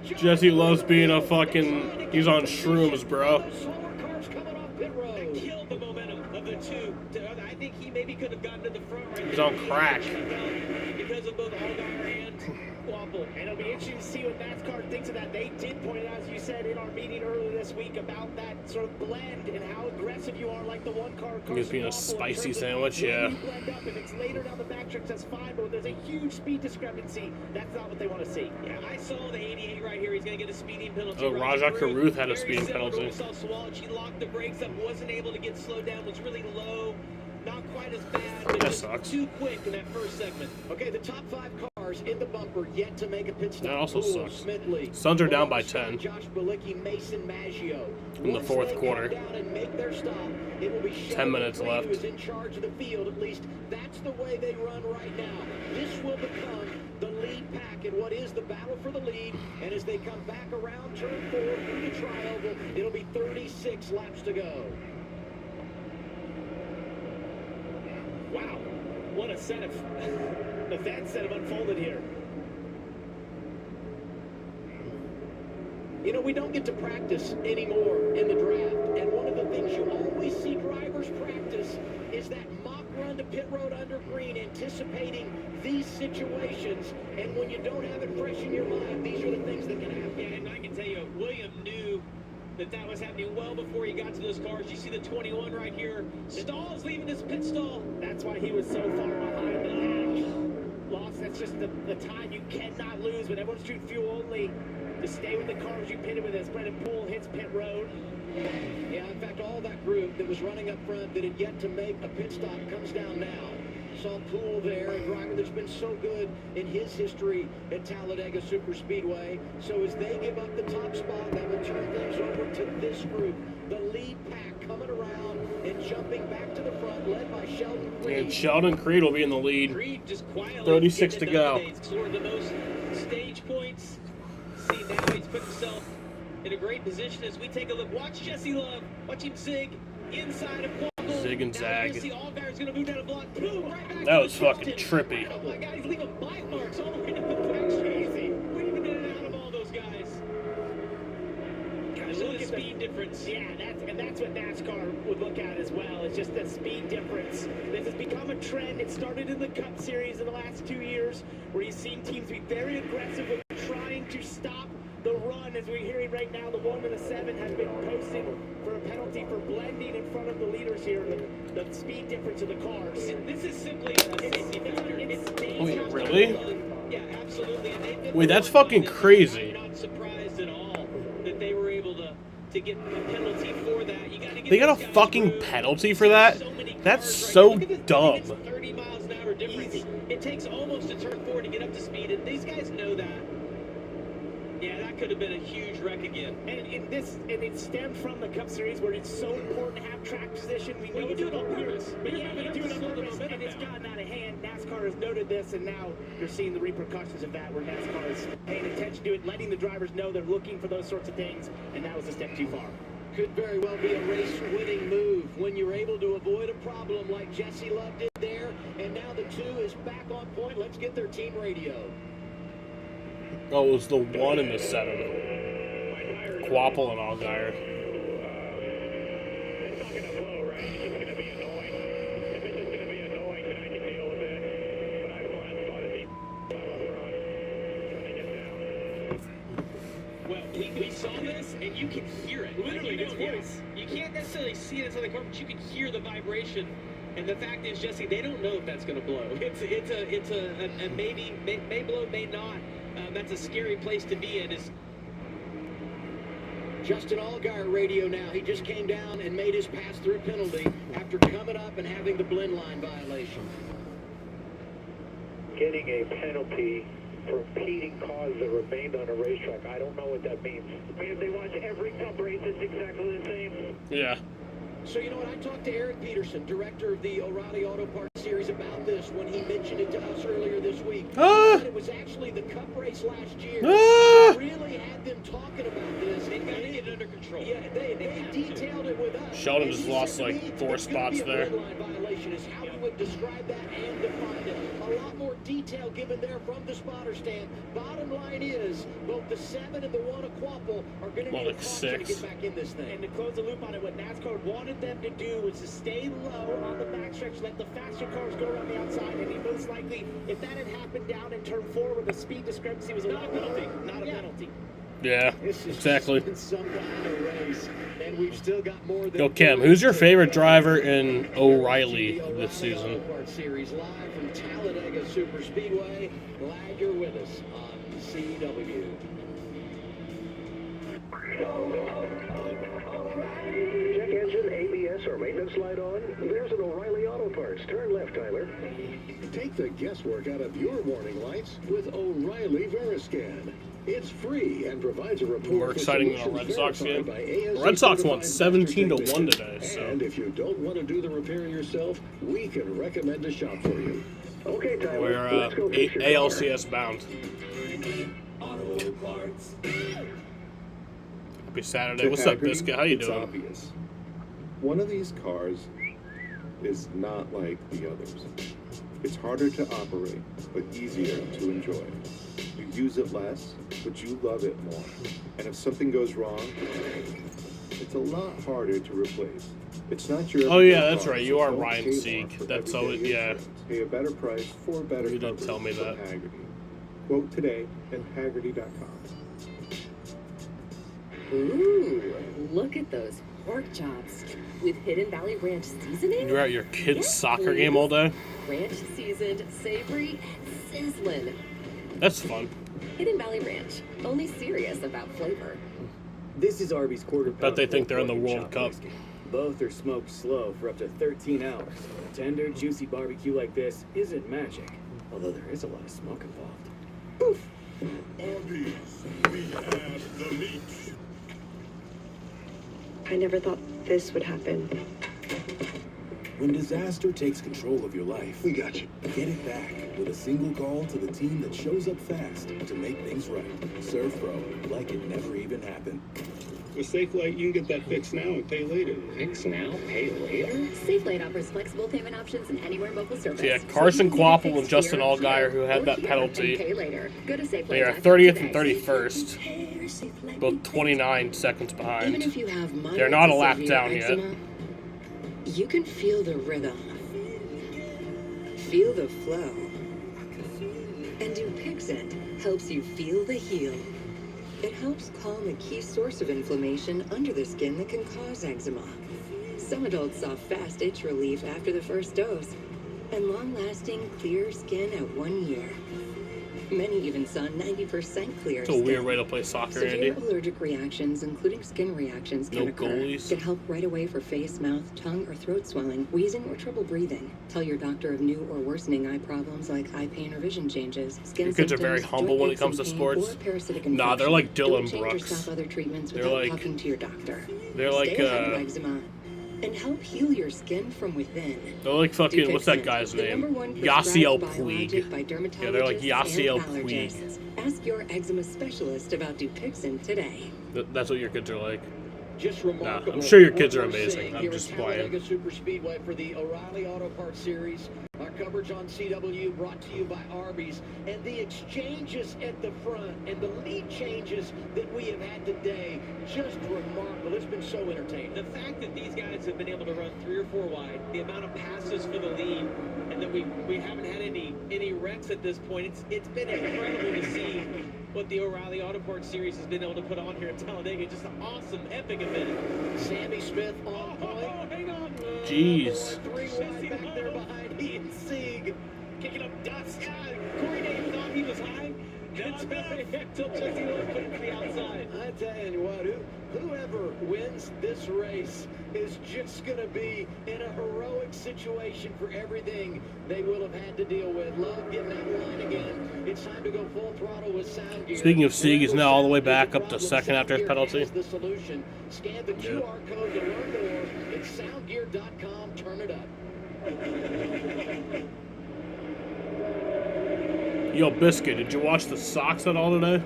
Jesse loves being a fucking. He's on shrooms, bro. That killed the momentum of the 2. I think he maybe could have gotten to the front right. He's on crack. Because of both Allgaier and Waffle. And it'll be interesting to see what NASCAR thinks of that. They did point it out, as you said, in our meeting earlier this week about that sort of blend and how aggressive you are, like the one car. He's being a spicy sandwich, yeah. Blend up. If it's later down the backstretch, that's fine. But when there's a huge speed discrepancy, that's not what they want to see. Yeah, I saw the 88 right here. He's going to get a speeding penalty. Oh, Raja Carruth had a speeding penalty. We saw Sawallich. He locked the brakes up, wasn't able to get slowed down, was really low. Not quite as bad, but that just sucks. too quick in that first segment. Okay, the top 5 cars in the bumper yet to make a pit stop. That also Poole, sucks. Smithley, Suns are down by Scott, 10 Josh Bilicki, Mason Maggio. in the fourth quarter. Down and make their stop, it will be 10 minutes Sheldon Creed left. who's in charge of the field. At least that's the way they run right now. This will become the lead pack in what is the battle for the lead. And as they come back around turn 4 through the tri-oval, it'll be 36 laps to go. Wow, what a set of events that have unfolded here. You know, we don't get to practice anymore in the draft, and one of the things you always see drivers practice is that mock run to pit road under green, anticipating these situations, and when you don't have it fresh in your mind, these are the things that can happen. Yeah, and I can tell you, William knew that was happening well before he got to those cars. You see the 21 right here. Stall's leaving his pit stall. That's why he was so far behind the loss. That's just the time you cannot lose when everyone's shooting fuel only. To stay with the cars you pitted with as Brendan Poole hits pit road. Yeah, in fact, all that group that was running up front that had yet to make a pit stop comes down now. Saw Poole there, a driver that's been so good in his history at Talladega Superspeedway. So as they give up the top spot, that will turn things over to this group. The lead pack coming around and jumping back to the front, led by Sheldon Creed. And Sheldon Creed will be in the lead. Creed just quietly 36 to go. He's scored the most stage points. See, now he's put himself in a great position as we take a look. Watch Jesse Love. Watch him zig inside of Quackle. Zig and zag. See, Allgaier's going to move down a block. Boom, right back That to was the fucking Justin. trippy. Oh my God, he's leaving bite marks all the way down the back street. We even get it out of all those guys. Guys, look at speed difference. Yeah, that's what NASCAR would look at as well. It's just the speed difference. This has become a trend. It started in the Cup Series in the last 2 years, where you've seen teams be very aggressive with trying to stop the run. As we're hearing right now, the 1 and the 7 has been posted for a penalty for blending in front of the leaders here. The speed difference of the cars. And this is simply a safety factor. Wait, really? Yeah, absolutely. And they've been Wait, that's fucking crazy. I'm not surprised at all that they were able to get a penalty for that. You got to get They got a fucking penalty for that? That's so dumb. 30 miles an hour difference. It takes almost a turn 4 to get up to speed, and these guys know that. Yeah, that could have been a huge wreck again. And it stemmed from the Cup Series where it's so important to have track position. We know you do it on purpose. But yeah, you do it on purpose, and it's gotten out of hand. NASCAR has noted this, and now you're seeing the repercussions of that, where NASCAR is paying attention to it, letting the drivers know they're looking for those sorts of things, and that was a step too far. Could very well be a race-winning move when you're able to avoid a problem like Jesse Love did there. And now the 2 is back on point. Let's get their team radio. Oh, it was the 1 and the 7. Quapple and Allgaier. It's not going to blow, right? It's just going to be annoying. If it's just going to be annoying, then I can deal with it. But I thought it'd be Well, we saw this, and you can hear it. Literally, his voice. You can't necessarily see it inside the car, but you can hear the vibration. And the fact is, Jesse, they don't know if that's going to blow. It's a maybe, may blow, may not. That's a scary place to be in. Justin Allgaier radio now. He just came down and made his pass-through penalty after coming up and having the blend line violation. getting a penalty for impeding cars that remained on a racetrack. I don't know what that means. I mean, if they watch every Cup race, it's exactly the same. Yeah. So, you know what, I talked to Eric Peterson, director of the O'Reilly Auto Parts Series, about this when he mentioned it to us earlier this week. He said it was actually the Cup race last year that really had them talking about this. They got to get it under control. Yeah, they detailed it with us. Sheldon just lost like 4 spots there. Violation is how we would describe that and define it. A lot more detail given there from the spotter stand. Bottom line is, both the 7 and the 1 at Quapple are going to need a caution to get back in this thing. And to close the loop on it, what NASCAR wanted them to do was to stay low on the backstretch, let the faster cars go around the outside, and he most likely, if that had happened down in turn 4 where the speed discrepancy was a lot penalty, not a penalty. Yeah, exactly. Some kind of race, and we've still got more than Yo, Kim, who's your favorite driver in O'Reilly this season? Series live from Talladega Super Speedway. Glad you're with us on CW. Check engine, ABS, or maintenance light on? There's an O'Reilly Auto Parts. Turn left, Tyler. Take the guesswork out of your warning lights with O'Reilly Veriscan. It's free and provides a report. More exciting than a Red Sox game. The Red Sox won 17-1 today. So. And if you don't want to do the repair yourself, we can recommend a shop for you. Okay, Tyler. We're let's go fix your car. ALCS bound. Happy Saturday. What's up, Biscuit? How you It's doing? obvious. One of these cars is not like the others. It's harder to operate, but easier to enjoy. You use it less, but you love it more. And if something goes wrong, it's a lot harder to replace. It's not your. Oh yeah, that's car, right. so You are don't Ryan pay Sieg. more for That's everyday always yeah. insurance. Pay a better price for better You did coverage tell me from that. Hagerty. Quote today at Hagerty.com. Ooh, look at those pork chops with Hidden Valley Ranch seasoning. You were at your kid's Yes, soccer please. game all day? Ranch seasoned, savory, and sizzling. That's fun. Hidden Valley Ranch, only serious about flavor. This is Arby's quarter pound. Bet they think they're in the pork World chop Cup. brisket. Both are smoked slow for up to 13 hours. Tender, juicy barbecue like this isn't magic, although there is a lot of smoke involved. Oof. Arby's, we have the meat. I never thought this would happen. When disaster takes control of your life, we got you. Get it back with a single call to the team that shows up fast to make things right. Serve Pro, like it never even happened. With SafeLight, you can get that fixed now and pay later. Fix now, pay later? SafeLight offers flexible payment options and anywhere mobile service. So yeah, Carson Quapple and Justin Allgaier, who had that penalty, Pay later. Go to SafeLight. they are 30th and 31st, both 29 seconds behind. Even if you have They're not a lap down yet. eczema, you can feel the rhythm, feel the flow, and Dupixent helps you feel the heal. It helps calm a key source of inflammation under the skin that can cause eczema. Some adults saw fast itch relief after the first dose, and long-lasting clear skin at 1 year. Many even saw 90% clear It's a skin. weird way to play soccer, Andy. Severe allergic reactions, including skin reactions, can No occur. goalies. Get help right away for face, mouth, tongue, or throat swelling, wheezing, or trouble breathing. Tell your doctor of new or worsening eye problems like eye pain or vision changes. Skin Your kids are very symptoms, humble joint when it aches comes and to pain, sports. or parasitic Nah, they're infection. like Dylan Don't change or Brooks. stop other treatments They're without like- talking to your doctor. They're like, Stay ahead of eczema and help heal your skin from within. They're like fucking, what's that Dupixent, guy's the name? #1 Yasiel prescribed Puig. biologic by Yeah, they're like dermatologists Yasiel and allergists. Puig. Ask your eczema specialist about Dupixent today. That's what your kids are like. Just Nah, remarkable. I'm sure your kids are What we're amazing. seeing I'm here just at playing. Talladega Super Speedway for the O'Reilly Auto Parts Series. Our coverage on CW brought to you by Arby's. And the exchanges at the front and the lead changes that we have had today, just remarkable. It's been so entertaining. The fact that these guys have been able to run 3 or 4 wide, the amount of passes for the lead, and that we haven't had any wrecks at this point, it's been incredible to see what the O'Reilly Auto Parts Series has been able to put on here at Talladega. Just an awesome, epic event. Sammy Smith on point. Hang on. Jeez. 3 wide back there behind Ian Sieg. Kicking up dust. Yeah, Corey Dave thought he was high. Until Jesse Love put it to the outside. I tell you what, whoever wins this race is just going to be in a heroic situation for everything they will have had to deal with. Love getting out of line again. It's time to go full throttle with sound gear. Speaking of Sieg, he's now all the way back up to second after his penalty. The solution. Scan the QR code to learn more. It's soundgear.com. Turn it up. Yo, Biscuit, did you watch the Sox at all today?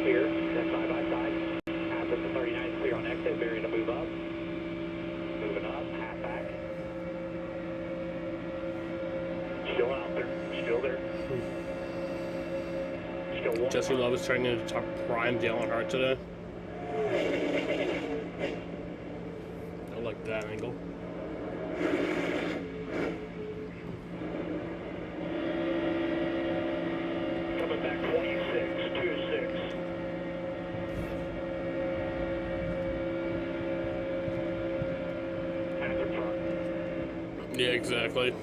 Clear, then side by side. After the 39, clear on exit, Barry to move up. Moving up, half back. Still out there, still there. Still one. Jesse Love is turning into top prime Dalen Hart today. I like that angle. Coming back 26, 2-6. Hazard front. Yeah, exactly.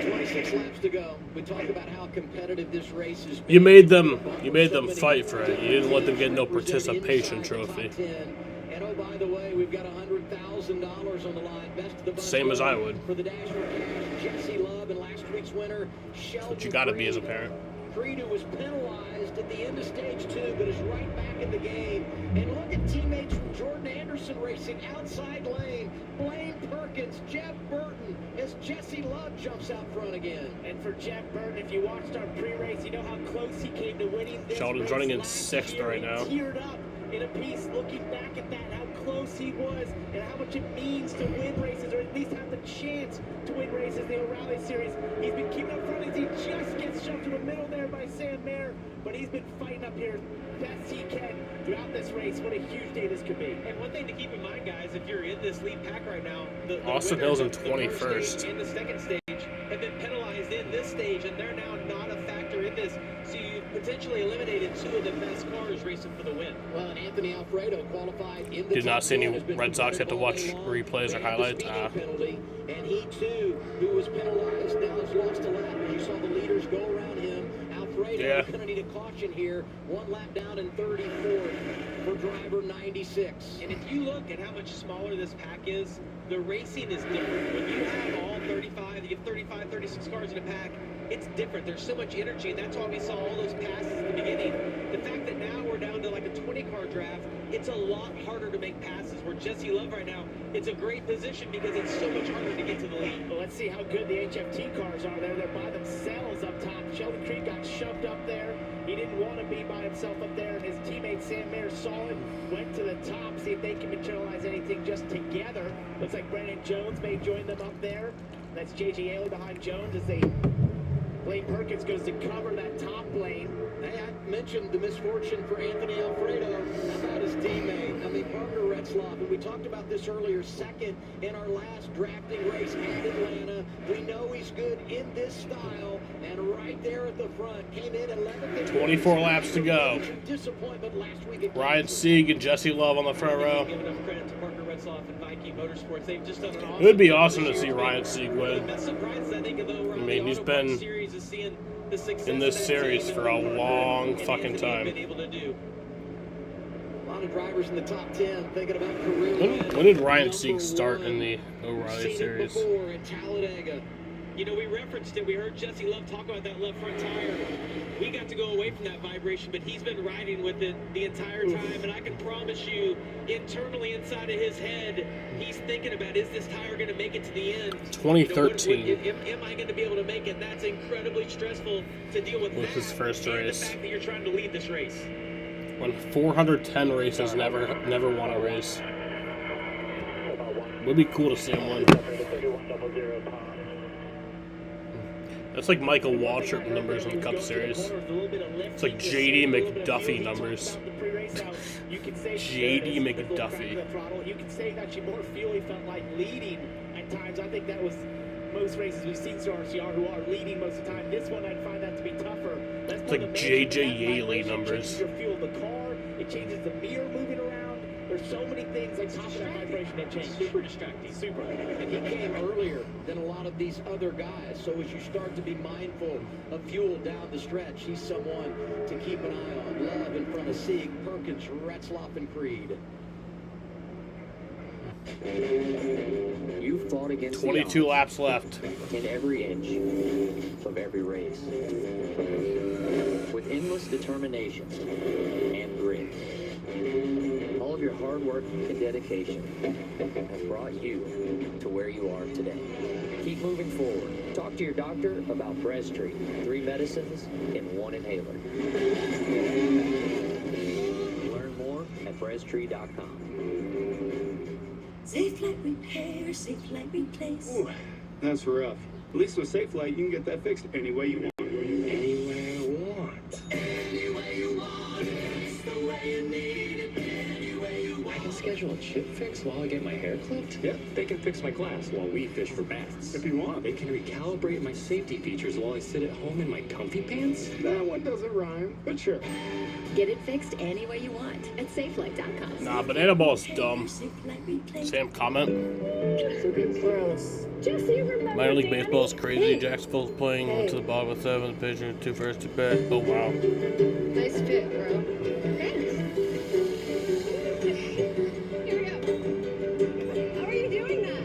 26 laps to go. We talk about how competitive this race is. You made them fight for it. You didn't let them get no participation trophy. And oh, by the way, we've got $100,000 on the line. Best of the bunch Same as I would. for the Dash for Cash. Jesse Love and last week's winner, Sheldon. But you gotta be as a parent. Creed, who was penalized at the end of stage 2, but is right back in the game. And look at teammates from Jordan Anderson racing outside lane. Blaine Perkins, Jeff Burton, as Jesse Love jumps out front again. And for Jeff Burton, if you watched our pre-race, you know how close he came to winning this Sheldon's race running in last 6th year. right He now. teared up in a piece looking back at that, how close he was and how much it means to win races, or at least have the chance to win races in the O'Reilly Series. He's been keeping up front as he just gets shoved to the middle there by Sam Mayer, but he's been fighting up here best he can throughout this race. What a huge day this could be. And one thing to keep in mind, guys, if you're in this lead pack right now, the Austin winners Hill's in of the first 21st. stage and the second stage have been penalized in this stage, and they're now not a factor in this. So you potentially eliminated 2 of the best cars racing for the win. Well, and Anthony Alfredo qualified in the Did not top see any 10, has been Red Sox have to watch all day long. replays or They had the highlights. speeding penalty, and he too, who was penalized, now has lost a lap. As you saw the leaders go around him, Alfredo going to need a caution here. 1 lap down in 34th for driver 96. And if you look at how much smaller this pack is, the racing is different. When you have all 35, you have 35, 36 cars in a pack, it's different. There's so much energy, and that's why we saw all those passes at the beginning. The fact that now we're down to like a 20-car draft, it's a lot harder to make passes. Where Jesse Love right now, it's a great position because it's so much harder to get to the lead. Well, let's see how good the HFT cars are there. They're by themselves up top. Sheldon Creed got shoved up there. He didn't want to be by himself up there, and his teammate Sam Mayer saw it, went to the top, see if they can materialize anything just together. Looks like Brandon Jones may join them up there. That's J.J. Ailey behind Jones as Blaine Perkins goes to cover that top lane. Hey, I mentioned the misfortune for Anthony Alfredo. How about his teammate? I mean, Parker Retzlaff, and we talked about this earlier, second in our last drafting race at Atlanta. We know he's good in this style, and right there at the front, came in 11th. 24 laps to go. Disappointment last week. Ryan Sieg and Jesse Love on the front row. Give enough credit to Parker Retzlaff and Viking Motorsports. They've just done an awesome. It would be awesome to see Ryan Sieg win. The best surprises, I think, though, I mean, he's been in this series for a long fucking time. A lot of drivers in the top 10 thinking about career. When did Ryan Sieg start in the O'Reilly series? Before at Talladega. You know, we referenced it. We heard Jesse Love talk about that left front tire. We got to go away from that vibration, but he's been riding with it the entire time. And I can promise you, internally inside of his head, he's thinking about, is this tire going to make it to the end? 2013. Am I going to be able to make it? That's incredibly stressful to deal with. Was his first race. The fact that you're trying to lead this race. Won 410 races, never won a race. Would be cool to see him win. That's like Michael Waltrip numbers in the Cup Series. It's like J.D. McDuffie numbers. J.D. McDuffie. You can say that more fuel he felt like leading at times. I think that was most races we've seen so RCR who are leading most of the time. This one I'd find that to be tougher. It's like J.J. Yaley numbers. Your fuel, the car, it changes the mirror moving around. There's so many things on top of that vibration that change. Super distracting. Super. And he came earlier than a lot of these other guys. So as you start to be mindful of fuel down the stretch, he's someone to keep an eye on. Love in front of Sieg, Perkins, Retzlaff, and Creed. You've fought against 22 laps left. In every inch of every race. With endless determination and grit. All of your hard work and dedication have brought you to where you are today. Keep moving forward. Talk to your doctor about Breztri. 3 medicines in 1 inhaler. Learn more at Breztri.com. Safe Light Repair, Safe Light Replace. Ooh, that's rough. At least with Safe Light, you can get that fixed any way you want. Anywhere I want. Any way you want. It's the way you need it. Any way you want. I can schedule a chip fix while I get my hair clipped? Yeah. They can fix my glass while we fish for bass. If you want. They can recalibrate my safety features while I sit at home in my comfy pants? That one doesn't rhyme, but sure. Get it fixed any way you want at SafeLight.com. Nah, Banana Ball's dumb. Sam comment. Minor League Baseball is crazy. Jacksonville's playing. Went to the bottom of 7. Pitcher 2 first, 2 back. Oh wow. Nice fit, bro. Thanks. Here we go. How are you doing that?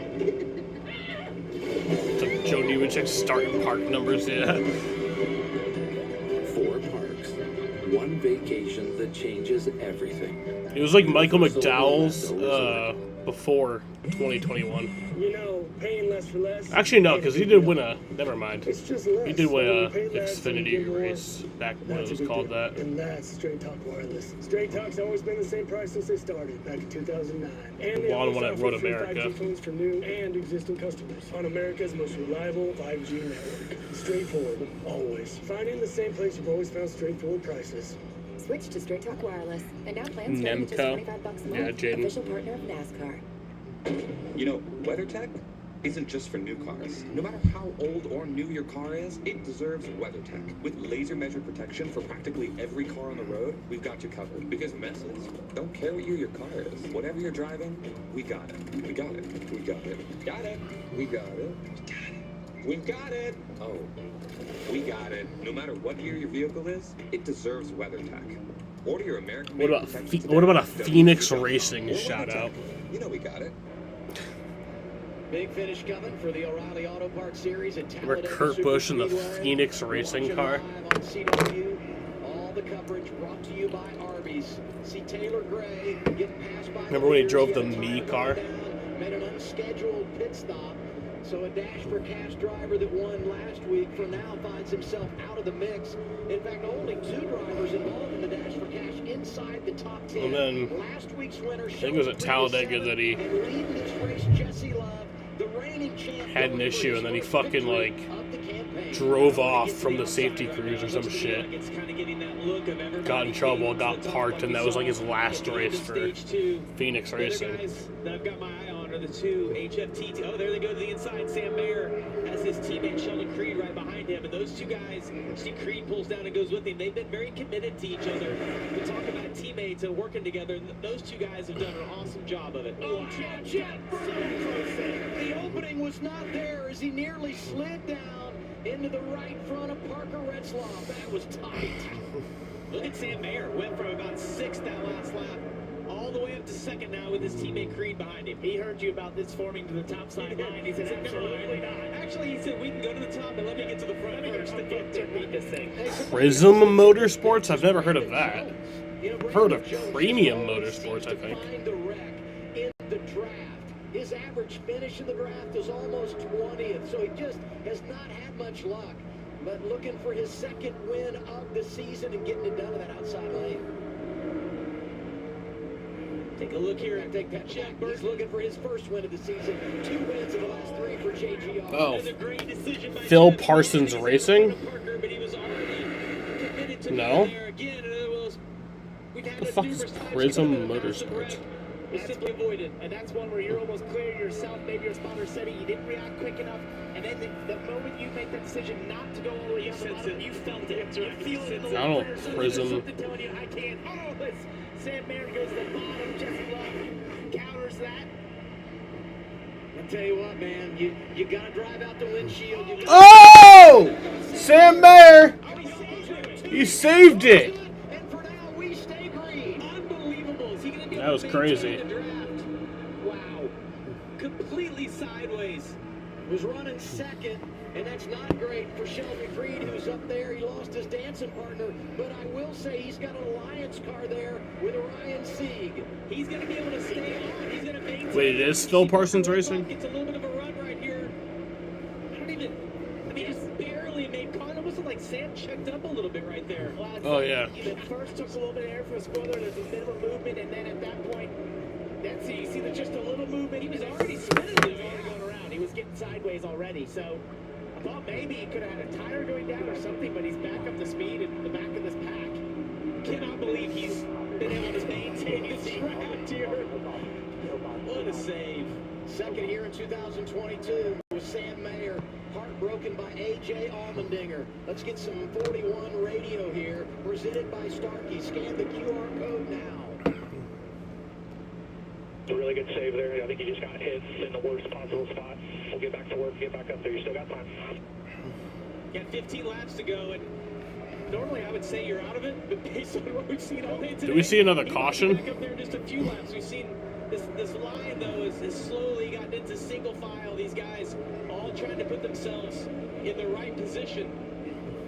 It's like Joe Nemechek starting park numbers, yeah. 4 parks. 1 vacation that changes everything. It was like Michael McDowell's before 2021. You know, paying less for less. Actually, no, because he did win a. Never mind. It's just less. He did win a Pay less and you Xfinity get more. race back when it was called that. And that's Straight Talk Wireless. Straight Talk's always been the same price since they started, back in 2009. And they One always at offer Road free America. 5G phones for new and existing customers on America's most reliable 5G network. Straightforward, always. Finding the same place you've always found straightforward prices. Switch to Straight Talk Wireless. And now plans starting at just Nemco. $25 a month. Yeah, Jaden. Official partner of NASCAR. You know, WeatherTech isn't just for new cars. No matter how old or new your car is, it deserves WeatherTech. With laser measured protection for practically every car on the road, we've got you covered. Because messes don't care what year your car is. Whatever you're driving, we got it. We got it. We got it. Got it. We got it. We've got it. Oh, we got it. No matter what year your vehicle is, it deserves WeatherTech. Order your American. What about a Phoenix Racing shout out? You know we got it. Big finish coming for the O'Reilly Auto Parts Series at Remember Talladega Kurt Busch in the Superspeedway. Phoenix racing car? On CW. All the coverage brought to you by Arby's. See Taylor Gray get passed by. Remember when he drove the Me car? Made an unscheduled pit stop. So a Dash for Cash driver that won last week for now finds himself out of the mix. In fact, only 2 drivers involved in the Dash for Cash inside the top 10. And then last week's winner, I think it was at Talladega that he had an issue, and then he fucking like drove off from the safety crews or some shit. Got in trouble, got parked, and that was like his last race for Phoenix Racing. That I've got my eye on are the 2 HFT. Oh, there they go to the inside. Sam Mayer has his teammate Sheldon Creed right behind him, and those 2 guys, see Creed pulls down and goes with him. They've been very committed to each other. We talk about teammates and working together. Those 2 guys have done an awesome job of it. Oh, Jet, so close there. The opening was not there as he nearly slid down into the right front of Parker Retzlaff. That was tight. Look at Sam Mayer. Went from about 6th that last lap all the way up to 2nd now with his teammate Creed behind him. He heard you about this forming to the top side line. He said, absolutely not. Actually, he said, we can go to the top, but let me get to the front first. Beat this thing. Prism Motorsports? I've never heard of that. I've heard of Premium Motorsports, I think. The wreck in the draft. His average finish in the draft is almost 20th, so he just has not had much luck. But looking for his 2nd win of the season and getting it done in that outside lane. Take a look here at that Jack Burke. He's looking for his 1st win of the season. 2 wins in the last 3 for JGR. Oh, Phil Parsons Racing? No. What the fuck is Prism Motorsports? It's simply avoided, and that's one where you're almost clear yourself. Maybe your spotter said it, you didn't react quick enough, and then the moment you make that decision not to go all the way up the bottom, you felt it. You feel it in the I don't Prism. something telling you, I can't. Oh, it's Sam Mayer goes to the bottom. Jesse Love counters that. I'll tell you what, man, you gotta drive out the windshield. Oh! Sam Mayer! He saved it! That was crazy. Wow. Completely sideways. Was running 2nd, and that's not great for Sheldon Creed, who's up there. He lost his dancing partner, but I will say he's got an alliance car there with Ryan Sieg. He's going to be able to stay on. He's going to maintain. Wait, it is Phil Parsons Racing? It's a little bit of a run right here. Just barely made contact. Almost like Sam checked up a little bit right there. Oh, yeah. The first took a little bit of air for a spoiler. There's a bit of a movement, and then at that point, that's you see that just a little movement. He was already spinning. He was already going around. He was getting sideways already. So I thought maybe he could have had a tire going down or something, but he's back up to speed in the back of this pack. Cannot believe he's been able to maintain his draft here. What a save. 2nd here in 2022 with Sam Mayer. Heartbroken by A.J. Allmendinger. Let's get some 41 radio here, presented by Starkey. Scan the QR code now. It's a really good save there. I think you just got hit in the worst possible spot. We'll get back to work, get back up there. You still got time. Got 15 laps to go, and normally I would say you're out of it, but based on what we've seen all day today. Did we see another caution? Back up there just a few laps. We've seen this line, though, is slowly gotten into single file. These guys all trying to put themselves in the right position.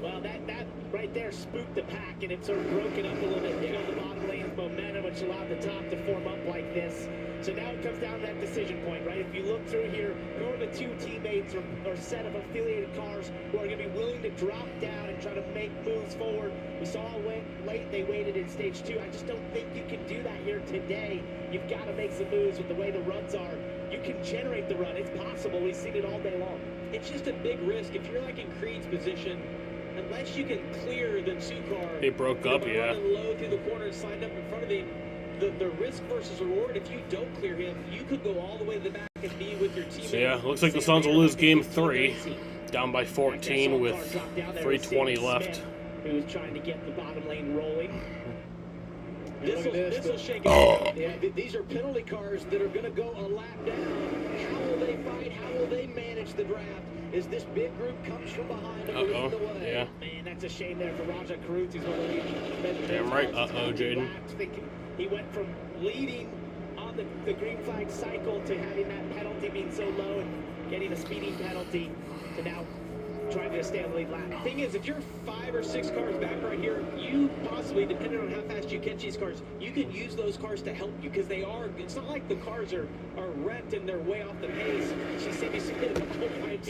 Well, that right there spooked the pack, and it's sort of broken up a little bit, killed the bottom lane's momentum, which allowed the top to form up like this. So now it comes down to that decision point, right? If you look through here, who are the 2 teammates or set of affiliated cars who are going to be willing to drop down and try to make moves forward? We saw how late they waited in stage 2. I just don't think you can do that here today. You've got to make some moves with the way the runs are. You can generate the run. It's possible. We've seen it all day long. It's just a big risk. If you're like in Creed's position, unless you can clear the 2 car, it broke up, yeah. Running low through the corner and slide up in front of him. The risk versus reward, if you don't clear him, you could go all the way to the back and be with your teammate. So yeah, looks like the Suns will lose game 3, down by 14 with 3:20 left. Who was trying to get the bottom lane rolling. This will shake it. Yeah, these are penalty cars that are going to go a lap down. How will they fight? How will they manage the draft? As this big group comes from behind and leading the way. Yeah. Man, that's a shame there for Raja Karut. He's one of the Damn right. Jaden. He went from leading on from the green flag cycle to having that penalty being so low and getting a speeding penalty to now trying to stay on the lead lap. Thing is, if you're 5 or 6 cars back right here, you possibly, depending on how fast you catch these cars, you can use those cars to help you because they are. It's not like the cars are wrecked and they're way off the pace. She said he's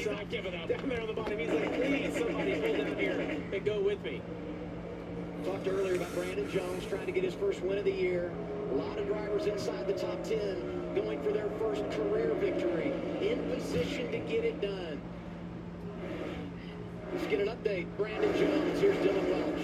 not giving up. Down there on the bottom, he's like, please, somebody pull down here and go with me. Talked earlier about Brandon Jones trying to get his first win of the year. A lot of drivers inside the top 10 going for their first career victory, in position to get it done. Let's get an update. Brandon Jones, here's Dylan Welch.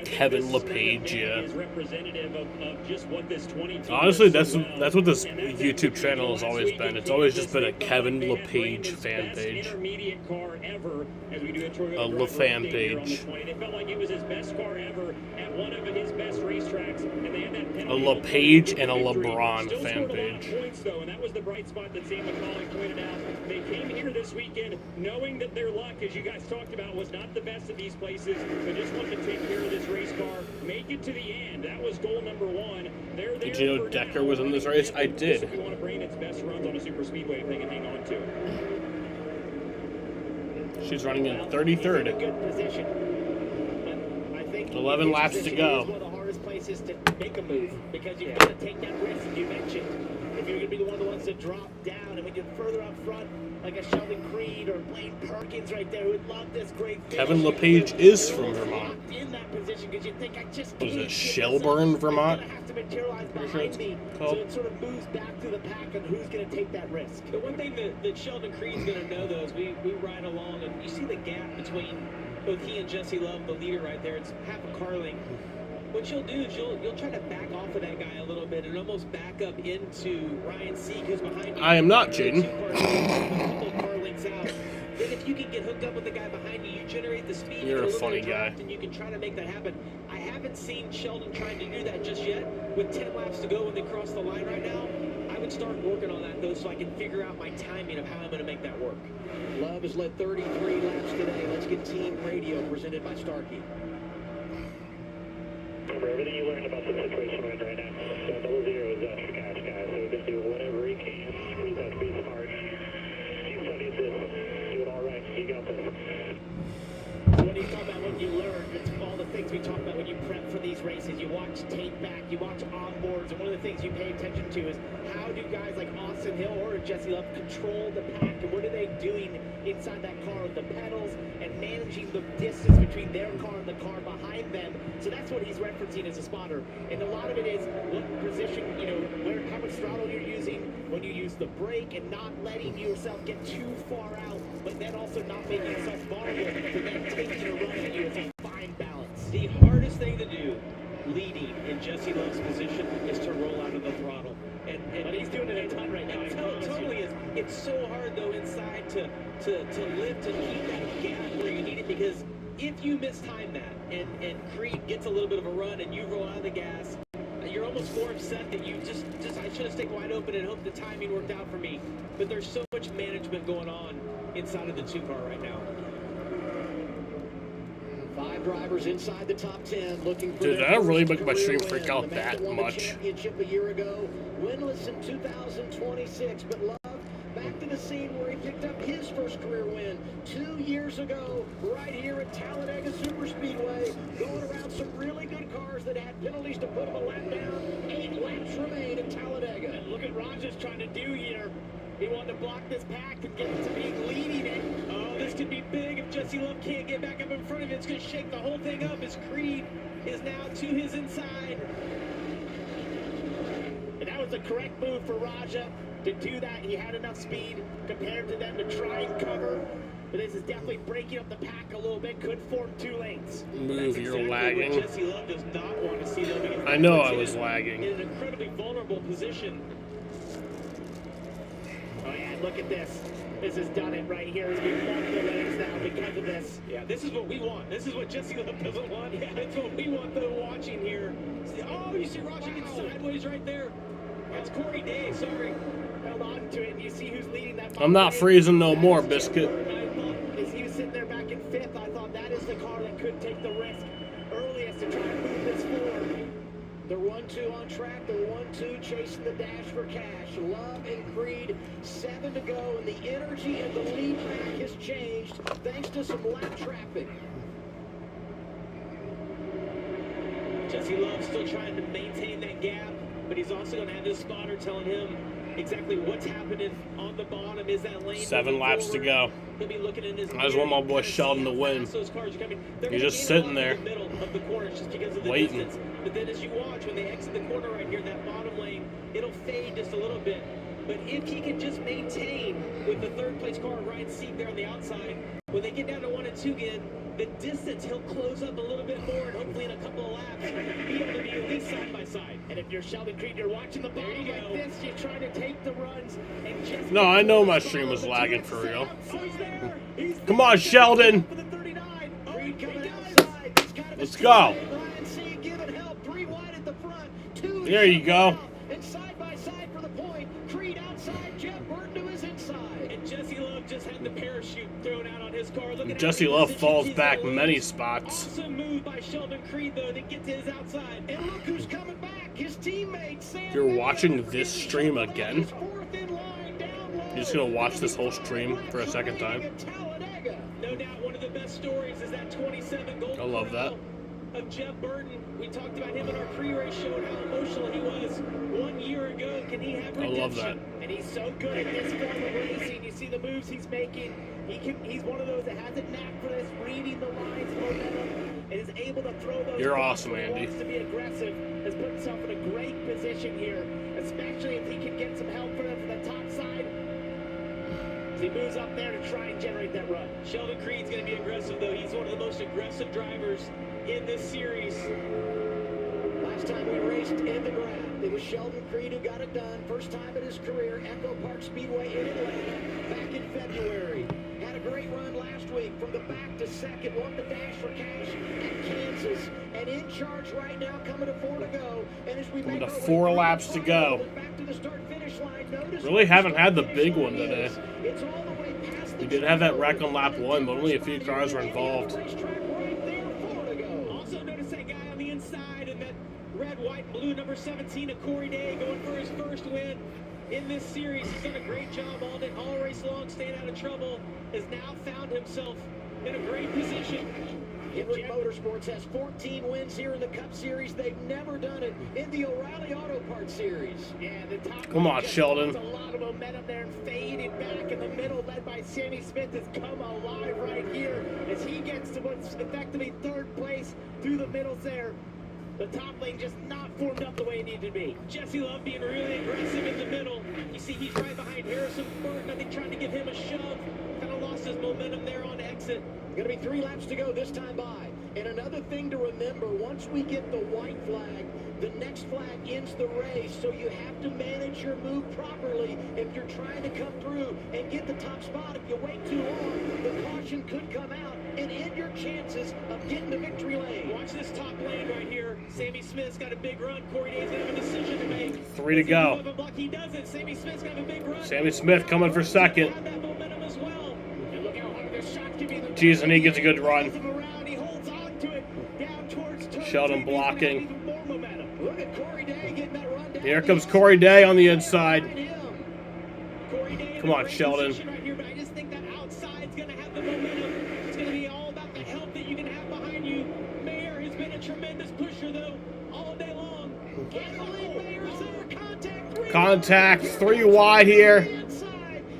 Kevin LePage, yeah. Is representative of just what this 22 Honestly, that's what this YouTube channel has always been. It's always just been a Kevin LePage fan page. Intermediate car ever, as we do A LeFan page. It felt like it was his best car ever at one of his best racetracks, and they had that penalty. A LePage and a LeBron fan page. Points though, and that was the bright spot that Sam McCauley pointed out. They came here this weekend knowing that their luck, as you guys talked about, was not the best at these places. They just wanted to take care of this race car, make it to the end. That was goal number 1. They're there. Did you know Decker was in this race? I did. If you want to bring its best runs on a super speedway, if they can hang on to it. She's running in 33rd. Good position. I think 11 laps to go. One of the hardest places to make a move because you've got to take that risk, as you mentioned. If you're going to be one of the ones that drop down, and when you're further up front, like a Sheldon Creed or Blaine Perkins right there, who would love this great finish. Kevin LePage is from Vermont. In that position, because you think I just Was it Shelburne, Vermont? have to materialize behind me, so it sort of moves back to the pack on who's going to take that risk. The one thing that Sheldon Creed's going to know, though, is we ride along, and you see the gap between both he and Jesse Love, the leader right there. It's half a car length. What you'll do is you'll try to back off of that guy a little bit and almost back up into Ryan Sieg, who's behind you. I am not, Jaden. Then if you can get hooked up with the guy behind you, you generate the speed. You're a little funny bit of guy. draft, and you can try to make that happen. I haven't seen Sheldon trying to do that just yet. With 10 laps to go when they cross the line right now, I would start working on that, though, so I can figure out my timing of how I'm going to make that work. Love has led 33 laps today. Let's get team radio presented by Starkey. For everything you learned about the situation we're in right now, so 0 is extra cash, guys. So we're going to do whatever he can. We have to be smart. You studied this. Do it all right. You got this. When you talk about what you learned, it's all the things we talk about when you prep for these races. You watch tape back, you watch onboards, and one of the things you pay attention to is how do guys like Austin Hill or Jesse Love control the pack, and what are they doing inside that car with the pedals and managing the distance between their car and the car behind them. So that's what he's referencing as a spotter. And a lot of it is what position, how much throttle you're using, when you use the brake, and not letting yourself get too far out, but then also not making yourself vulnerable to then taking a run at you. It's a fine balance. The hardest thing to do, leading in Jesse Love's position, is to roll out of the throttle. But he's doing it a ton right now. It totally is. It's so hard, though, inside to lift and keep that gap where you need it, because if you mistime that and Creed gets a little bit of a run and you roll out of the gas, you're almost more upset that you just I should have stayed wide open and hoped the timing worked out for me. But there's so much management going on inside of the 2-car right now. 5 drivers inside the top 10 looking for Did that really make my stream freak out that much? Championship a year ago, winless in 2026, but Love back to the scene where he picked up his first career win 2 years ago, right here at Talladega Superspeedway, going around some really good cars that had penalties to put them a lap down. 8 laps remain at Talladega. And look at Rogers trying to do here. He wanted to block this pack and get to being leading it. Oh, this could be big if Jesse Love can't get back up in front of it. It's going to shake the whole thing up as Creed is now to his inside. And that was the correct move for Raja to do that. He had enough speed compared to them to try and cover. But this is definitely breaking up the pack a little bit. Could form 2 lanes. Move, you're lagging. Jesse Love does not want to see them. I know I was lagging. In an incredibly vulnerable position. Oh yeah, look at this. This has done it right here. He's been multiple lanes now because of this. Yeah, this is what we want. This is what Jesse Love doesn't want. Yeah, that's what we want though watching here. Oh, you see Roger get sideways right there. That's Corey Day, sorry. Held on to it, and you see who's leading that. I'm not freezing no more, Biscuit. As he was sitting there back in 5th, I thought that is the car that could take the risk earliest to try and move this forward. They're 1-2 on track. They're 1-2 chasing the dash for cash. Love and Creed, 7 to go, and the energy of the lead back has changed thanks to some lap traffic. Jesse Love still trying to maintain that gap, but he's also going to have his spotter telling him exactly what's happening on the bottom. Is that lane 7 laps to go. He'll be looking in his I just want my boy Sheldon to win. He's just sitting there, waiting. But then as you watch, when they exit the corner right here, that bottom lane, it'll fade just a little bit. But if he can just maintain with the third place car, Ryan Sieg there on the outside, when they get down to 1 and 2 again, the distance he'll close up a little bit more, and hopefully in a couple of laps, be able to be at least side by side. And if you're Sheldon Creed, you're watching the bottom like this, you're trying to take the runs and just... No, I know my stream was lagging for real. Come on, Sheldon. Let's go. There you go. And side by side for the point. Creed outside, Jeff Burton to his inside. And Jesse Love just had the parachute thrown out on his car. Jesse Love falls back many spots. Awesome move by Sheldon Creed, though, to get to his outside. And look who's coming back. His teammate, Sam. You're watching this stream again? You're just going to watch this whole stream for a second time? No doubt one of the best stories is that 27 gold I love that. Of Jeff Burton. We talked about him in our pre-race show and how emotional he was 1 year ago. Can he have redemption? I love that. And he's so good at this form of racing. You see the moves he's making. He's one of those that has a knack for this, reading the lines, momentum, and is able to throw those. You're awesome, Andy. Wants to be aggressive. Has put himself in a great position here, especially if he can get some help for them from the top side. He moves up there to try and generate that run. Sheldon Creed's going to be aggressive, though. He's one of the most aggressive drivers in this series. Last time we raced in the ground, it was Sheldon Creed who got it done. First time in his career, Echo Park Speedway in Atlanta, back in February. Had a great run last week from the back to second, won the dash for cash at Kansas, and in charge right now, coming to 4 to go. And as we Coming make to our 4 way laps to go. back to the start-finish line, notice Really haven't had the big one today. it's all the way past the We did have that wreck on lap 1, but only a few cars were involved. Also notice that guy on the inside and that red, white, and blue number 17 of Corey Day going for his first win in this series. He's done a great job all race long, staying out of trouble. Has now found himself in a great position. Hendrick Motorsports has 14 wins here in the Cup Series. They've never done it in the O'Reilly Auto Parts Series. Yeah, the top Come on, Sheldon. a lot of momentum there and faded back in the middle, led by Sammy Smith, has come alive right here as he gets to what's effectively third place through the middles there. The top lane just not formed up the way it needed to be. Jesse Love being really aggressive in the middle. You see he's right behind Harrison Burton. I think trying to give him a shove. Kind of lost his momentum there on exit. Going to be 3 laps to go this time by. And another thing to remember, once we get the white flag, the next flag ends the race. So you have to manage your move properly if you're trying to come through and get the top spot. If you wait too long, the caution could come out and end your chances of getting the victory lane. Watch this top lane right here. Sammy Smith's got a big run. Corey Day's going to have a decision to make. 3 to go. He does it. Sammy Smith's got a big run. Sammy Smith coming for second. That momentum as well. And look how hard this shot can be. Jeez, and he gets a good run. He holds on to it down towards turn Sheldon 2. blocking. Even more momentum. Look at Corey Day getting that run down. Here comes Corey Day on the inside. Corey Day Come on, Sheldon. right here, but I just think that outside's going to have the momentum. It's going to be all about the help that you can have behind you. Mayer has been a tremendous pusher, though, all day long. Can't believe Mayer's there. Contact. Contact, 3 wide here.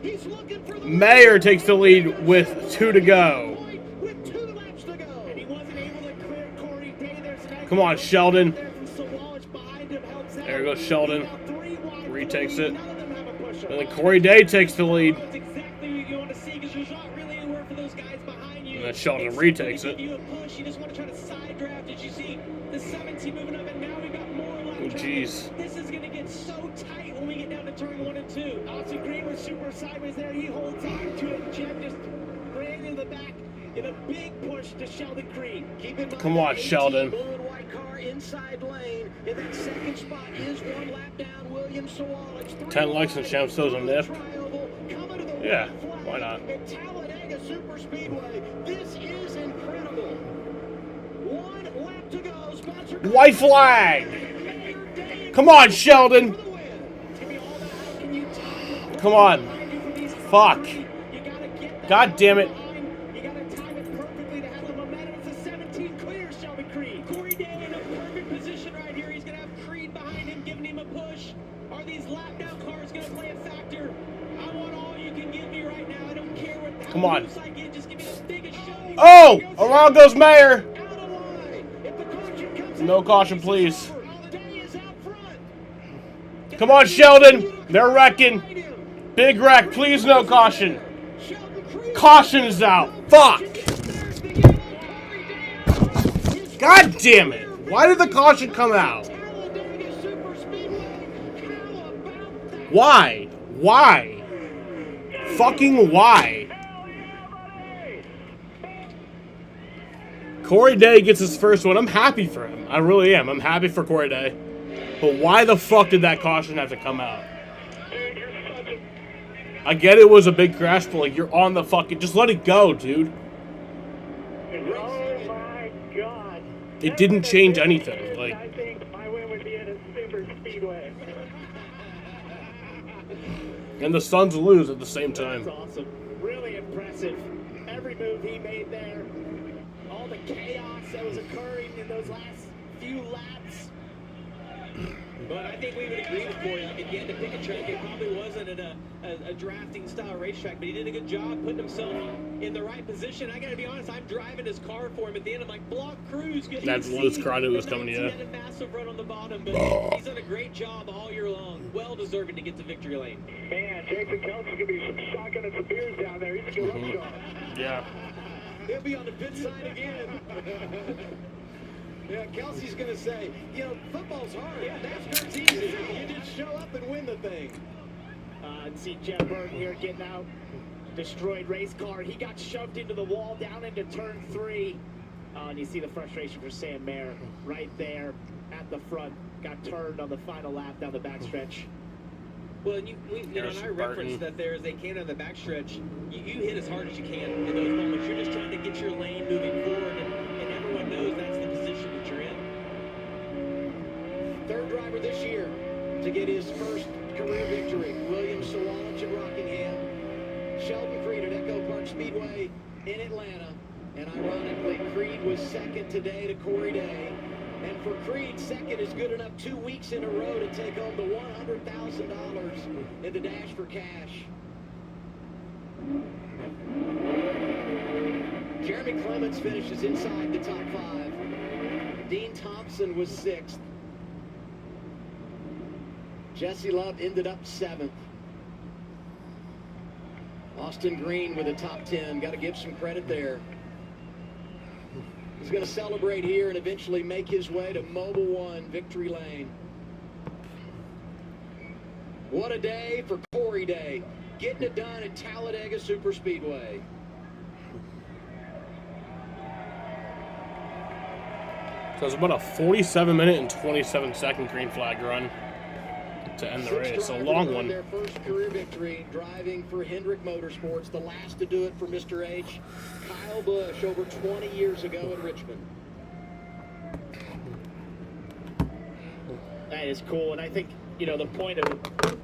He's looking for the Mayer takes the lead with 2 to go. with 2 laps to go. And he wasn't able to clear Corey Day. There's an Come on, Sheldon. there from Sawallich behind him, helps out. There goes Sheldon. Now 3 wide. Retakes it. None of them have a pusher. And then Corey Day takes the lead. That's exactly what you want to see, because there's not really anywhere for those guys behind you. And then Sheldon retakes Give it. you a push. You just want to try to side draft. Did you see the 17 moving up, and now we've got more left. Oh, jeez. This is going to get so tight when we get down to turn 1 and 2. Austin Green was super sideways there. He holds on to it. Jeb just ran in the back in a big push to Sheldon Creed. Keep in mind, Come on, 18 Sheldon. blue and white car inside lane. In that second spot is 1 lap down. William Sawallich. 10 likes and Champ throws a nip. Coming to the Yeah, white flag why not? At Talladega Super Speedway. This is incredible. 1 lap to go. Sponsored by White flag. Come on, Sheldon. Come on. Fuck. God damn it. You gotta time it perfectly to have the momentum. It's a 17 clear, Shelby Creed. Corey Day in a perfect position right here. He's gonna have Creed behind him, giving him a push. Are these lap down cars gonna play a factor? I want all you can give me right now. I don't care what. Come on. I get. Just give me the biggest show. Oh! Around goes Mayer. No caution, please. Come on, Sheldon. They're wrecking. Big wreck. Please, no caution. Caution is out. Fuck. God damn it. Why did the caution come out? Why? Why? Fucking why? Corey Day gets his first one. I'm happy for him. I really am. I'm happy for Corey Day. But why the fuck did that caution have to come out? I get it was a big crash, but like you're on the fucking... Just let it go, dude. Oh my God. It didn't change anything. Like, I think my win would be at a super speedway. and the Suns lose at the same time. That's awesome. Really impressive. Every move he made there. All the chaos that was occurring in those last few laps. But I think we would agree with Corey. Like, again, to pick a track, it probably wasn't at a drafting style racetrack, but he did a good job putting himself in the right position. I got to be honest, I'm driving his car for him at the end. I'm like, block Cruz. That's Lewis Crowder was coming to you. He had a massive run on the bottom, but he's done a great job all year long. Well deserving to get to victory lane. Man, Jason Kelsey's going to be some shotgun and some beers down there. He's a good luck shot. Yeah. He'll be on the pit side again. Yeah, Kelsey's going to say, you know, football's hard. Yeah, NASCAR's easy. You just show up and win the thing. And see Jeff Burton here getting out. Destroyed race car. He got shoved into the wall down into turn 3. And you see the frustration for Sam Mayer right there at the front. Got turned on the final lap down the backstretch. Well, and and I referenced that there as they came down the backstretch, you hit as hard as you can in those moments. You're just trying to get your lane moving forward, and everyone knows that's the position that you're in. Third driver this year to get his first career victory. William Sawalich at Rockingham. Sheldon Creed at Echo Park Speedway in Atlanta. And ironically, Creed was second today to Corey Day. And for Creed, second is good enough 2 weeks in a row to take home the $100,000 in the Dash for Cash. Jeremy Clements finishes inside the top 5. Dean Thompson was 6th. Jesse Love ended up 7th. Austin Green with a top 10. Got to give some credit there. He's going to celebrate here and eventually make his way to Mobil 1 Victory Lane. What a day for Corey Day. Getting it done at Talladega Superspeedway. So it's about a 47-minute and 27-second green flag run to end the race. A long one. Their first career victory driving for Hendrick Motorsports. The last to do it for Mr. H. Kyle Busch over 20 years ago in Richmond. That is cool, and I think, you know, the point of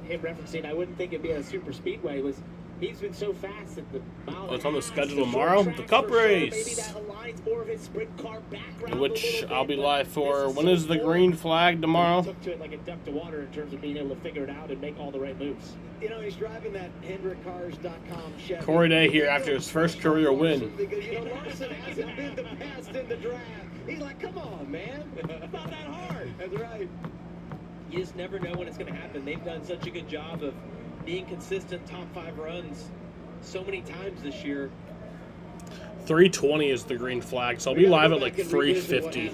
him referencing, I wouldn't think it'd be a super speedway, was he's been so fast at the mile. Oh, it's on the schedule tomorrow. The Cup race. Maybe that aligns more of his sprint car background, which I'll be live for. When is the green flag tomorrow? He took to it like a duck to water in terms of being able to figure it out and make all the right moves. You know, he's driving that HendrickCars.com Chevy. Corey Day here after his first career win. Because, you know, Larson hasn't been the best in the draft. He's like, come on, man. It's not that hard. That's right. You just never know when it's going to happen. They've done such a good job of being consistent top 5 runs so many times this year. 3:20 is the green flag, so I'll be live at like 3:50.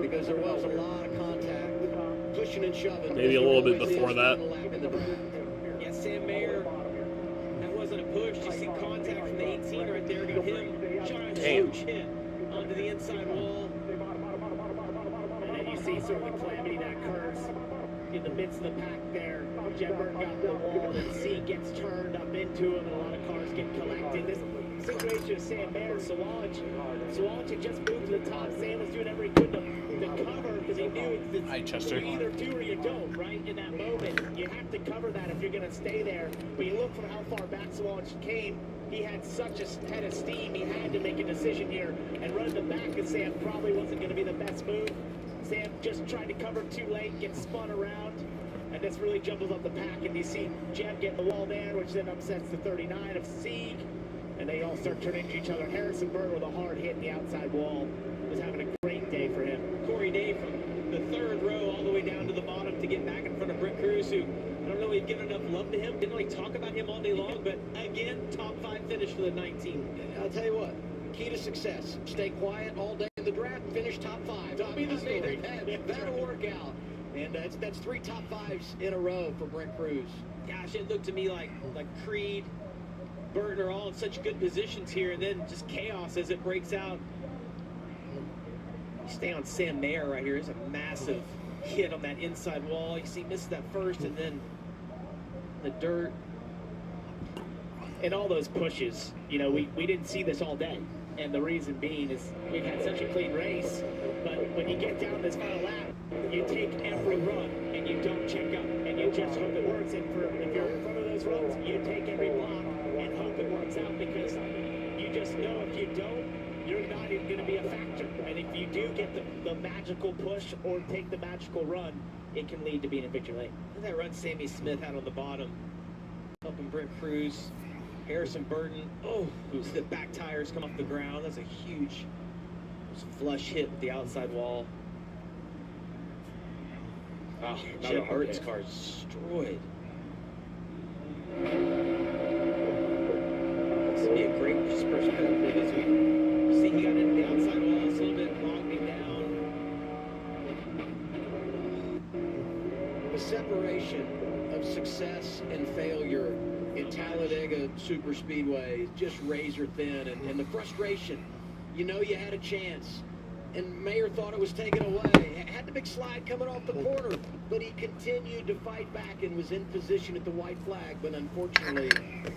Because there was a lot of contact, pushing and shoving. Maybe a little bit before that. Yeah, Sam Mayer, that wasn't a push. You see contact from the 18 right there. Got him, giant huge hit onto the inside wall. And then you see sort of the calamity that occurs in the midst of the pack there. Jeff Burton got the wall, and C gets turned up into him, and a lot of cars get collected. This situation with Sam Mayer and Sawallich had just moved to the top. Sam was doing everything he could to cover because he knew it's you either do or you don't, right? In that moment, you have to cover that if you're going to stay there. But you look from how far back Sawallich came, he had such a head of steam, he had to make a decision here and run the back of Sam probably wasn't going to be the best move. Sam just tried to cover too late, gets spun around, and this really jumbles up the pack. And you see Jeb get the wall there, which then upsets the 39 of Sieg, and they all start turning to each other. Harrison Burr with a hard hit in the outside wall was having a great day for him. Corey Day from the third row all the way down to the bottom to get back in front of Brent Cruz, who I don't know we've given enough love to him. Didn't really talk about him all day long, but again, top 5 finish for the 19. I'll tell you what, key to success, stay quiet all day in the draft, finish top 5. That'll be the story. That'll work out. And that's 3 top 5s in a row for Brent Cruz. Gosh, it looked to me like Creed, Burton are all in such good positions here, and then just chaos as it breaks out. You stay on Sam Mayer right here. There's a massive hit on that inside wall. You see, misses that first, and then the dirt. And all those pushes, you know, we didn't see this all day. And the reason being is we've had such a clean race, but when you get down this final lap, you take every run and you don't check up and you just hope it works. And if you're in front of those runs, you take every block and hope it works out, because you just know if you don't, you're not even going to be a factor. And if you do get the magical push or take the magical run, it can lead to being in victory lane. And that run Sammy Smith had on the bottom, helping Brent Cruz. Harrison Burton, who's the back tires come off the ground. That's a huge flush hit with the outside wall. Oh, Jeb Burton's car destroyed. This would be a great perspective as we see he got into the outside wall. It's a little bit bogged me down. The separation of success and failure in Talladega Super Speedway is just razor thin, and the frustration, you know you had a chance, and Mayer thought it was taken away. Had the big slide coming off the corner, but he continued to fight back and was in position at the white flag, but unfortunately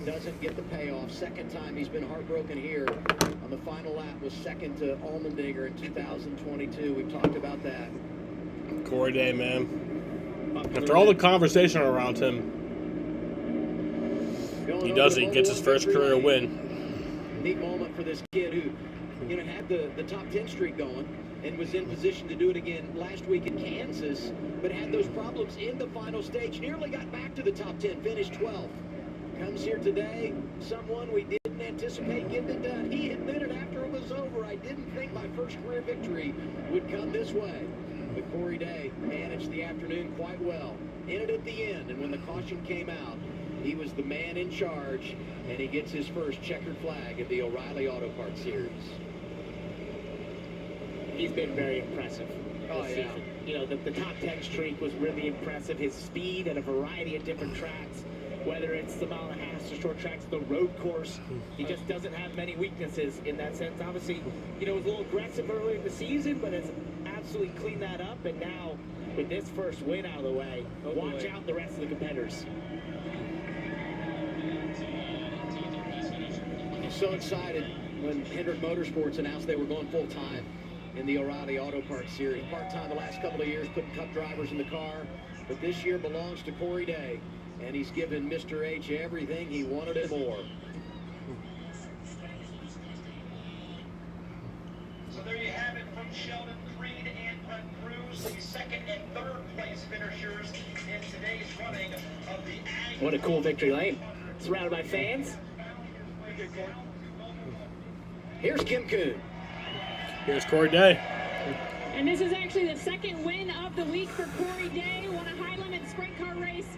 doesn't get the payoff. Second time he's been heartbroken here on the final lap, was second to Allmendinger in 2022. We've talked about that. Corey Day, man. After all the conversation around him, he does it. He gets his first career win. Neat moment for this kid who, you know, had the top 10 streak going and was in position to do it again last week in Kansas, but had those problems in the final stage. Nearly got back to the top 10, finished 12th. Comes here today, someone we didn't anticipate getting it done. He admitted after it was over, I didn't think my first career victory would come this way. But Corey Day managed the afternoon quite well. In it at the end, and when the caution came out, he was the man in charge, and he gets his first checkered flag at the O'Reilly Auto Parts Series. He's been very impressive this season. You know, the top 10 streak was really impressive. His speed at a variety of different tracks, whether it's the mile and a half, the short tracks, the road course, he just doesn't have many weaknesses in that sense. Obviously, you know, it was a little aggressive early in the season, but has absolutely cleaned that up. And now, with this first win out of the way, watch out the rest of the competitors. So excited when Hendrick Motorsports announced they were going full-time in the O'Reilly Auto Parts Series. Part-time the last couple of years, putting Cup drivers in the car, but this year belongs to Corey Day, and he's given Mr. H everything he wanted and more. So there you have it from Sheldon, Creed, and Brent Cruz, the second and third place finishers in today's running of the Ag. What a cool victory lane. Surrounded by fans. Here's Kim Kuhn. Here's Corey Day. And this is actually the second win of the week for Corey Day. Won a high-limit sprint car race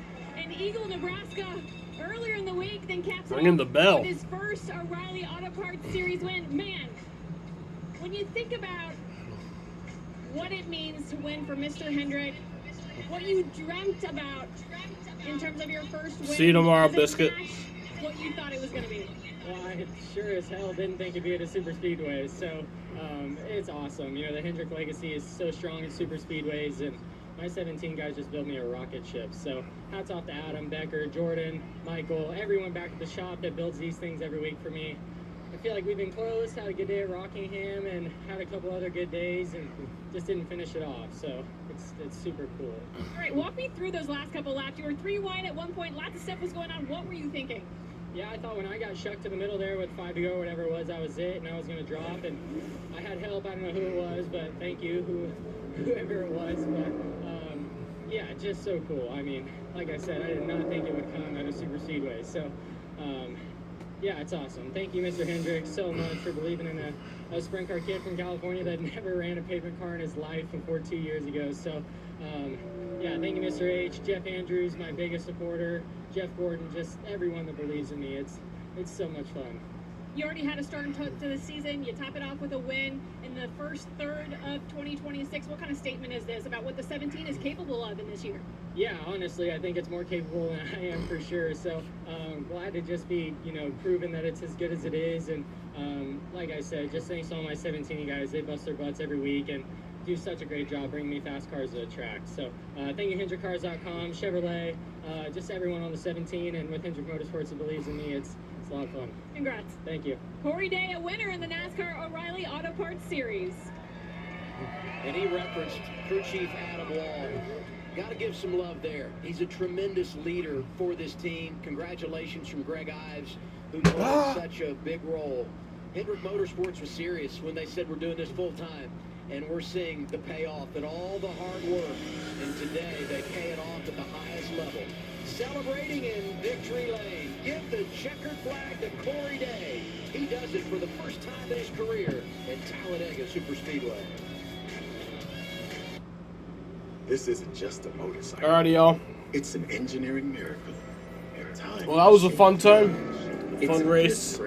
in Eagle, Nebraska earlier in the week. Then caps ringing the bell with his first O'Reilly Auto Parts Series win. Man, when you think about what it means to win for Mr. Hendrick, what you dreamt about in terms of your first win. See you tomorrow, Biscuit. What you thought it was going to be. Well, I sure as hell didn't think it'd be at a super speedway, so it's awesome. You know, the Hendrick legacy is so strong in super speedways, and my 17 guys just built me a rocket ship. So hats off to Adam, Becker, Jordan, Michael, everyone back at the shop that builds these things every week for me. I feel like we've been close. Had a good day at Rockingham and had a couple other good days and just didn't finish it off. So it's super cool. All right, walk me through those last couple laps. You were 3 wide at one point. Lots of stuff was going on. What were you thinking? Yeah, I thought when I got shucked to the middle there with 5 to go, whatever it was, that was it, and I was going to drop. And I had help. I don't know who it was, but thank you, whoever it was. But yeah, just so cool. I mean, like I said, I did not think it would come at a super speedway. So yeah, it's awesome. Thank you, Mr. Hendricks, so much for believing in a sprint car kid from California that never ran a pavement car in his life before 2 years ago. So yeah, thank you, Mr. H. Jeff Andrews, my biggest supporter. Jeff Gordon, just everyone that believes in me. It's so much fun. You already had a start to the season. You top it off with a win in the first third of 2026. What kind of statement is this about what the 17 is capable of in this year? Yeah, honestly, I think it's more capable than I am for sure. So glad to just be, proven that it's as good as it is. And like I said, just thanks to all my 17 guys. They bust their butts every week and do such a great job bringing me fast cars to the track. So thank you, HendrickCars.com, Chevrolet, just everyone on the 17 and with Hendrick Motorsports who believes in me. It's a lot of fun. Congrats. Thank you. Corey Day, a winner in the NASCAR O'Reilly Auto Parts Series. And he referenced crew chief Adam Wall. Got to give some love there. He's a tremendous leader for this team. Congratulations from Greg Ives, who played such a big role. Hendrick Motorsports was serious when they said we're doing this full time. And we're seeing the payoff and all the hard work. And today they pay it off at the highest level. Celebrating in victory lane. Give the checkered flag to Corey Day. He does it for the first time in his career at Talladega Superspeedway. This isn't just a motorcycle. Alrighty, y'all. It's an engineering miracle. Well, that was a fun time. Fun race.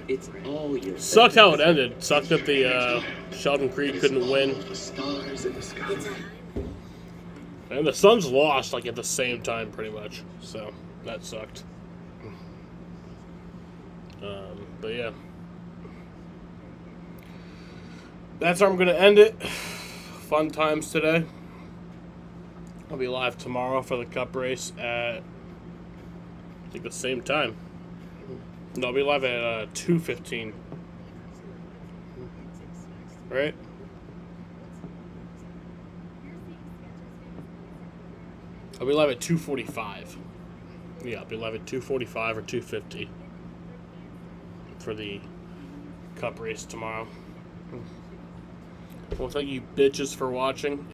It's all your Sucked how it ended. Sucked that the Sheldon Creed couldn't win. And the Suns lost like at the same time pretty much. So that sucked. But yeah. That's how I'm going to end it. Fun times today. I'll be live tomorrow for the Cup race at, I think, the same time. No, I'll be live at 2:15. Right? I'll be live at 2:45. Yeah, I'll be live at 2:45 or 2:50 for the Cup race tomorrow. Well, thank you bitches for watching.